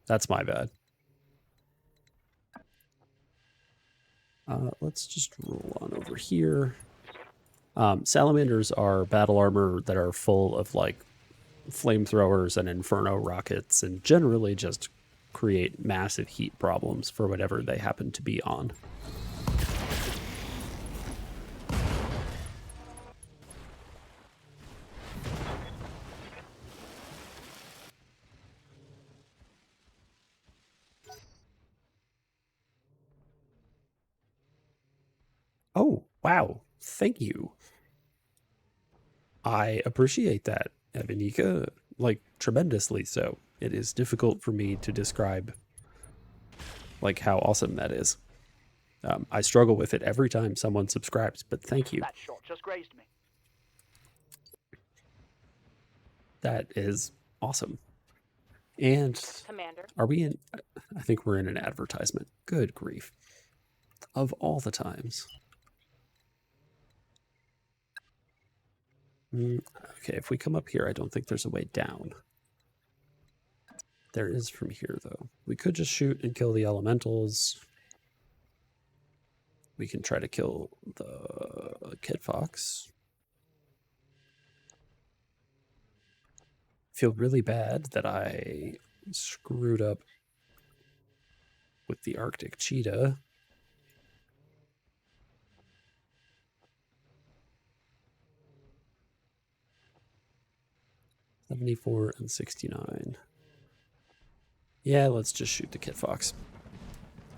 That's my bad. Let's just roll on over here. Salamanders are battle armor that are full of like flamethrowers and inferno rockets and generally just create massive heat problems for whatever they happen to be on. Oh, wow. Thank you. I appreciate that, Evanika, like tremendously so. It is difficult for me to describe like how awesome that is. I struggle with it every time someone subscribes, but thank you. That shot just grazed me. That is awesome. And Commander. are we in? I think we're in an advertisement. Good grief. Of all the times. Okay, if we come up here, I don't think there's a way down. There is from here, though. We could just shoot and kill the elementals. We can try to kill the Kid Fox. Feel really bad that I screwed up with the Arctic cheetah. $74 and $69. Yeah, let's just shoot the Kit Fox.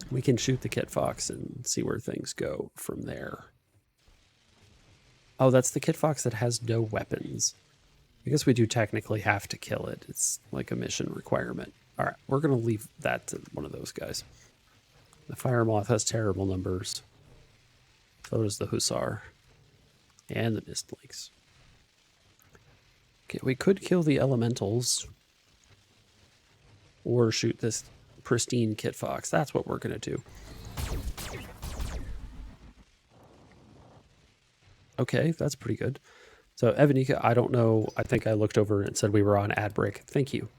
We can shoot the Kit Fox and see where things go from there. Oh, that's the Kit Fox that has no weapons. I guess we do technically have to kill it. It's like a mission requirement. All right, we're going to leave that to one of those guys. The Fire Moth has terrible numbers. So does the Hussar. And the Mist Lynx. Okay, we could kill the Elementals. Or shoot this pristine Kit Fox. That's what we're going to do. Okay, that's pretty good. So, Evanika, I don't know. I think I looked over and said we were on ad break. Thank you.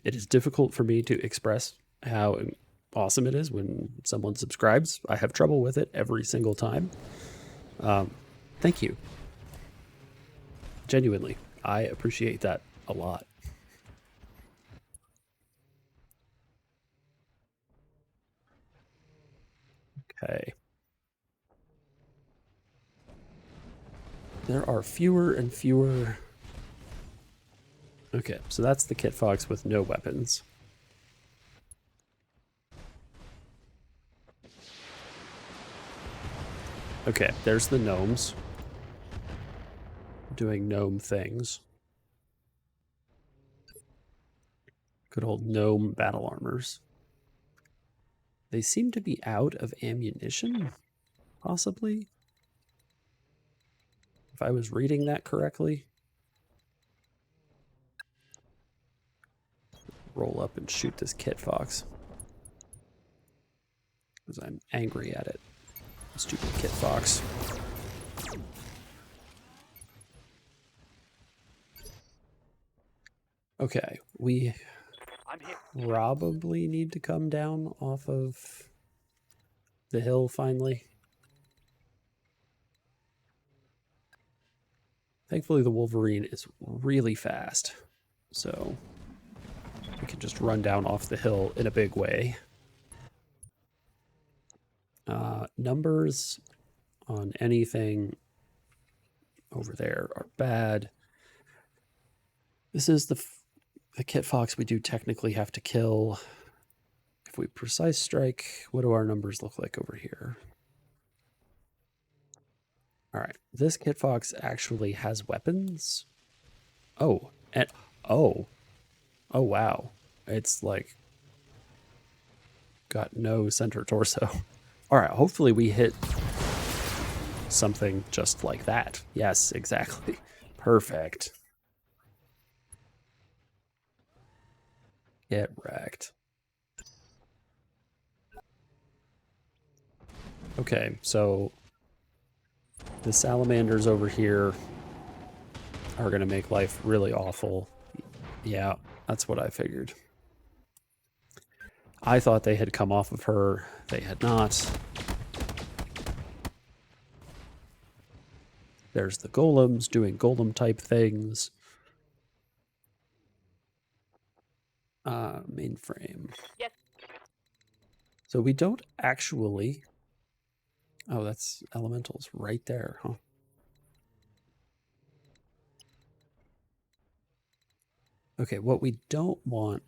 It is difficult for me to express how awesome it is when someone subscribes. I have trouble with it every single time. Thank you. Genuinely, I appreciate that a lot. Okay. There are fewer and fewer. Okay, so that's the Kit Fox with no weapons. Okay, there's the gnomes. Doing gnome things. Good old gnome battle armors. They seem to be out of ammunition, possibly. If I was reading that correctly. Roll up and shoot this Kit Fox. Because I'm angry at it. Stupid Kit Fox. Okay, we probably need to come down off of the hill finally. Thankfully, the Wolverine is really fast, so We can just run down off the hill in a big way. Numbers on anything over there are bad. This is the Kit Fox we do technically have to kill. If we precise strike, what do our numbers look like over here? All right, this Kit Fox actually has weapons. Oh, and oh wow, it's like got no center torso. All right, hopefully we hit something just like that. Yes, exactly. Perfect. Get wrecked. Okay, so the salamanders over here are going to make life really awful. Yeah, that's what I figured. I thought they had come off of her. They had not. There's the golems doing golem type things. Mainframe. Yes. So we don't actually... Oh, that's elementals right there, huh? Okay, what we don't want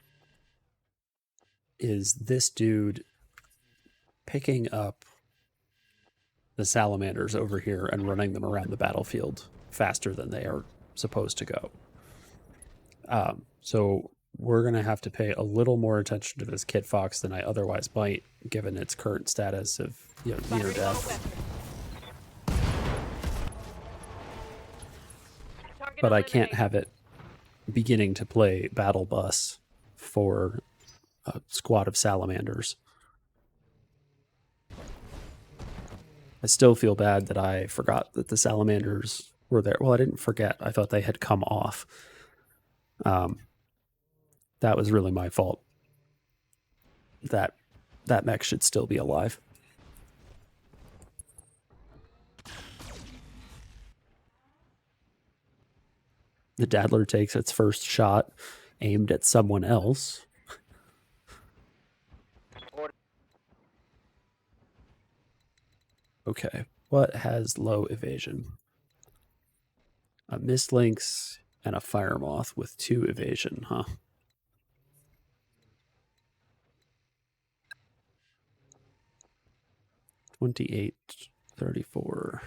is this dude picking up the salamanders over here and running them around the battlefield faster than they are supposed to go. So we're going to have to pay a little more attention to this Kit Fox than I otherwise might, given its current status of near death. But I can't have it beginning to play battle bus for a squad of salamanders. I still feel bad that I forgot that the salamanders were there. Well, I didn't forget. I thought they had come off. That was really my fault. That mech should still be alive. The Daddler takes its first shot aimed at someone else. Okay, what has low evasion? A Mist Lynx and a Fire Moth with 2 evasion, huh? $28, $34.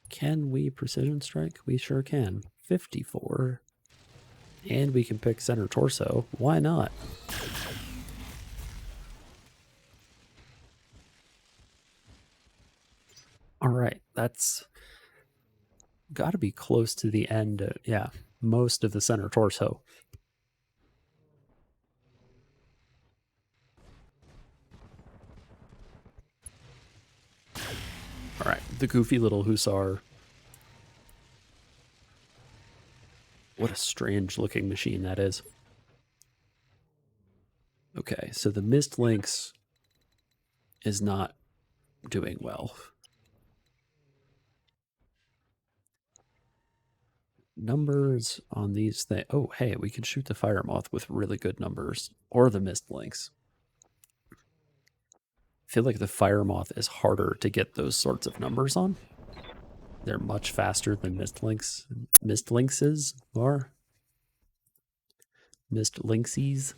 Can we precision strike? We sure can. 54. And we can pick center torso. Why not? All right, that's got to be close to the end. Yeah, most of the center torso. All right, the goofy little hussar. What a strange looking machine that is. Okay, so the Mist Lynx is not doing well. Numbers on these things. Oh, hey, we can shoot the Fire Moth with really good numbers. Or the Mist Lynx. I feel like the Fire Moth is harder to get those sorts of numbers on. They're much faster than Mist Lynxes are. Mist Lynxies.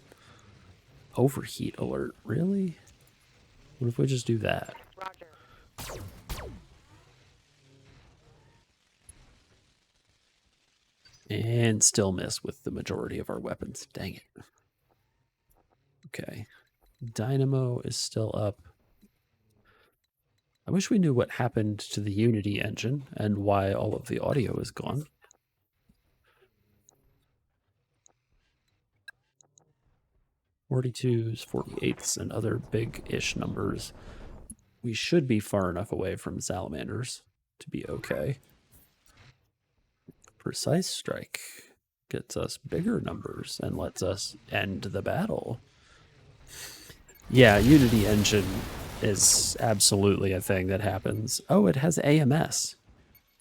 Overheat alert. Really? What if we just do that? Roger. And still miss with the majority of our weapons. Dang it. Okay. Dynamo is still up. I wish we knew what happened to the Unity engine and why all of the audio is gone. .42s, 48s, and other big-ish numbers. We should be far enough away from salamanders to be okay. Precise strike gets us bigger numbers and lets us end the battle. Yeah, Unity engine is absolutely a thing that happens. Oh, it has AMS.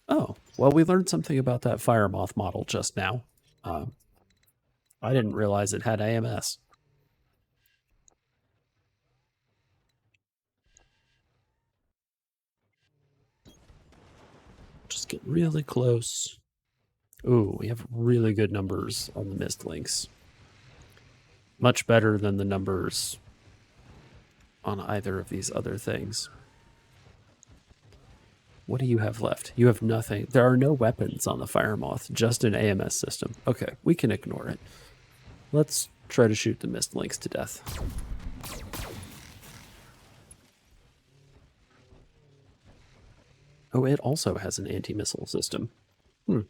Oh, well, we learned something about that Fire Moth model just now. I didn't realize it had AMS. Just get really close. Ooh, we have really good numbers on the mist links. Much better than the numbers on either of these other things. What do you have left? You have nothing. There are no weapons on the Fire Moth, just an AMS system. Okay, we can ignore it. Let's try to shoot the mist links to death. Oh, it also has an anti-missile system. The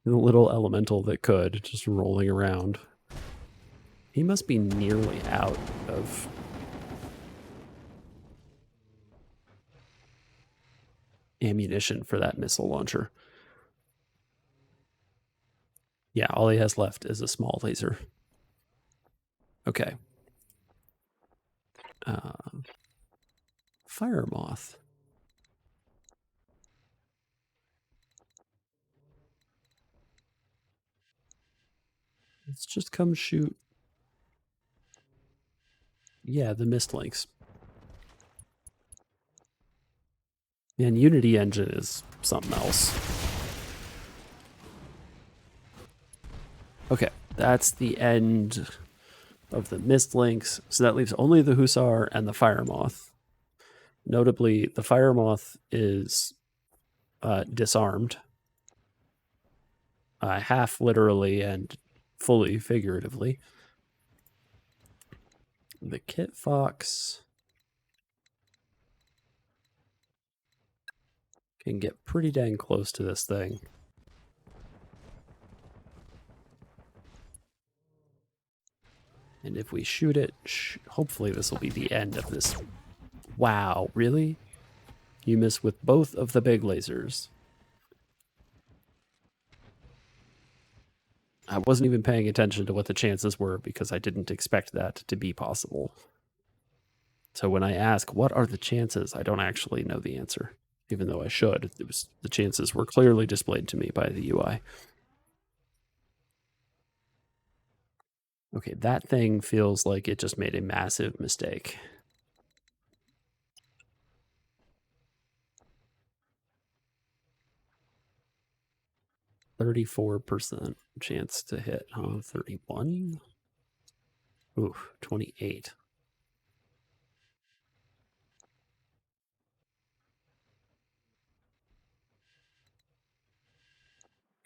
little elemental that could, just rolling around. He must be nearly out of ammunition for that missile launcher. Yeah, all he has left is a small laser. Okay. Fire Moth. Let's just come shoot. Yeah, the mist links. And Unity Engine is something else. Okay, that's the end of the mist links. So that leaves only the Hussar and the Fire Moth. Notably, the Fire Moth is disarmed. Half literally and fully figuratively. The Kit Fox can get pretty dang close to this thing. And if we shoot it, hopefully this will be the end of this. Wow, really? You miss with both of the big lasers. I wasn't even paying attention to what the chances were because I didn't expect that to be possible. So when I ask, what are the chances? I don't actually know the answer, even though I should. The chances were clearly displayed to me by the UI. Okay, that thing feels like it just made a massive mistake. %34 chance to hit, huh? 31? Ooh, 28.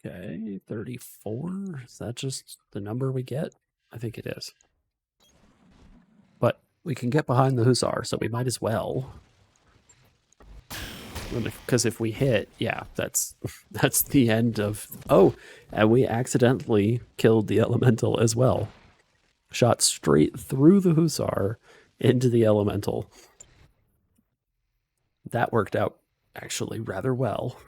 Okay, 34. Is that just the number we get? I think it is. But we can get behind the Hussar, so we might as well. Because if we hit, yeah, that's the end of... Oh, and we accidentally killed the Elemental as well. Shot straight through the Hussar into the Elemental. That worked out actually rather well.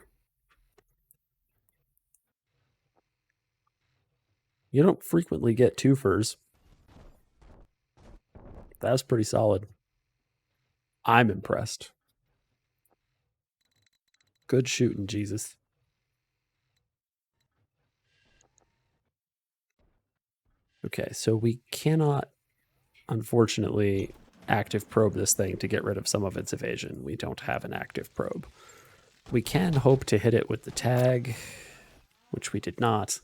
You don't frequently get twofers. That was pretty solid. I'm impressed. Good shooting, Jesus. Okay, so we cannot, unfortunately, active probe this thing to get rid of some of its evasion. We don't have an active probe. We can hope to hit it with the tag, which we did not.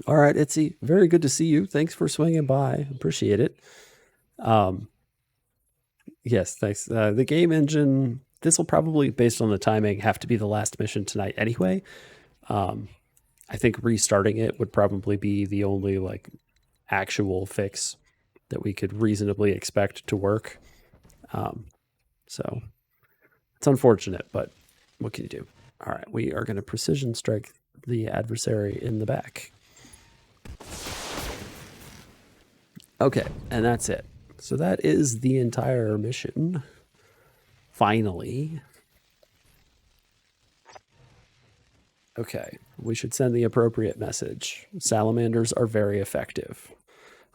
All right, Itzy, very good to see you. Thanks for swinging by. Appreciate it. Yes, thanks. The game engine, this will probably, based on the timing, have to be the last mission tonight anyway. I think restarting it would probably be the only like actual fix that we could reasonably expect to work. So it's unfortunate, but what can you do? All right, we are going to precision strike the adversary in the back. Okay, and that's it. So that is the entire mission. Finally. Okay, we should send the appropriate message. Salamanders are very effective.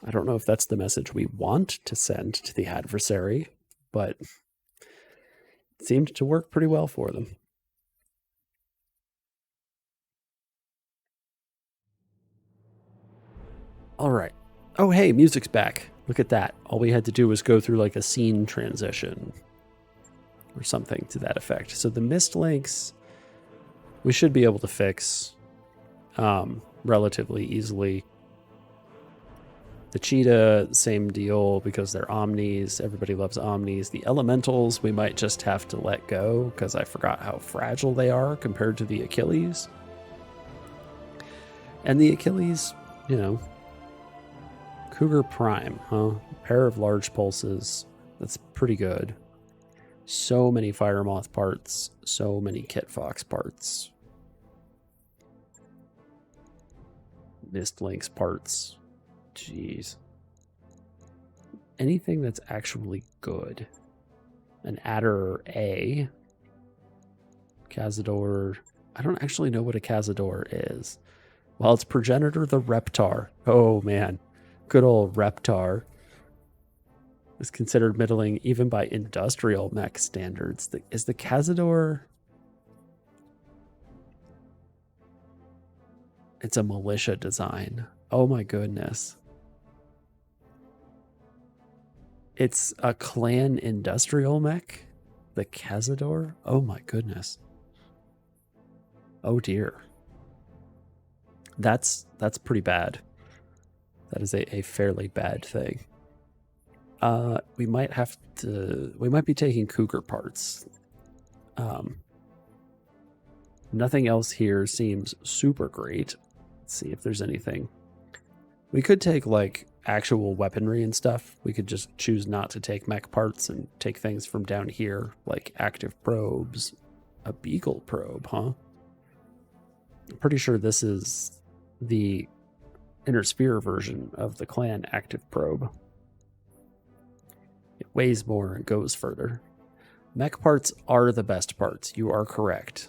I don't know if that's the message we want to send to the adversary, but it seemed to work pretty well for them. All right. Oh, hey, music's back. Look at that. All we had to do was go through like a scene transition or something to that effect. So the mist links, we should be able to fix relatively easily. The cheetah, same deal because they're omnis. Everybody loves omnis. The elementals, we might just have to let go because I forgot how fragile they are compared to the Achilles. And the Achilles, you know, Cougar Prime, huh? Pair of large pulses. That's pretty good. So many Fire Moth parts. So many Kit Fox parts. Mist Lynx parts. Jeez. Anything that's actually good. An Adder A. Cazador. I don't actually know what a Cazador is. Well, it's progenitor the Reptar. Oh, man. Good old Reptar. Is considered middling even by industrial mech standards. Is the Cazador... It's a militia design. Oh my goodness. It's a clan industrial mech? The Cazador? Oh my goodness. Oh dear. That's pretty bad. That is a fairly bad thing. We might be taking Cougar parts. Nothing else here seems super great. Let's see if there's anything. We could take like actual weaponry and stuff. We could just choose not to take mech parts and take things from down here, like active probes. A beagle probe, huh? I'm pretty sure this is the Inner Sphere version of the clan active probe. It weighs more and goes further. Mech parts are the best parts. You are correct.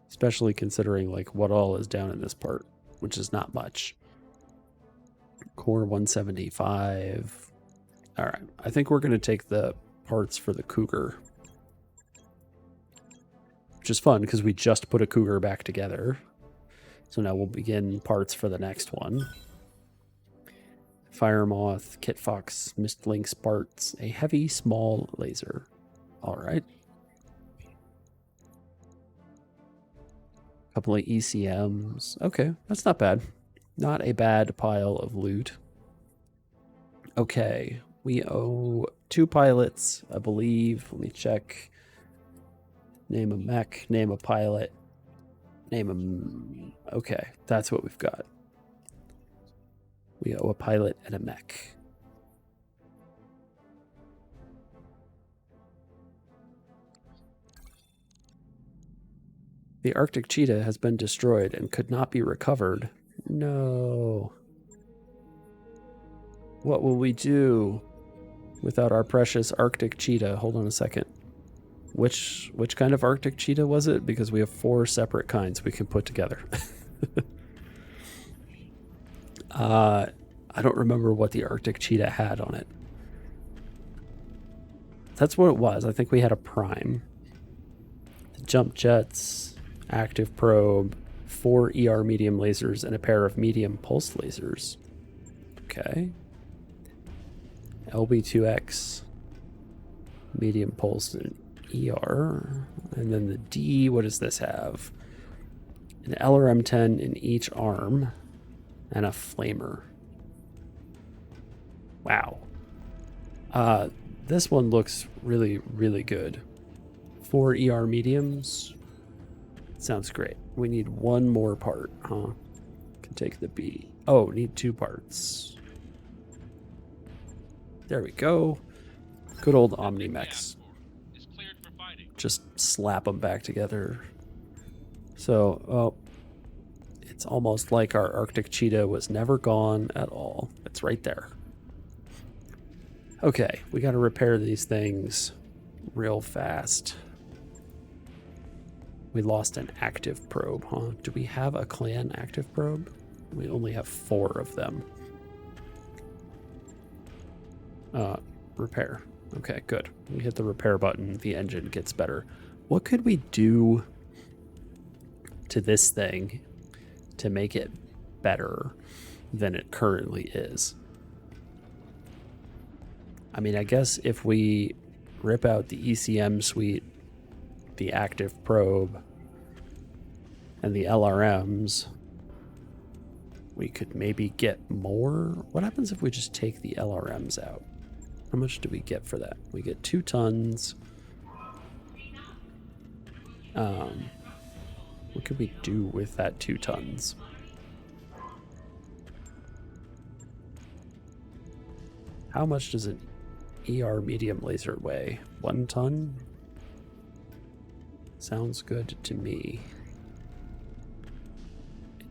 Especially considering like what all is down in this part, which is not much. Core 175. All right. I think we're going to take the parts for the Cougar. Which is fun because we just put a Cougar back together. So now we'll begin parts for the next one. Fire Moth, Kit Fox, Mist Lynx parts, a heavy, small laser. All right. Couple of ECMs. Okay, that's not bad. Not a bad pile of loot. Okay, we owe 2 pilots, I believe. Let me check. Name a mech, name a pilot, name a... Okay, that's what we've got. We owe a pilot and a mech. The Arctic cheetah has been destroyed and could not be recovered. No. What will we do without our precious Arctic cheetah? Hold on a second. Which kind of Arctic cheetah was it? Because we have 4 separate kinds we can put together. I don't remember what the Arctic cheetah had on it. That's what it was. I think we had a prime. Jump jets, active probe, 4 ER medium lasers, and a pair of medium pulse lasers. Okay. LB2X, medium pulse, and ER. And then the D, what does this have? An LRM-10 in each arm, and a flamer. Wow. This one looks really, really good. 4 ER mediums. Sounds great. We need 1 more part, huh? Can take the B. Oh, need 2 parts. There we go. Good old Omnimex. Just slap them back together. So, oh, it's almost like our Arctic cheetah was never gone at all. It's right there. Okay, we got to repair these things real fast. We lost an active probe, huh? Do we have a clan active probe? We only have 4 of them. Repair. Okay, good. We hit the repair button, the engine gets better. What could we do to this thing to make it better than it currently is? I mean, I guess if we rip out the ECM suite, the active probe, and the LRMs, we could maybe get more. What happens if we just take the LRMs out? How much do we get for that? We get 2 tons. What could we do with that 2 tons? How much does an ER medium laser weigh? 1 ton? Sounds good to me.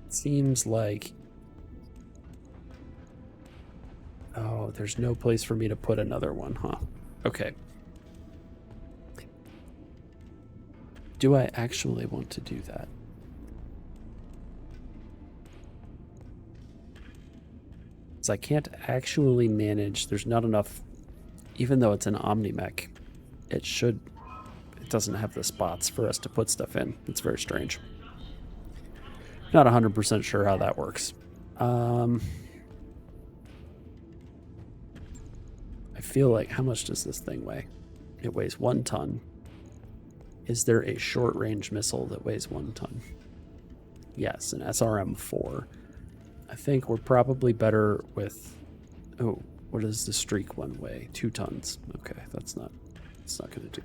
It seems like... Oh, there's no place for me to put another one, huh? Okay. Do I actually want to do that? Because I can't actually manage, there's not enough, even though it's an Omnimech, it doesn't have the spots for us to put stuff in. It's very strange. Not 100% sure how that works. I feel like, how much does this thing weigh? It weighs 1 ton. Is there a short-range missile that weighs 1 ton? Yes, an SRM-4. I think we're probably better with... Oh, what does the Streak one weigh? 2 tons. Okay, that's not going to do.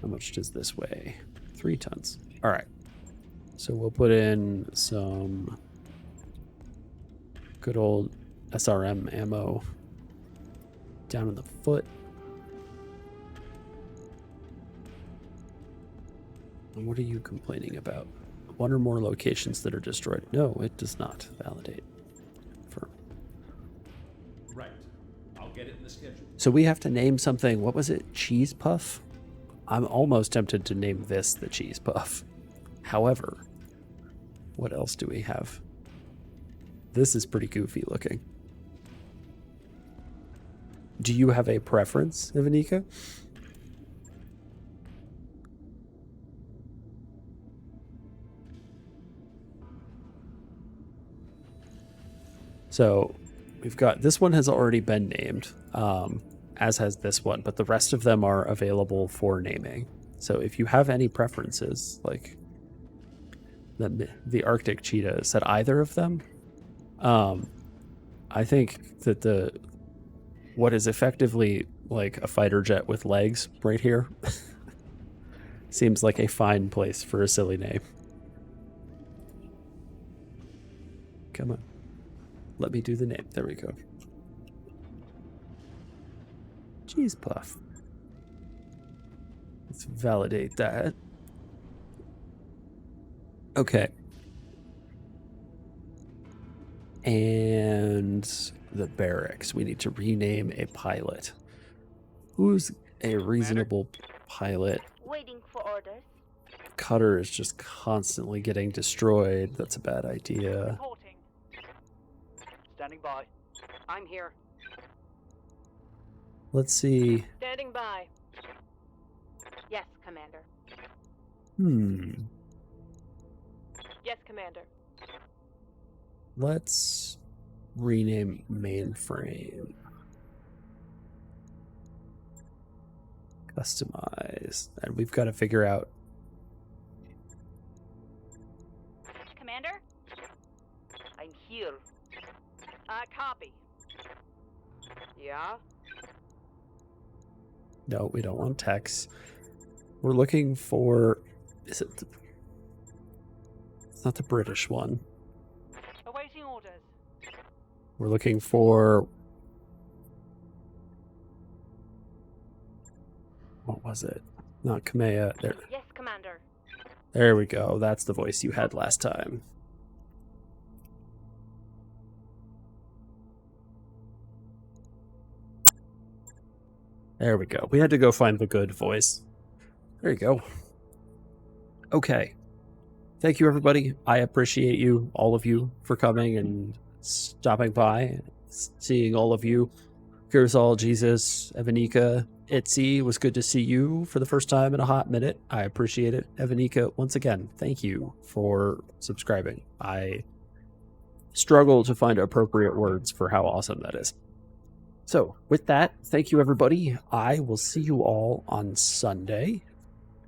How much does this weigh? 3 tons. All right. So we'll put in some good old SRM ammo down in the foot. And what are you complaining about? 1 or more locations that are destroyed. No, it does not validate. Firm. Right. I'll get it in the schedule. So we have to name something. What was it? Cheese Puff? I'm almost tempted to name this the Cheese Puff. However, what else do we have? This is pretty goofy looking. Do you have a preference, Ivanika? So we've got, this one has already been named, as has this one, but the rest of them are available for naming. So if you have any preferences, like the Arctic Cheetah, said either of them, I think that what is effectively like a fighter jet with legs right here seems like a fine place for a silly name. Come on. Let me do the name. There we go. Cheese Puff. Let's validate that. Okay. And the barracks. We need to rename a pilot. Who's a reasonable pilot? Waiting for orders. Cutter is just constantly getting destroyed. That's a bad idea. Reporting. Standing by. I'm here. Let's see. Standing by. Yes, Commander. Yes, Commander. Let's rename mainframe. Customize. And we've got to figure out. Commander? I'm here. Copy. Yeah? No, we don't want text. We're looking for. Is it? It's not the British one. Awaiting orders. We're looking for. What was it? Not Kamea. There. Yes, Commander. There we go. That's the voice you had last time. There we go. We had to go find the good voice. There you go. Okay. thank you, everybody. I appreciate you, all of you, for coming and stopping by, seeing all of you. Kurzal, Jesus, Evanika, Itzy, was good to see you for the first time in a hot minute. I appreciate it. Evanika, once again, thank you for subscribing. I struggle to find appropriate words for how awesome that is. So, with that, thank you, everybody. I will see you all on Sunday,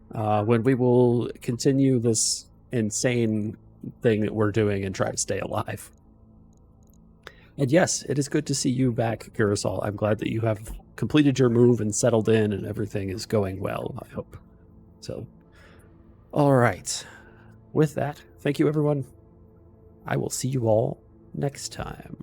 when we will continue this insane thing that we're doing and try to stay alive. And yes, it is good to see you back, Kurzal. I'm glad that you have completed your move and settled in and everything is going well, I hope. So, all right. With that, thank you, everyone. I will see you all next time.